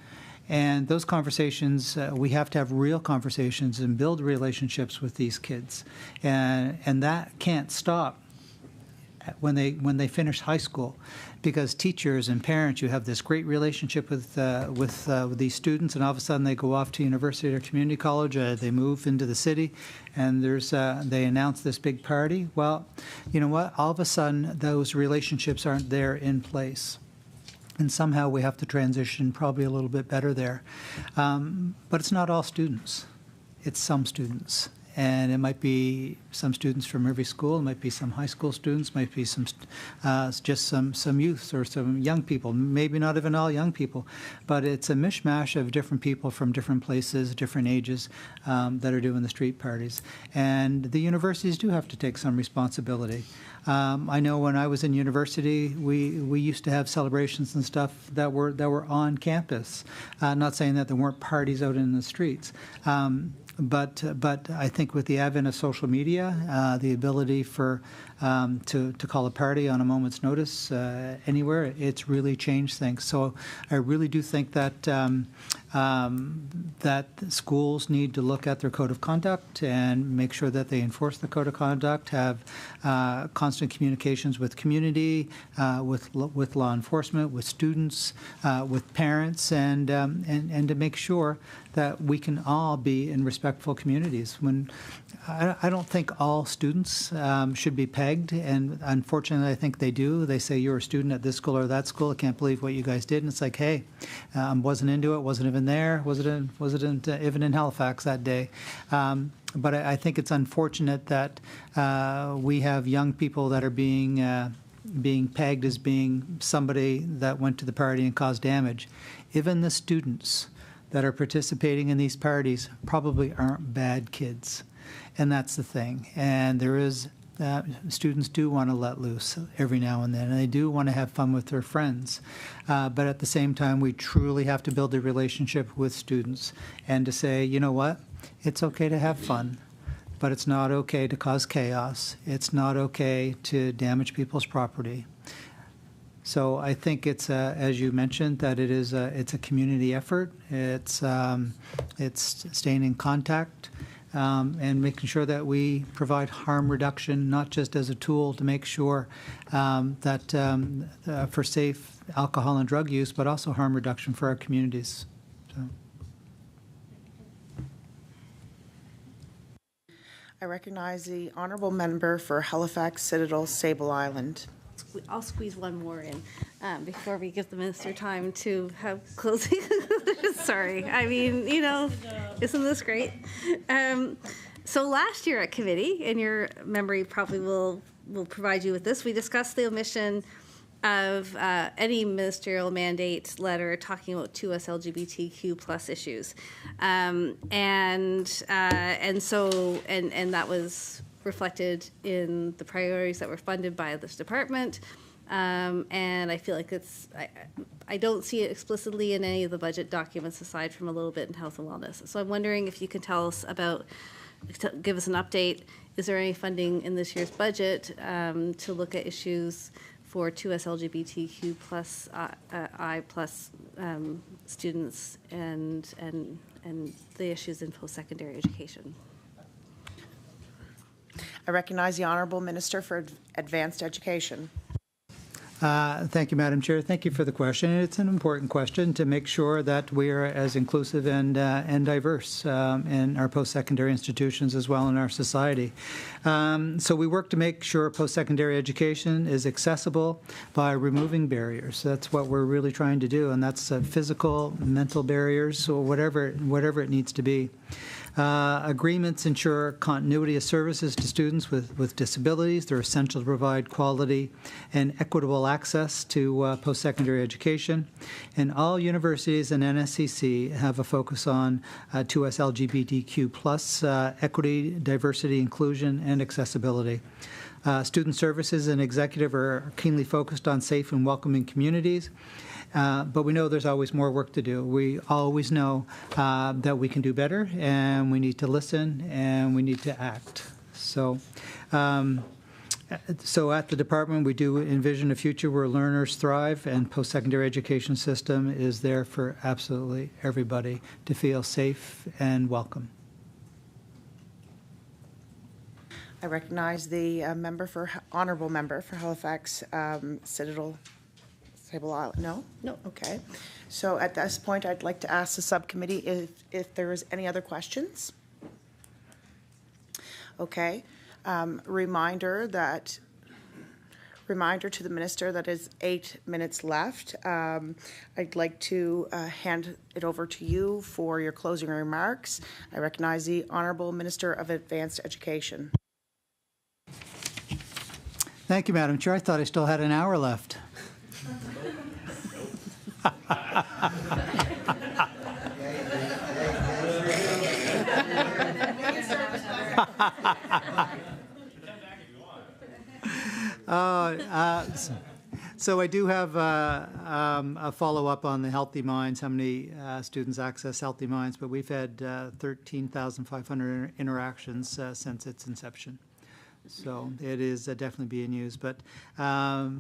And those conversations, we have to have real conversations and build relationships with these kids, and that can't stop when they finish high school, because teachers and parents, you have this great relationship with these students, and all of a sudden they go off to university or community college, they move into the city, and they announce this big party. Well, you know what? All of a sudden those relationships aren't there in place. And somehow we have to transition probably a little bit better there. But it's not all students. It's some students. And it might be some students from every school. It might be some high school students. Might be some just some youths or some young people. Maybe not even all young people, but it's a mishmash of different people from different places, different ages that are doing the street parties. And the universities do have to take some responsibility. I know when I was in university, we used to have celebrations and stuff that were on campus. Not saying that there weren't parties out in the streets. But I think with the advent of social media, the ability for to call a party on a moment's notice anywhere, it's really changed things. So I really do think that that schools need to look at their code of conduct and make sure that they enforce the code of conduct, have constant communications with community, with law enforcement, with students, with parents, and to make sure that we can all be in respectful communities. When I don't think all students should be pegged, and unfortunately I think they do. They say, you're a student at this school or that school, I can't believe what you guys did. And it's like, hey, wasn't into it, wasn't even there, wasn't even in Halifax that day. But I think it's unfortunate that we have young people that are being pegged as being somebody that went to the party and caused damage. Even the students that are participating in these parties probably aren't bad kids. And that's the thing. And there is, students do want to let loose every now and then, and they do want to have fun with their friends. But at the same time, we truly have to build a relationship with students and to say, you know what, it's okay to have fun, but it's not okay to cause chaos. It's not okay to damage people's property. So I think it's, as you mentioned, that it's a community effort. It's staying in contact and making sure that we provide harm reduction, not just as a tool to make sure that for safe alcohol and drug use, but also harm reduction for our communities. So. I recognize the honourable member for Halifax Citadel Sable Island. I'll squeeze one more in before we give the minister time to have closing. Sorry. I mean, isn't this great? So last year at committee, and your memory probably will provide you with this, we discussed the omission of any ministerial mandate letter talking about 2S LGBTQ plus issues, and that was reflected in the priorities that were funded by this department, and I feel like I don't see it explicitly in any of the budget documents aside from a little bit in health and wellness. So I'm wondering if you can tell us give us an update. Is there any funding in this year's budget to look at issues for 2S LGBTQ plus I plus students and the issues in post-secondary education? I recognize the Honourable Minister for Advanced Education. Thank you, Madam Chair. Thank you for the question. It's an important question to make sure that we are as inclusive and diverse in our post-secondary institutions as well in our society. So we work to make sure post-secondary education is accessible by removing barriers. That's what we're really trying to do, and that's physical, mental barriers, or whatever it needs to be. Agreements ensure continuity of services to students with disabilities. They're essential to provide quality and equitable access to post-secondary education. And all universities and NSCC have a focus on 2S LGBTQ plus equity, diversity, inclusion, and accessibility. Student services and executive are keenly focused on safe and welcoming communities. But we know there's always more work to do. We always know that we can do better, and we need to listen, and we need to act. So at the department, we do envision a future where learners thrive, and post-secondary education system is there for absolutely everybody to feel safe and welcome. I recognize the Honourable Member for Halifax Citadel. Table Island. No? No. Okay. So at this point, I'd like to ask the subcommittee if there is any other questions. Okay. Reminder to the Minister that is 8 minutes left. I'd like to hand it over to you for your closing remarks. I recognize the Honourable Minister of Advanced Education. Thank you, Madam Chair. I thought I still had an hour left. So I do have a follow-up on the Healthy Minds, how many students access Healthy Minds, but we've had 13,500 interactions since its inception. So it is definitely being used. But I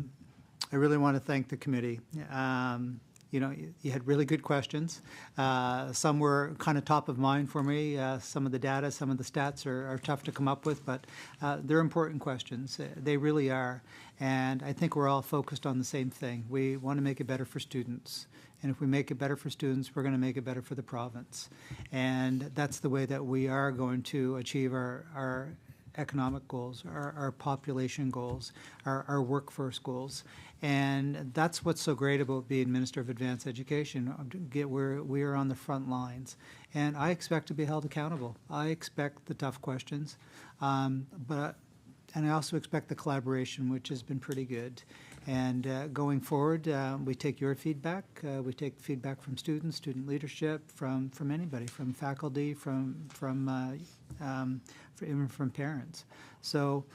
really want to thank the committee. You know, you had really good questions. Some were kind of top of mind for me. Some of the data, some of the stats are tough to come up with, but they're important questions. They really are. And I think we're all focused on the same thing. We want to make it better for students. And if we make it better for students, we're going to make it better for the province. And that's the way that we are going to achieve our economic goals, our population goals, our workforce goals. And that's what's so great about being Minister of Advanced Education. We are on the front lines. And I expect to be held accountable. I expect the tough questions, and I also expect the collaboration, which has been pretty good. And going forward, we take your feedback. We take feedback from students, student leadership, from anybody, from faculty, even from parents. So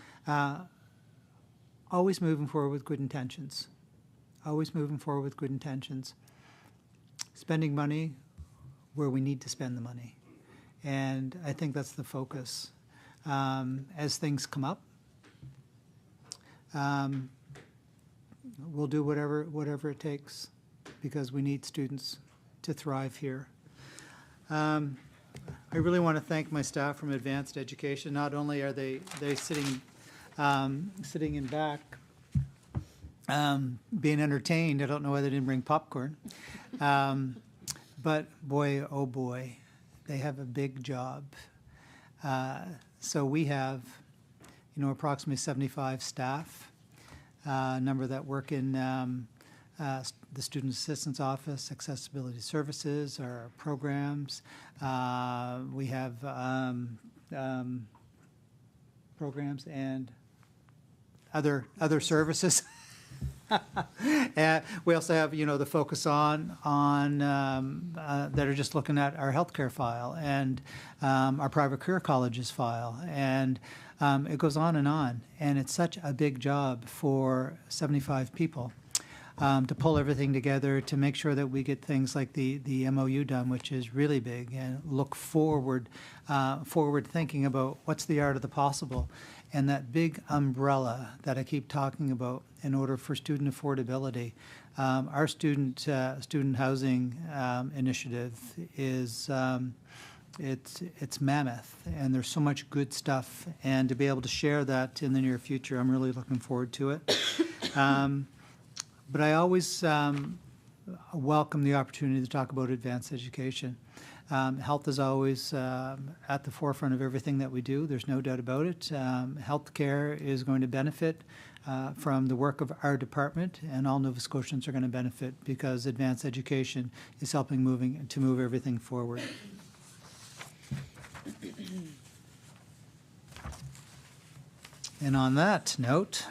always moving forward with good intentions. Always moving forward with good intentions. Spending money where we need to spend the money. And I think that's the focus. As things come up, we'll do whatever it takes because we need students to thrive here. I really want to thank my staff from Advanced Education. Not only are they sitting in back, being entertained. I don't know why they didn't bring popcorn. But boy, oh boy, they have a big job. So we have, approximately 75 staff, a number that work in the Student Assistance Office, Accessibility Services, our programs. We have programs and other services. And we also have, the focus on that are just looking at our healthcare file and our private career colleges file, and it goes on. And it's such a big job for 75 people to pull everything together to make sure that we get things like the MOU done, which is really big, and look forward thinking about what's the art of the possible. And that big umbrella that I keep talking about in order for student affordability, our student housing initiative is it's mammoth, and there's so much good stuff. And to be able to share that in the near future, I'm really looking forward to it. But I always welcome the opportunity to talk about advanced education. Health is always at the forefront of everything that we do. There's no doubt about it. Healthcare is going to benefit from the work of our department, and all Nova Scotians are going to benefit because advanced education is helping to move everything forward. And on that note,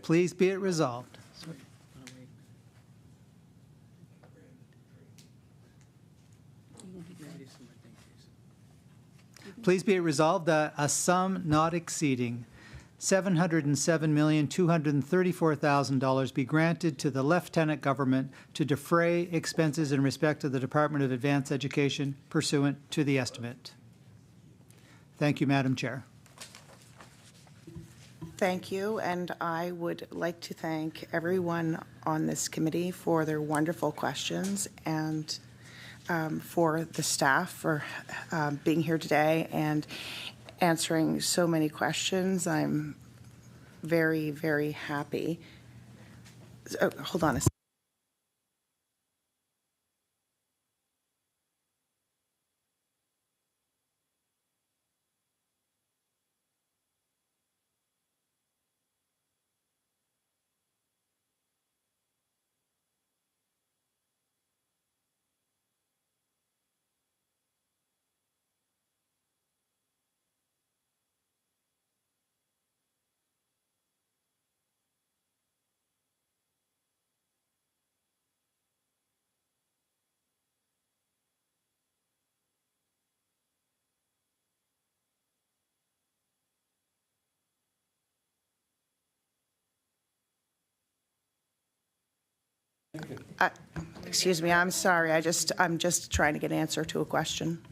please be it resolved. Please be it resolved that a sum not exceeding $707,234,000 be granted to the Lieutenant Government to defray expenses in respect of the Department of Advanced Education pursuant to the estimate. Thank you, Madam Chair. Thank you, and I would like to thank everyone on this committee for their wonderful questions, and for the staff for being here today and answering so many questions. I'm very, very happy. Oh, hold on a second. Excuse me, I'm sorry. I'm just trying to get an answer to a question.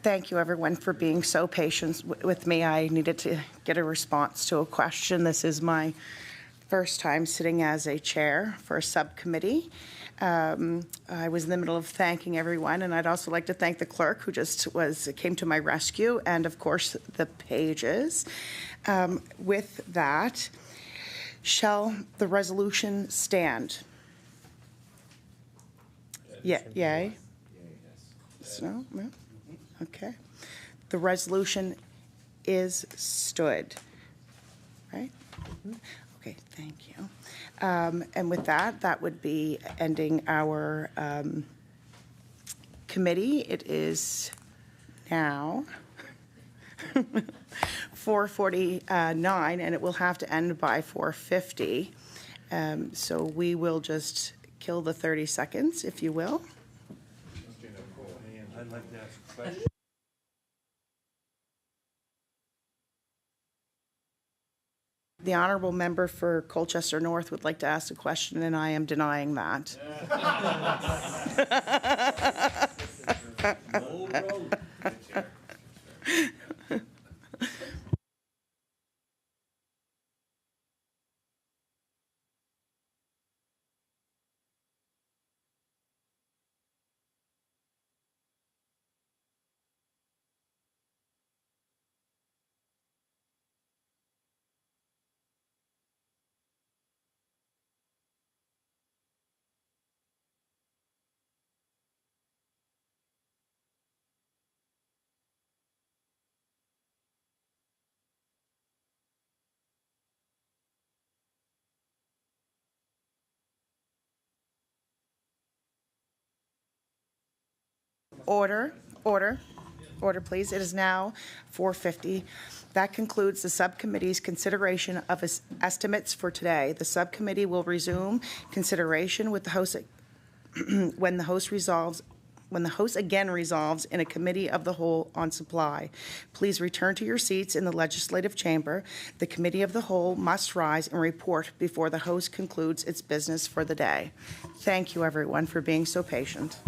Thank you, everyone, for being so patient with me. I needed to get a response to a question. This is my first time sitting as a chair for a subcommittee. I was in the middle of thanking everyone, and I'd also like to thank the clerk who just came to my rescue, and of course the pages. With that, shall the resolution stand? Yeah, yay? No? No? Okay. The resolution is stood, right? Okay, thank you. And with that, that would be ending our committee. It is now 4:49, and it will have to end by 4:50. So we will just kill the 30 seconds, if you will. I'd like to ask a question. The honourable member for Colchester North would like to ask a question, and I am denying that. Order, order, order, please. It is now 4:50. That concludes the subcommittee's consideration of estimates for today. The subcommittee will resume consideration with the host when the host again resolves in a committee of the whole on supply. Please return to your seats in the legislative chamber. The committee of the whole must rise and report before the host concludes its business for the day. Thank you, everyone, for being so patient.